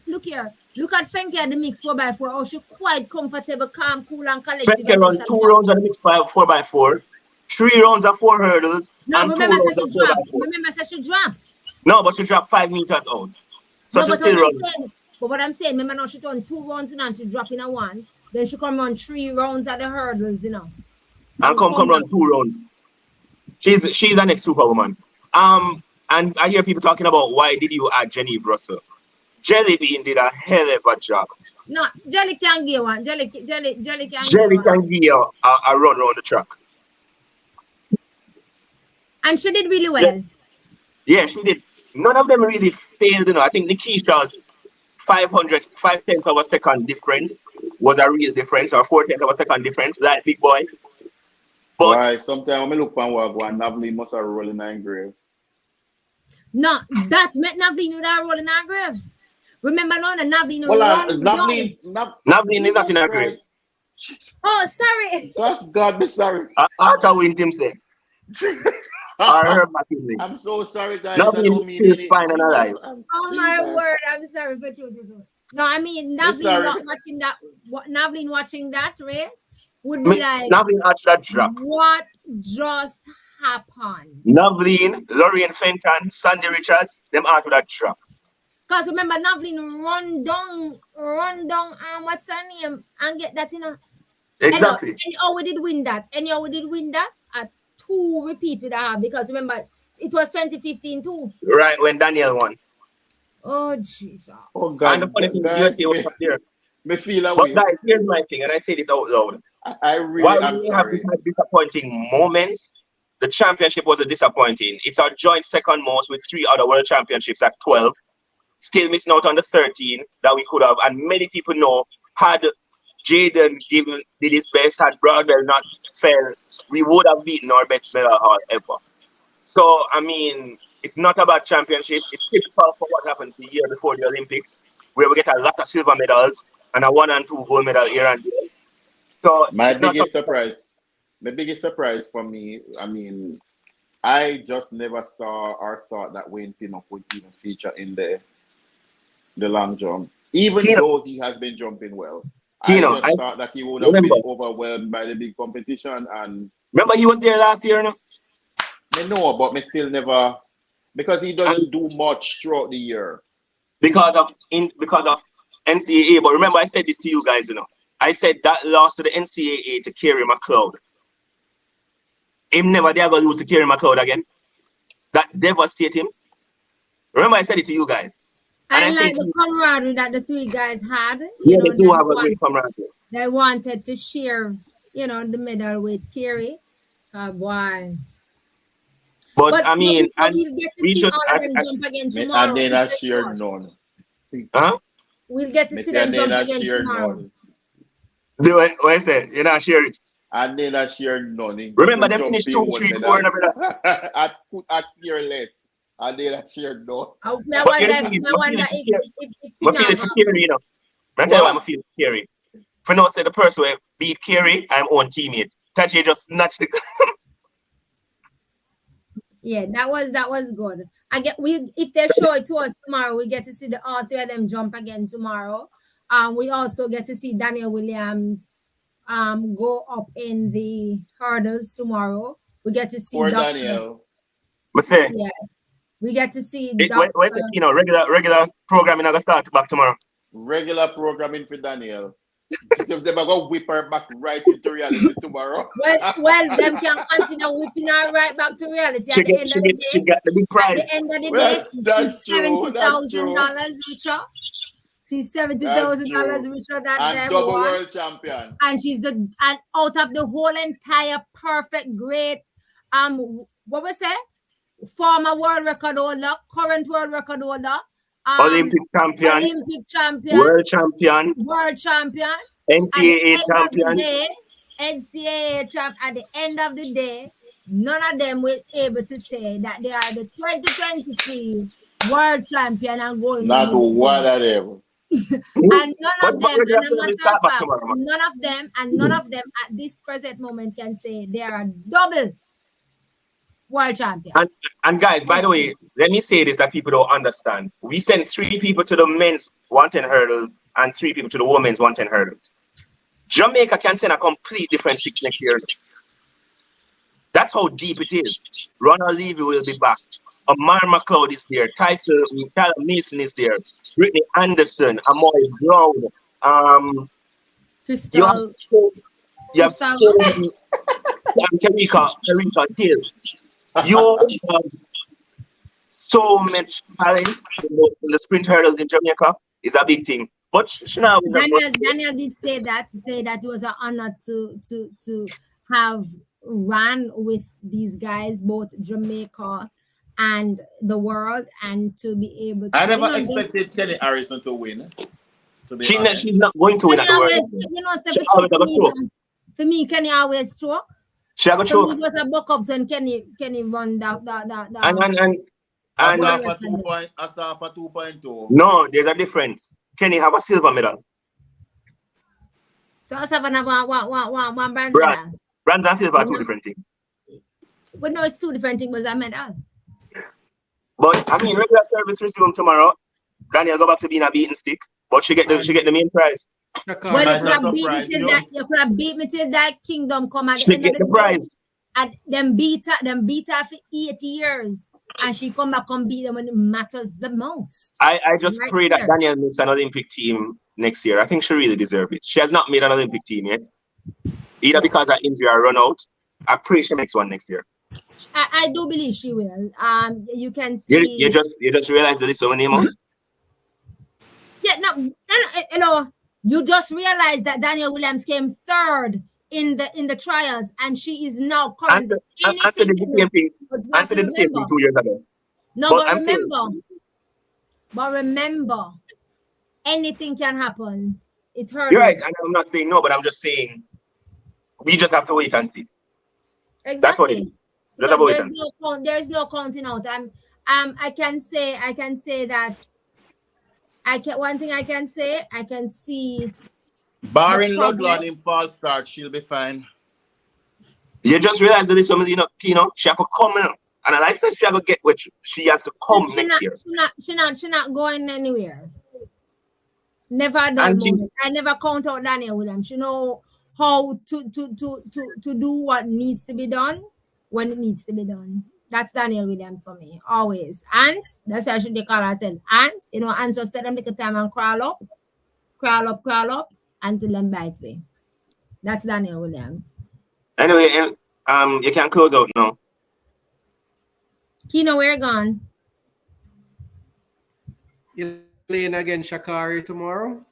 look here. Look at Fenke at the mix 4x4. Oh, she's quite comfortable, calm, cool, and collected. Fenke run 2 rounds on the mix 4x4, 3 rounds of 4 hurdles, and 2 rounds of 4x4. Remember, she dropped. No, but she dropped 5 meters out. So she still runs. But what I'm saying, remember now she done 2 rounds and she drop in a 1. Then she come run 3 rounds at the hurdles, And come run 2 rounds. She's an ex-superwoman. And I hear people talking about why did you add Genevieve Russell? Jelly Bean did a hell of a job. No, Jelly can give one. Jelly can give you a run around the track. And she did really well. Yeah, she did. None of them really failed, I think Nikisha's 5/10 of a second difference was a real difference, or 4/10 of a second difference, that big boy. But why? Sometimes when I look on what Navlin must have rolling in grave. No, that meant Navlin would have rolling in grave. Remember now, Navlin Navlin is not in a grave. Oh, sorry. That's God, be sorry. After win himself. I'm so sorry, guys. Navlin is fine and alive. Oh my word, I'm sorry for you. No, I mean Navlin not watching that. Navlin watching that race would be like, Navlin watched that drop. What just happened? Navlin, Lorraine Fenton, Sandy Richards, them after that drop. Because remember, Navlin run down, what's her name, and get that, Exactly. And we did win that. At 2 repeat with her, because remember, it was 2015 too. Right, when Daniel won. Oh, Jesus. Oh, God. And the funny thing is, USA was up there. Me feel but guys, here's my thing, and I say this out loud. I really While am we sorry. have these disappointing moments, the championship wasn't disappointing. It's our joint second most with 3 other world championships at 12. Still missing out on the 13 that we could have. And many people know, had Jaden did his best, had Broadwell not fell, we would have beaten our best medal haul ever. So, I mean, it's not about championship. It's typical for what happened the year before the Olympics, where we get a lot of silver medals and a 1 and 2 gold medal here and there. So my biggest surprise for me, I mean, I just never saw or thought that Wayne Pinnock would even feature in the long jump, even though he has been jumping well. Kino, I just thought that he would have been overwhelmed by the big competition. And remember, he was there last year, no? I know, but me still never, because he doesn't do much throughout the year. Because of NCAA. But remember, I said this to you guys, I said that loss to the NCAA to Kerry McLeod. Him never there going to lose to Kerry McLeod again. That devastated him. Remember, I said it to you guys. I like the camaraderie that the 3 guys had. They do have a great camaraderie. They wanted to share, the medal with Kerry. Boy. But I mean, and we'll get to see all of them jump again tomorrow. And then I share none. Huh? We'll get to see them jump again tomorrow. What I said, you're not share it. And then I share none. Remember, they finished 2, 3, 4 and everything. I put a tier less. And then I share none. I wonder if I feel it's scary, I tell you why I feel scary. For now, say the person who beat Kerry, I'm on teammate. Tachi just snatched the. Yeah, that was good. If they show it to us tomorrow, we get to see all 3 of them jump again tomorrow. We also get to see Daniel Williams go up in the hurdles tomorrow. We get to see Daniel. What's that? Yeah. We get to see where's the regular programming gonna start back tomorrow? Regular programming for Daniel. They're gonna whip her back right into reality tomorrow. Well, them can continue whipping her right back to reality. At the end of the day, she got the big prize. At the end of the day, she's $70,000 each. She's $70,000 richer than and them. double One. world champion. And she's and out of the whole entire perfect, great, what was it? Former world record holder, current world record holder, Olympic champion, world champion, NCAA champion. NCAA champ. At the end of the day, none of them were able to say that they are the 2023 world champion and gold. Not one of them. And none of them at this present moment can say they are double world champion. And guys, by the way, let me say this that people don't understand. We sent 3 people to the men's 110 hurdles and 3 people to the women's 110 hurdles. Jamaica can send a complete different 6 next year. That's how deep it is. Ronald Levy will be back. Amar McLeod is there. Tyler Mason is there. Brittany Anderson, Amoy Brown. Crystal. You have Karika Hill. You have so much talent in the sprint hurdles in Jamaica. Is a big thing. But Daniel did say that it was an honor to have ran with these guys, both Jamaica and the world, and to be able to. I never expected Kenny Harrison to win. She's not going to win at the world. For me, Kenny always stroke. She got stroke. It was a buck ups when Kenny run that. And I saw for 2.2. No, there's a difference. Kenny have a silver medal. So I have one bronze medal. Bronze and silver are 2 different things. But no, it's 2 different things, but a medal. But I mean, regular service resume tomorrow. Daniel go back to being a beaten stick, but she get the main prize. Well, you could have beat me till that kingdom come at the end of the prize. And them beat her for 8 years, and she come back and beat them when it matters the most. I just pray that Daniel makes an Olympic team next year. I think she really deserves it. She has not made an Olympic team yet, either because her injury or run out. I pray she makes one next year. I do believe she will. You can see. You just realize that it's only amount. Yeah, no, you just realized that Daniel Williams came 3rd in the trials, and she is now currently. Answer the same thing 2 years ago. No, but remember, anything can happen. It's her. You're right, and I'm not saying no, but I'm just saying we just have to wait and see. Exactly. That's what it is. So there's no counting out. I can say that one thing I can say, I can see. Barring Ludlow in false start, she'll be fine. You just realize that this woman, Kino, she have to come in. And I like that she have to get which she has to come next year. She not going anywhere. Never done moment. I never count out Daniel Williams. She know how to do what needs to be done when it needs to be done. That's Daniel Williams for me, always. Ants, that's why I should call herself ants. Ants just let them take a time and crawl up until them bite me. That's Daniel Williams. Anyway, you can close out now. Kino, where gone? Elaine against Sha'Carri tomorrow.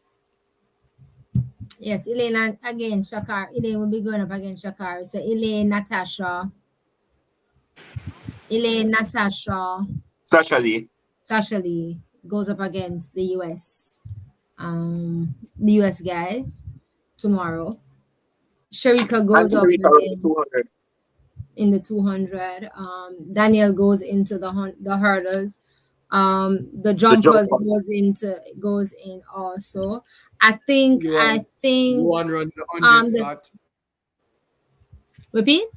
Yes, Elaine again, Sha'Carri. Elaine will be going up against Sha'Carri. So Elaine, Natasha. Sasha Lee goes up against the US. The US guys tomorrow. Sharika goes up again in the 200. Daniel goes into the hurdles. The jumpers goes in also. I think you want run the 100 flat. Repeat.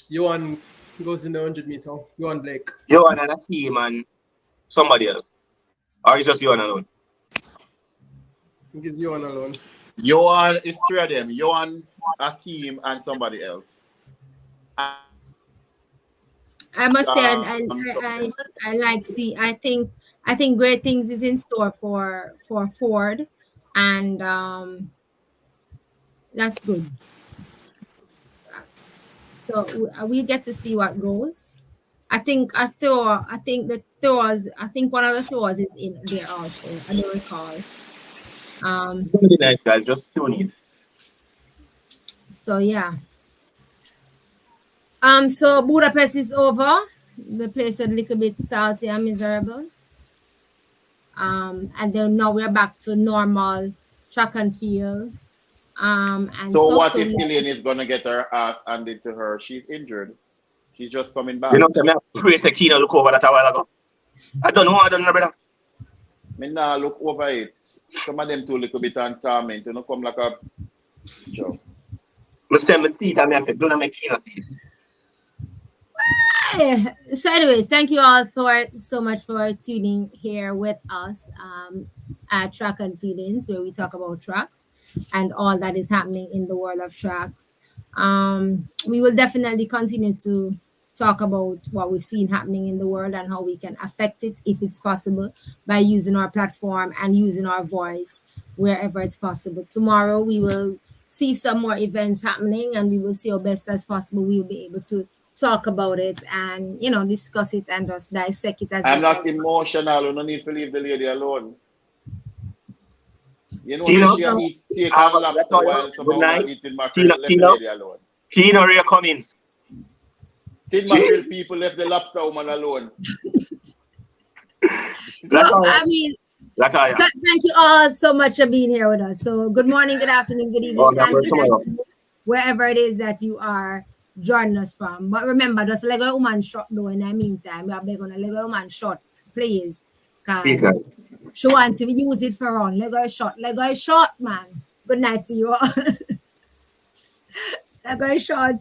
Johan goes in the 100 meter. Johan Blake. Johan and Akeem and somebody else. Or is just Johan alone? I think it's Johan alone. Johan is 3 of them. Johan, Akeem, and somebody else. I must say, I like see. I think great things is in store for Ford, and that's good. So we get to see what goes. I think a throw. I think the throws. I think one of the throws is in there also. I don't recall. It's gonna be nice, guys. Just tune in. So yeah. So Budapest is over. The place was a little bit salty and miserable. And then now we're back to normal track and field. And So stuff. what So if Elaine is gonna get her ass handed to her? She's injured. She's just coming back. You know, me pray say Kino look over that a while ago. I don't know, brother. Me nah look over it. Some of them too little bit on torment. You know, come like a joke. I stand my seat and I have to do my Kino seat. So anyways, thank you all so much for tuning here with us at Track and Feelings, where we talk about tracks and all that is happening in the world of tracks. We will definitely continue to talk about what we've seen happening in the world and how we can affect it if it's possible by using our platform and using our voice wherever it's possible. Tomorrow we will see some more events happening and we will see how best as possible we will be able to talk about it and discuss it and just dissect it as I'm best not as emotional. You don't need to leave the lady alone. You know, Kino? she eats steak and lobster while someone not eating mackerel. Left the lady alone. Kino Ray Cummings. Tin mackerel people left the lobster woman alone. I mean, so thank you all so much for being here with us. So good morning, good afternoon, good evening, and good night, wherever it is that you are joining us from. But remember, just let a woman shot though in the meantime. We are going to let a woman shot, please. Because she want to use it for run. Let go shot, man. Good night to you all. Let go shot.